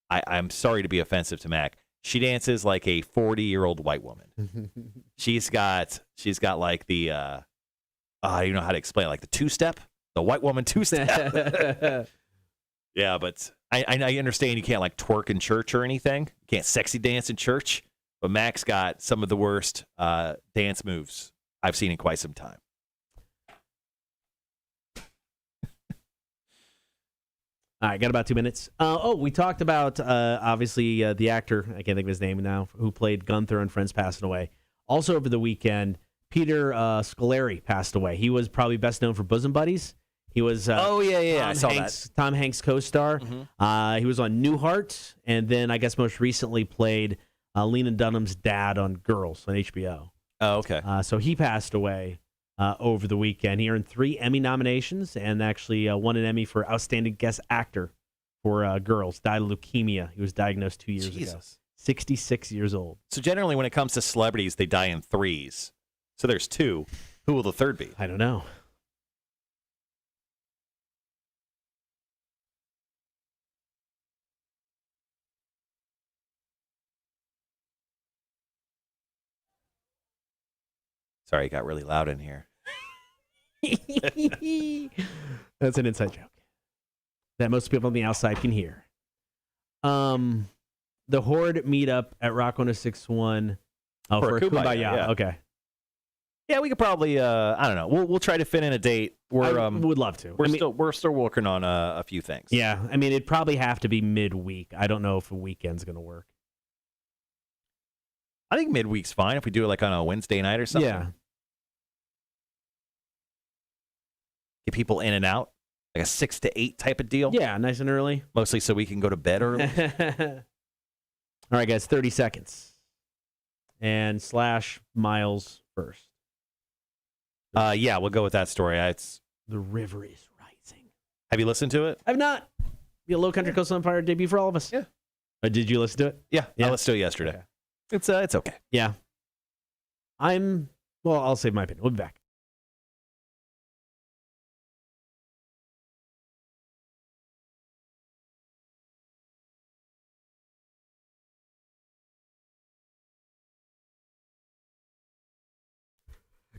I'm sorry to be offensive to Mac. She dances like a 40-year-old white woman. she's got like the I don't even know how to explain it, like the two-step, the white woman two-step. Yeah, but I understand you can't like twerk in church or anything. You can't sexy dance in church. But Mac's got some of the worst dance moves I've seen in quite some time. All right, got about 2 minutes. We talked about, obviously, the actor, I can't think of his name now, who played Gunther and Friends passing away. Also over the weekend, Peter Scolari passed away. He was probably best known for Bosom Buddies. He was I saw that. Tom Hanks' co-star. He was on Newhart, and then I guess most recently played Lena Dunham's dad on Girls on HBO. Oh, okay. So he passed away over the weekend. He earned 3 Emmy nominations and actually won an Emmy for Outstanding Guest Actor for Girls. Died of leukemia. He was diagnosed 2 years ago. 66 years old. So generally when it comes to celebrities, they die in threes. So there's 2. Who will the third be? I don't know. Sorry, it got really loud in here. That's an inside joke that most people on the outside can hear. The Horde meetup at Rock 1061. Oh, for a Kumbaya. Yeah. Okay. Yeah, we could probably. I don't know. We'll try to fit in a date. I would love to. We're still working on a few things. Yeah, I mean, it'd probably have to be midweek. I don't know if a weekend's going to work. I think midweek's fine if we do it like on a Wednesday night or something. Yeah. Get people in and out, like a 6 to 8 type of deal. Yeah, nice and early. Mostly so we can go to bed early. All right, guys, 30 seconds. And / Miles first. Yeah, we'll go with that story. The river is rising. Have you listened to it? I've not. The Low Country Coastal Empire debut for all of us. Yeah. Did you listen to it? Yeah. I listened to it yesterday. Okay. It's okay. Yeah. I'll save my opinion. We'll be back.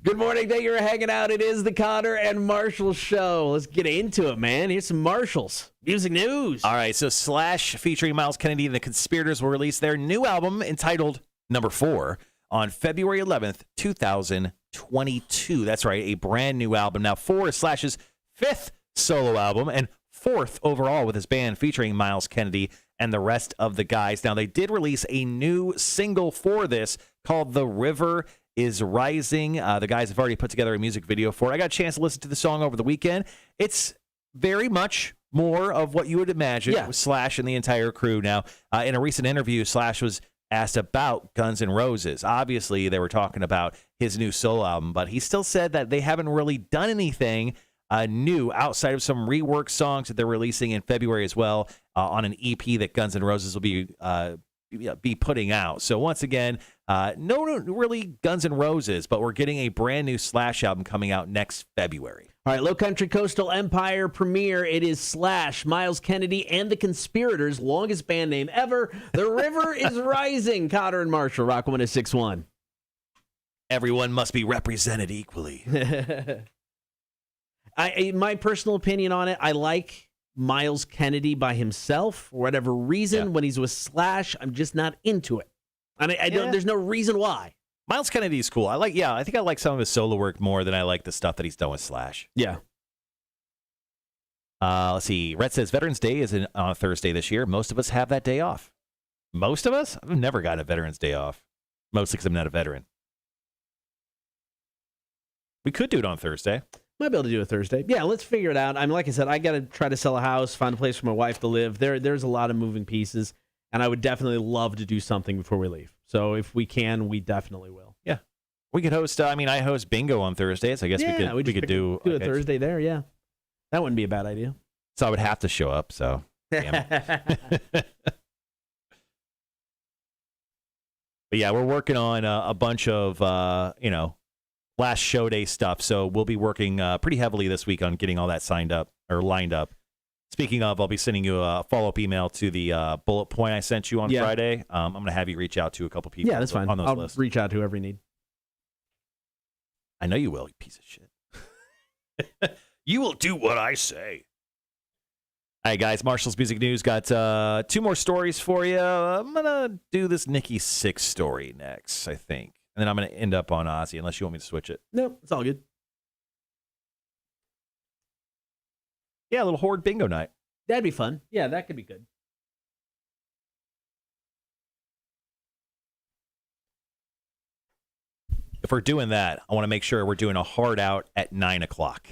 Good morning. Thank you for hanging out. It is the Connor and Marshall Show. Let's get into it, man. Here's some Marshalls. Music news. All right, so Slash featuring Miles Kennedy and the Conspirators will release their new album entitled Number 4 on February 11th, 2022. That's right, a brand new album. Now, 4 is Slash's 5th solo album and 4th overall with his band featuring Miles Kennedy and the rest of the guys. Now, they did release a new single for this called The River is Rising. The guys have already put together a music video for it. I got a chance to listen to the song over the weekend. It's very much more of what you would imagine with Slash and the entire crew. Now, in a recent interview, Slash was asked about Guns N' Roses. Obviously, they were talking about his new solo album, but he still said that they haven't really done anything new outside of some reworked songs that they're releasing in February as well on an EP that Guns N' Roses will be putting out. So once again, no really Guns N' Roses, but we're getting a brand new Slash album coming out next February. All right, Low Country Coastal Empire premiere. It is Slash, Miles Kennedy, and the Conspirators' longest band name ever. The River is Rising. Cotter and Marshall, Rock 1061. Everyone must be represented equally. My personal opinion on it, I like Miles Kennedy by himself for whatever reason. Yeah. When he's with Slash, I'm just not into it. And I don't. There's no reason why. Miles Kennedy's cool. I think I like some of his solo work more than I like the stuff that he's done with Slash. Yeah. Let's see. Rhett says Veterans Day is on Thursday this year. Most of us have that day off. Most of us? I've never gotten a Veterans Day off. Mostly because I'm not a veteran. We could do it on Thursday. Might be able to do it Thursday. Yeah, let's figure it out. I mean, like I said, I got to try to sell a house, find a place for my wife to live. There's a lot of moving pieces, and I would definitely love to do something before we leave. So if we can, we definitely will. Yeah. We could host, I host bingo on Thursdays. I guess we could do a Thursday there, yeah. That wouldn't be a bad idea. So I would have to show up, so. Damn it. But yeah, we're working on a bunch of, last show day stuff. So we'll be working pretty heavily this week on getting all that lined up. Speaking of, I'll be sending you a follow-up email to the bullet point I sent you on Friday. I'm going to have you reach out to a couple people. Yeah, that's fine. On those I'll lists. reach out to whoever you need. I know you will, you piece of shit. You will do what I say. All right, guys, Marshall's Music News got 2 more stories for you. I'm going to do this Nikki Sixx story next, I think. And then I'm going to end up on Ozzy, unless you want me to switch it. No, it's all good. Yeah, a little Horde bingo night. That'd be fun. Yeah, that could be good. If we're doing that, I want to make sure we're doing a hard out at 9 o'clock.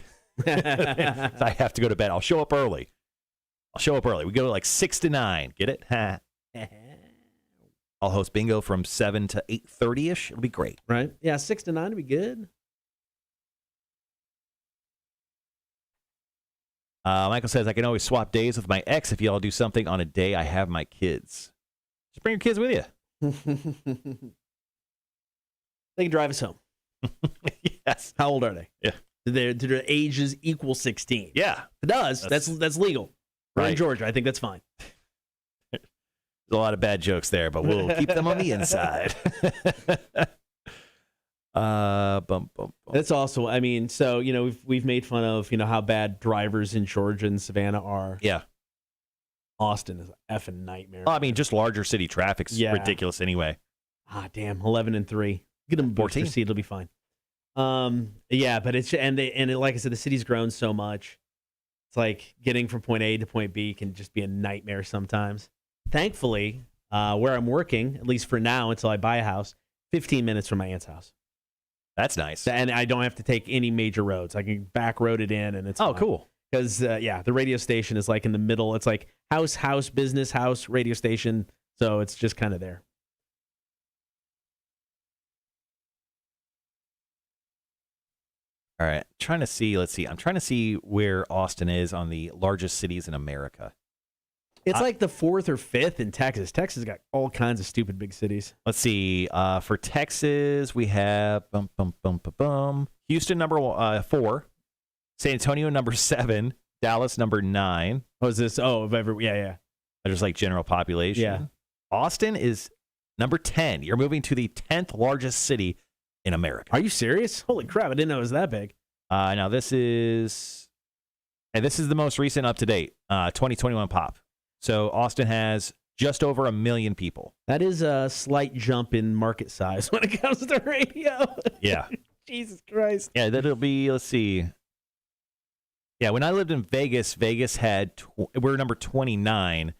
I have to go to bed. I'll show up early. We go like 6 to 9. Get it? I'll host bingo from 7 to 8:30-ish. It'll be great. Right? Yeah, 6 to 9 would be good. Michael says, I can always swap days with my ex if y'all do something on a day I have my kids. Just bring your kids with you. They can drive us home. Yes. How old are they? Yeah. Do their ages equal 16? Yeah. If it does, that's legal. We're in Right. Georgia. I think that's fine. There's a lot of bad jokes there, but we'll keep them on the inside. That's also, I mean, so, we've made fun of, how bad drivers in Georgia and Savannah are. Yeah. Austin is an effing nightmare. Well, I mean, just larger city traffic's ridiculous anyway. Ah, damn, 11-3. Get them 14 seed, it'll be fine. Yeah, but it's like I said, the city's grown so much. It's like getting from point A to point B can just be a nightmare sometimes. Thankfully, where I'm working, at least for now until I buy a house, 15 minutes from my aunt's house. That's nice. And I don't have to take any major roads. I can back road it in, and it's fine. Cool. Because, the radio station is like in the middle. It's like house, business, house, radio station. So it's just kind of there. All right. Trying to see. Let's see. I'm trying to see where Austin is on the largest cities in America. It's like the 4th or 5th in Texas. Texas got all kinds of stupid big cities. Let's see. For Texas, we have Houston number 4, San Antonio number 7, Dallas number 9. What is this? Oh, yeah. There's like general population. Yeah. Austin is number 10. You're moving to the 10th largest city in America. Are you serious? Holy crap! I didn't know it was that big. Now this is the most recent up to date 2021 pop. So Austin has just over 1 million people. That is a slight jump in market size when it comes to radio. Yeah. Jesus Christ. Yeah, that'll be, let's see. Yeah, when I lived in Vegas, we're number 29.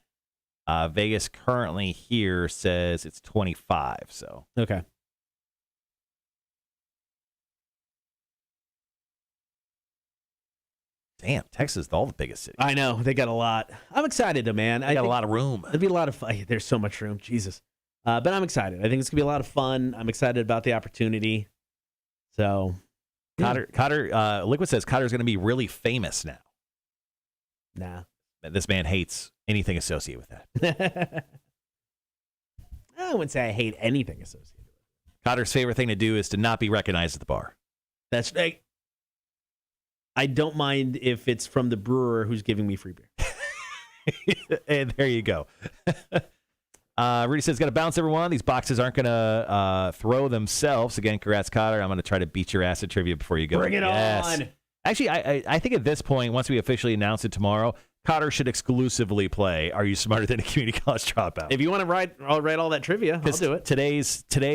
Vegas currently here says it's 25, so. Okay. Damn, Texas is all the biggest city. I know. They got a lot. I'm excited, though, man. They got a lot of room. It'd be a lot of fun. There's so much room. Jesus. But I'm excited. I think it's going to be a lot of fun. I'm excited about the opportunity. So. Cotter, Liquid says Cotter's going to be really famous now. Nah. This man hates anything associated with that. I wouldn't say I hate anything associated with it. Cotter's favorite thing to do is to not be recognized at the bar. That's right. I don't mind if it's from the brewer who's giving me free beer. And there you go. Rudy says, got to bounce everyone. These boxes aren't going to throw themselves. Again, congrats, Cotter. I'm going to try to beat your ass at trivia before you go. Bring it on. Actually, I think at this point, once we officially announce it tomorrow, Cotter should exclusively play Are You Smarter Than a Community College Dropout? If you want to I'll write all that trivia. I'll do it. Today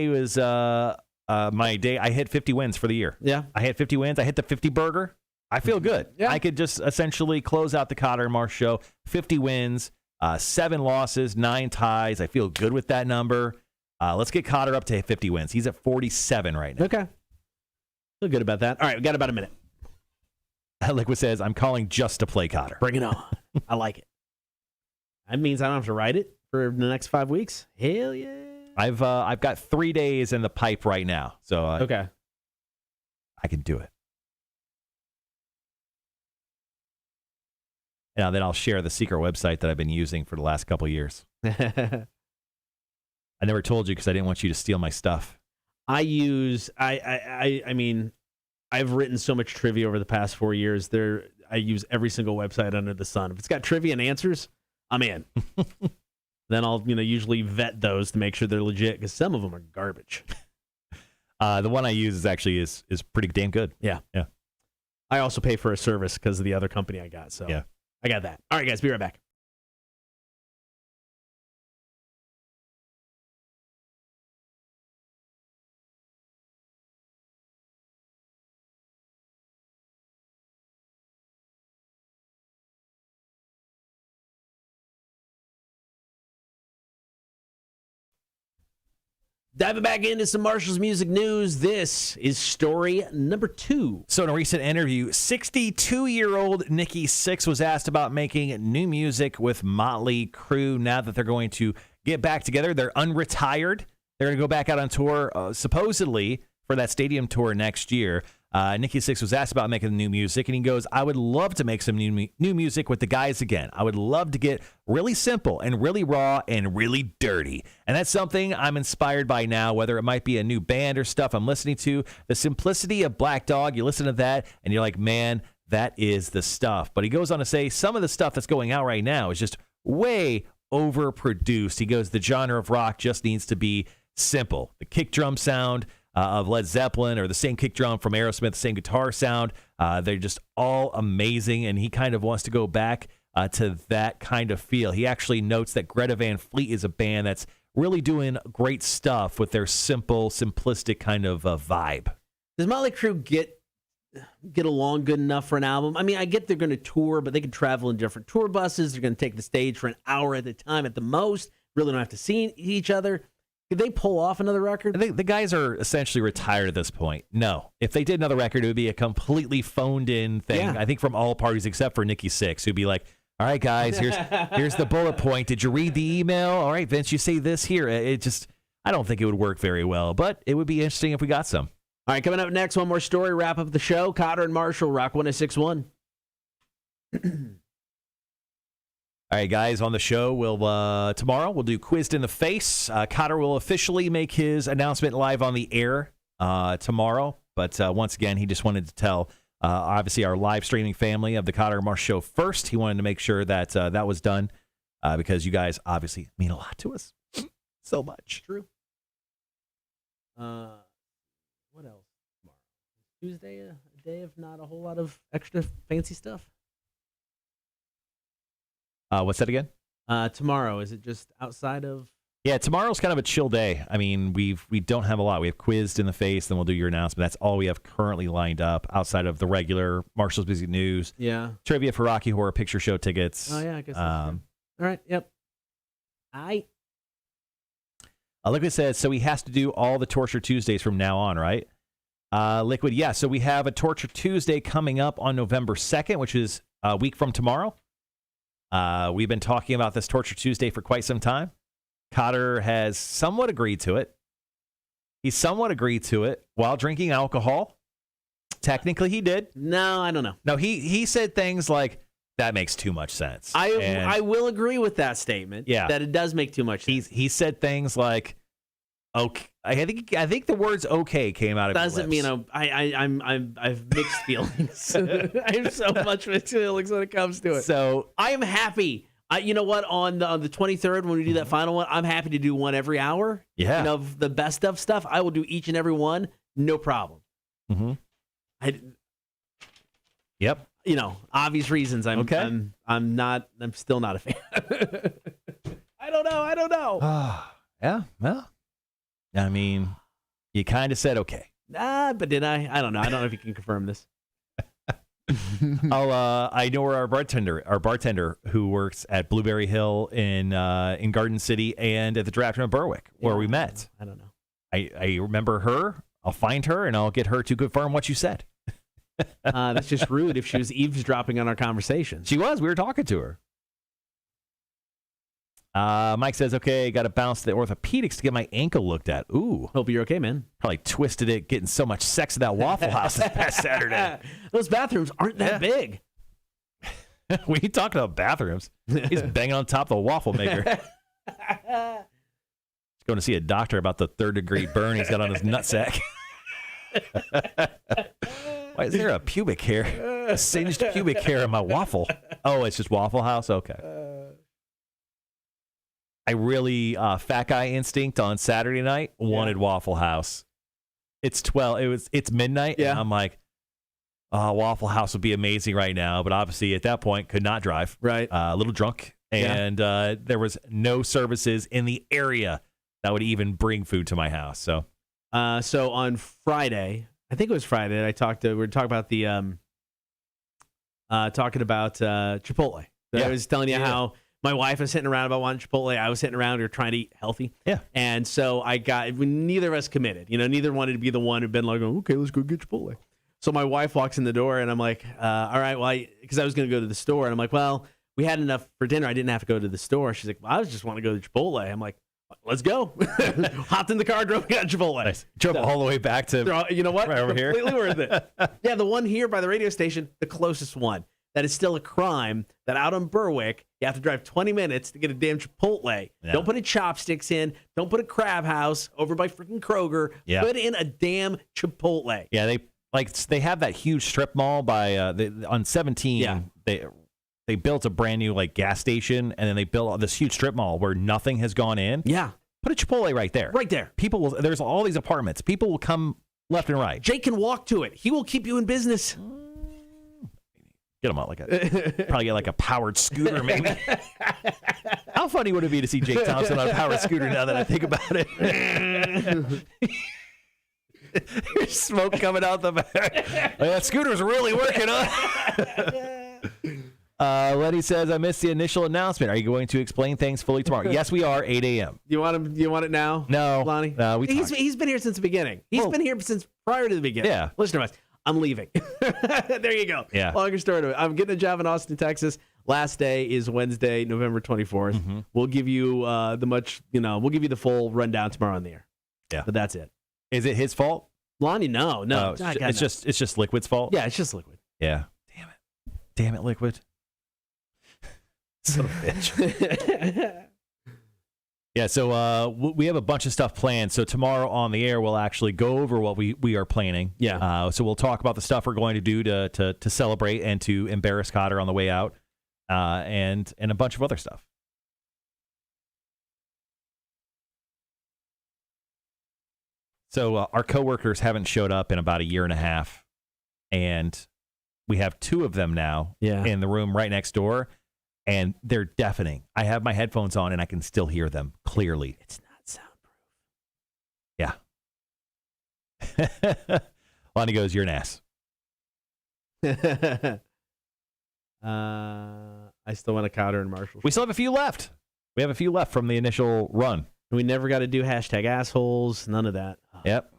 was my day. I hit 50 wins for the year. Yeah. I hit 50 wins. I hit the 50 burger. I feel good. Yeah. I could just essentially close out the Cotter and Marsh show. 50 wins, 7 losses, 9 ties. I feel good with that number. Let's get Cotter up to 50 wins. He's at 47 right now. Okay. Feel good about that. All right, we got about a minute. Liquid says, I'm calling just to play Cotter. Bring it on. I like it. That means I don't have to write it for the next 5 weeks. Hell yeah. I've got 3 days in the pipe right now. So okay. I can do it. Now, then I'll share the secret website that I've been using for the last couple of years. I never told you because I didn't want you to steal my stuff. I mean, I've written so much trivia over the past 4 years. I use every single website under the sun. If it's got trivia and answers, I'm in. Then I'll usually vet those to make sure they're legit because some of them are garbage. The one I use is pretty damn good. Yeah. I also pay for a service because of the other company I got. So yeah. I got that. All right, guys, be right back. Diving back into some Marshall's music news, this is story number 2. So in a recent interview, 62-year-old Nikki Sixx was asked about making new music with Motley Crue. Now that they're going to get back together, they're unretired. They're going to go back out on tour, supposedly, for that stadium tour next year. Nikki Sixx was asked about making new music, and he goes, I would love to make some new music with the guys again. I would love to get really simple and really raw and really dirty. And that's something I'm inspired by now, whether it might be a new band or stuff I'm listening to. The simplicity of Black Dog, you listen to that, and you're like, man, that is the stuff. But he goes on to say some of the stuff that's going out right now is just way overproduced. He goes, the genre of rock just needs to be simple. The kick drum sound of Led Zeppelin, or the same kick drum from Aerosmith, the same guitar sound. They're just all amazing, and he kind of wants to go back to that kind of feel. He actually notes that Greta Van Fleet is a band that's really doing great stuff with their simple, simplistic kind of vibe. Does Motley Crue get along good enough for an album? I mean, I get they're going to tour, but they can travel in different tour buses. They're going to take the stage for an hour at a time at the most. Really don't have to see each other. Could they pull off another record? I think the guys are essentially retired at this point. No. If they did another record, it would be a completely phoned-in thing, I think, from all parties except for Nikki Sixx, who'd be like, all right, guys, here's the bullet point. Did you read the email? All right, Vince, you say this here. I don't think it would work very well, but it would be interesting if we got some. All right, coming up next, one more story, wrap up the show. Cotter and Marshall, Rock 106.1. All right, guys, on the show, tomorrow we'll do Quizzed in the Face. Cotter will officially make his announcement live on the air tomorrow. But once again, he just wanted to tell, obviously, our live streaming family of the Cotter and Marshall show first. He wanted to make sure that that was done because you guys obviously mean a lot to us. So much. True. What else tomorrow? Tuesday, a day of not a whole lot of extra fancy stuff. What's that again? Tomorrow, is it just outside of? Yeah, tomorrow's kind of a chill day. I mean, we don't have a lot. We have Quizzed in the Face, then we'll do your announcement. That's all we have currently lined up outside of the regular Marshall's Busy News. Yeah. Trivia for Rocky Horror Picture Show tickets. Oh, yeah, I guess that's true. All right, yep. Liquid says, so he has to do all the Torture Tuesdays from now on, right? Liquid, yeah. So we have a Torture Tuesday coming up on November 2nd, which is a week from tomorrow. We've been talking about this Torture Tuesday for quite some time. Cotter has somewhat agreed to it. He somewhat agreed to it while drinking alcohol. Technically, he did. No, I don't know. No, he said things like, that makes too much sense. I will agree with that statement. Yeah. That it does make too much sense. He said things like, okay. I think the words "okay" came out of his doesn't lips. mean I've mixed feelings. I have so much mixed feelings when it comes to it. So I am happy. You know what? On the 23rd, when we do that final one, I'm happy to do one every hour. Yeah. You know, of the best of stuff, I will do each and every one, no problem. Mm-hmm. Yep. You know, obvious reasons. I'm still not a fan. I don't know. Yeah. Well, I mean, you kind of said okay. But did I? I don't know. I don't know if you can confirm this. I know where our bartender who works at Blueberry Hill in Garden City and at the Draft Room in Berwick, where we met. I don't know. I remember her. I'll find her and I'll get her to confirm what you said. That's just rude if she was eavesdropping on our conversation. She was. We were talking to her. Mike says, okay, got to bounce to the orthopedics to get my ankle looked at. Ooh. Hope you're okay, man. Probably twisted it getting so much sex at that Waffle House this past Saturday. Those bathrooms aren't that big. We ain't talking about bathrooms. He's banging on top of the waffle maker. He's going to see a doctor about the 3rd-degree burn he's got on his nutsack. Why is there a pubic hair? A singed pubic hair in my waffle. Oh, it's just Waffle House? Okay. I really, fat guy instinct on Saturday night, wanted Waffle House. It's 12. It's midnight. Yeah. And I'm like, Waffle House would be amazing right now. But obviously at that point, could not drive. Right. A little drunk. And there was no services in the area that would even bring food to my house. So on Friday, I think it was Friday, we were talking about the, Chipotle. I was telling you how my wife was sitting around about wanting Chipotle. I was sitting around. We were trying to eat healthy. Yeah. And so neither of us committed. You know, neither wanted to be the one who'd been like, okay, let's go get Chipotle. So my wife walks in the door, and I'm like, all right, well, because I was going to go to the store. And I'm like, well, we had enough for dinner. I didn't have to go to the store. She's like, well, I just want to go to Chipotle. I'm like, let's go. Hopped in the car, drove, got Chipotle. Nice. Drove all the way back to, you know what? right over here. Completely worth it. Yeah, the one here by the radio station, the closest one. That is still a crime that out on Berwick, you have to drive 20 minutes to get a damn Chipotle. Yeah. Don't put a Chopsticks in. Don't put a Crab House over by freaking Kroger. Yeah. Put in a damn Chipotle. Yeah, they have that huge strip mall by on 17. Yeah. They built a brand new gas station, and then they built this huge strip mall where nothing has gone in. Yeah. Put a Chipotle right there. Right there. There's all these apartments. People will come left and right. Jake can walk to it. He will keep you in business. Get him on probably get like a powered scooter, maybe. How funny would it be to see Jake Thompson on a powered scooter now that I think about it? There's smoke coming out the back. Oh, that scooter's really working, huh? Lenny says, I missed the initial announcement. Are you going to explain things fully tomorrow? Yes, we are, 8 a.m. You want it now? No. Lonnie? No, He's been here since the beginning. He's been here since prior to the beginning. Yeah. Listen to us. I'm leaving. There you go. Yeah. Longer story to it. I'm getting a job in Austin, Texas. Last day is Wednesday, November 24th. Mm-hmm. We'll give you we'll give you the full rundown tomorrow on the air. Yeah. But that's it. Is it his fault? Lonnie, no. It's just Liquid's fault? Yeah, it's just Liquid. Yeah. Damn it, Liquid. Son of a bitch. Yeah, so we have a bunch of stuff planned. So tomorrow on the air, we'll actually go over what we are planning. Yeah. So we'll talk about the stuff we're going to do to celebrate and to embarrass Cotter on the way out, and a bunch of other stuff. So our coworkers haven't showed up in about a year and a half, and we have two of them now in the room right next door. And they're deafening. I have my headphones on, and I can still hear them clearly. It's not soundproof. Yeah. Lonnie goes, you're an ass. I still want to Cotter and Marshall. We still have a few left. We have a few left from the initial run. We never got to do #assholes. None of that. Oh. Yep.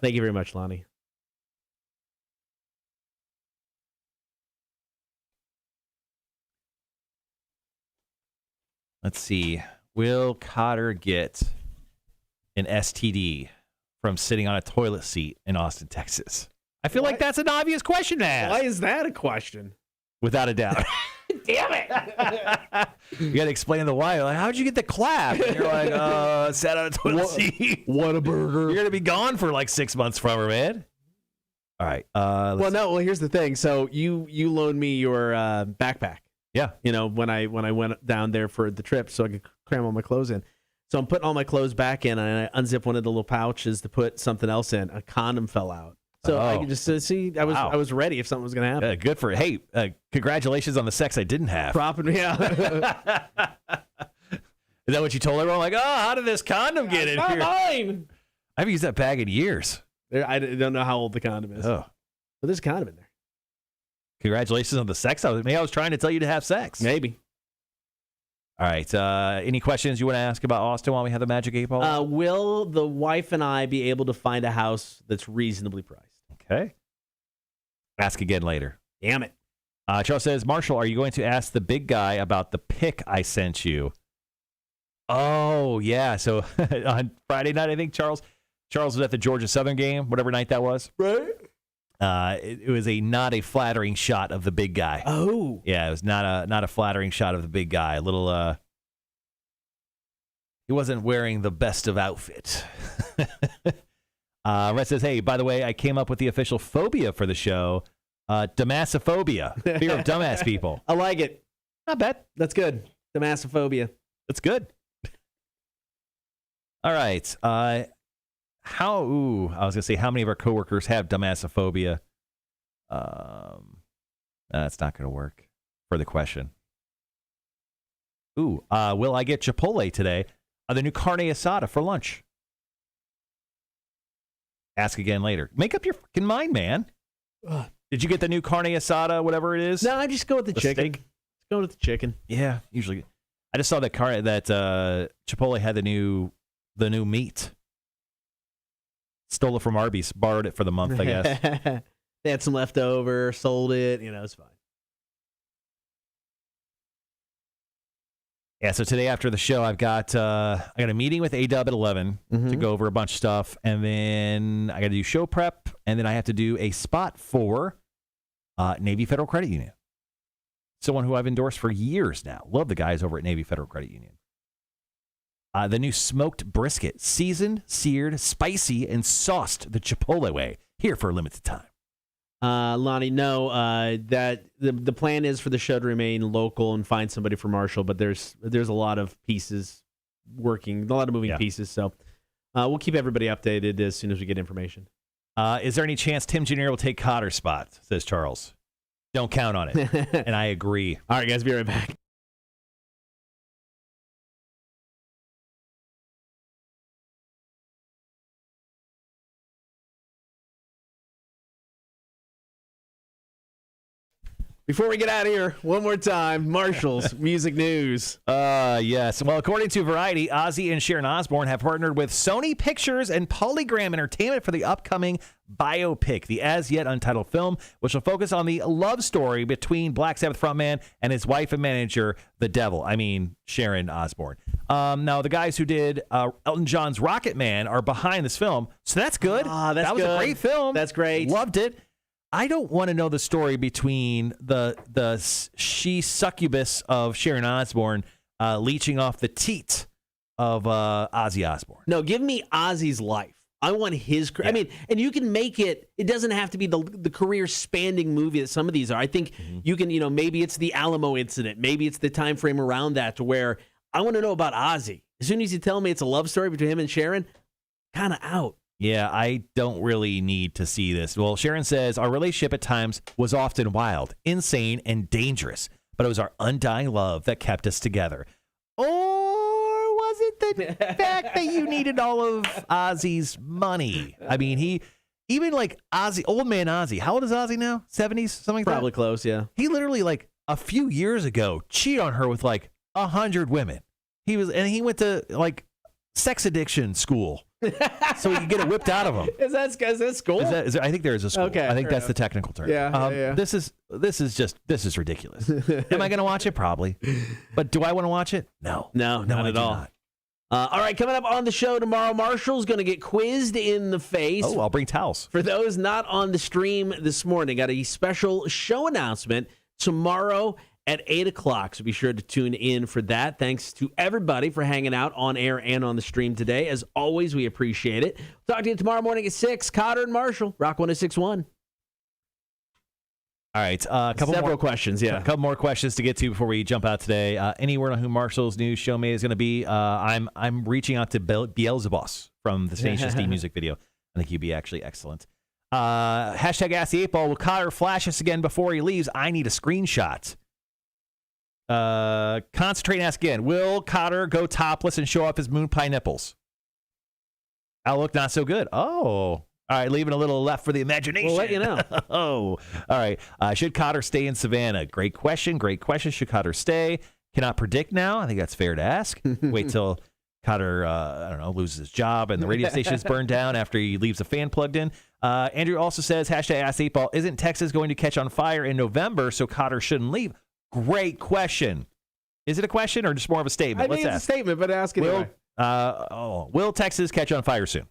Thank you very much, Lonnie. Let's see. Will Cotter get an STD from sitting on a toilet seat in Austin, Texas? I feel like that's an obvious question to ask. Why is that a question? Without a doubt. Damn it. You got to explain the why. Like, how'd you get the clap? And you're like, sat on a toilet seat. What a burger. You're going to be gone for like 6 months from her, man. All right. Well, here's the thing. So you loaned me your backpack. Yeah. When I went down there for the trip so I could cram all my clothes in. So I'm putting all my clothes back in, and I unzip one of the little pouches to put something else in. A condom fell out. So I could just see I was ready if something was going to happen. Good for it. Hey, congratulations on the sex I didn't have. Propping me out. Is that what you told everyone? Like, how did this condom get in here? Mine. I haven't used that bag in years. I don't know how old the condom is. Oh. But there's a condom in there. Congratulations on the sex. Maybe I was trying to tell you to have sex. Maybe. All right. Any questions you want to ask about Austin while we have the Magic 8 Ball? Will the wife and I be able to find a house that's reasonably priced? Okay. Ask again later. Damn it. Charles says, Marshall, are you going to ask the big guy about the pic I sent you? Oh, yeah. So on Friday night, I think Charles was at the Georgia Southern game, whatever night that was. Right. It was not a flattering shot of the big guy. Oh. Yeah, it was not a flattering shot of the big guy. A little he wasn't wearing the best of outfit. Red says, hey, by the way, I came up with the official phobia for the show. Damassophobia. Fear of dumbass people. I like it. Not bad. That's good. Damassophobia. That's good. All right. I was going to say, how many of our coworkers have damassophobia? That's not going to work for the question. Will I get Chipotle today? The new carne asada for lunch. Ask again later. Make up your fucking mind, man. Did you get the new carne asada, whatever it is? No, I just go with the chicken. Steak? Just go with the chicken. Yeah, usually. I just saw that Chipotle had the new meat. Stole it from Arby's, borrowed it for the month, I guess. They had some leftover, sold it. It's fine. Yeah, so today after the show, I got a meeting with A-Dub at 11 to go over a bunch of stuff, and then I got to do show prep, and then I have to do a spot for Navy Federal Credit Union. Someone who I've endorsed for years now. Love the guys over at Navy Federal Credit Union. The new smoked brisket, seasoned, seared, spicy, and sauced the Chipotle way, here for a limited time. Lonnie, no, that the plan is for the show to remain local and find somebody for Marshall, but there's a lot of pieces working, a lot of moving pieces, so we'll keep everybody updated as soon as we get information. Is there any chance Tim Jr. will take Cotter's spot, says Charles? Don't count on it. And I agree. All right, guys, be right back. Before we get out of here, one more time, Marshall's music news. Yes. Well, according to Variety, Ozzy and Sharon Osbourne have partnered with Sony Pictures and Polygram Entertainment for the upcoming biopic, the as-yet untitled film, which will focus on the love story between Black Sabbath frontman and his wife and manager, the Devil. I mean, Sharon Osbourne. Now, the guys who did Elton John's Rocket Man are behind this film, so that's good. That was a great film. That's great. Loved it. I don't want to know the story between the she succubus of Sharon Osbourne leeching off the teat of Ozzy Osbourne. No, give me Ozzy's life. I want his career. Yeah. I mean, and you can make it. It doesn't have to be the career-spanning movie that some of these are. I think you can, maybe it's the Alamo incident. Maybe it's the time frame around that to where I want to know about Ozzy. As soon as you tell me it's a love story between him and Sharon, kind of out. Yeah, I don't really need to see this. Well, Sharon says, our relationship at times was often wild, insane, and dangerous, but it was our undying love that kept us together. Or was it the fact that you needed all of Ozzy's money? I mean, even like Ozzy, old man Ozzy, how old is Ozzy now? 70s, something like that? Probably close, yeah. He literally, like, a few years ago, cheated on her with, like, 100 women. He went to, like, sex addiction school. So we can get it whipped out of him. Is that school? I think there is a school. Okay, I think that's the technical term. Yeah. This is ridiculous. Am I going to watch it? Probably. But do I want to watch it? No, not at all. All right, coming up on the show tomorrow, Marshall's going to get quizzed in the face. Oh, I'll bring towels. For those not on the stream this morning, got a special show announcement tomorrow at 8 o'clock, so be sure to tune in for that. Thanks to everybody for hanging out on air and on the stream today. As always, we appreciate it. Talk to you tomorrow morning at 6. Cotter and Marshall, Rock 106.1. All right, several questions, yeah. A couple more questions to get to before we jump out today. Any word on who Marshall's new showmate is going to be? I'm reaching out to Beelzebub from the Tenacious D music video. I think he'd be actually excellent. Hashtag Ask the 8-Ball. Will Cotter flash us again before he leaves? I need a screenshot. Concentrate and ask again. Will Cotter go topless and show off his moon pie nipples? Outlook not so good. Oh, all right. Leaving a little left for the imagination. We'll let you know. Oh, all right. Should Cotter stay in Savannah? Great question. Great question. Should Cotter stay? Cannot predict now. I think that's fair to ask. Wait till Cotter, loses his job and the radio station is burned down after he leaves a fan plugged in. Andrew also says, hashtag Ask 8-Ball. Isn't Texas going to catch on fire in November so Cotter shouldn't leave? Great question. Is it a question or just more of a statement? I think it's a statement, but ask it anyway. Will Texas catch on fire soon?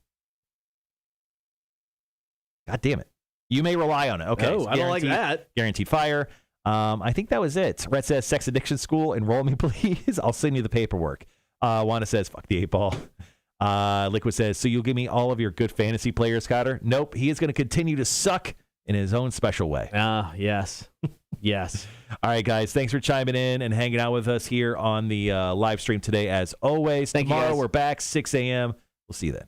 God damn it. You may rely on it. Okay. Oh, I don't like that. Guaranteed fire. I think that was it. Rhett says, sex addiction school, enroll me, please. I'll send you the paperwork. Wanda says, fuck the 8-Ball. Liquid says, so you'll give me all of your good fantasy players, Cotter? Nope. He is going to continue to suck in his own special way. Yes. Yes. All right, guys. Thanks for chiming in and hanging out with us here on the live stream today, as always. Thank you, Tomorrow guys. we're back, 6 a.m. We'll see you then.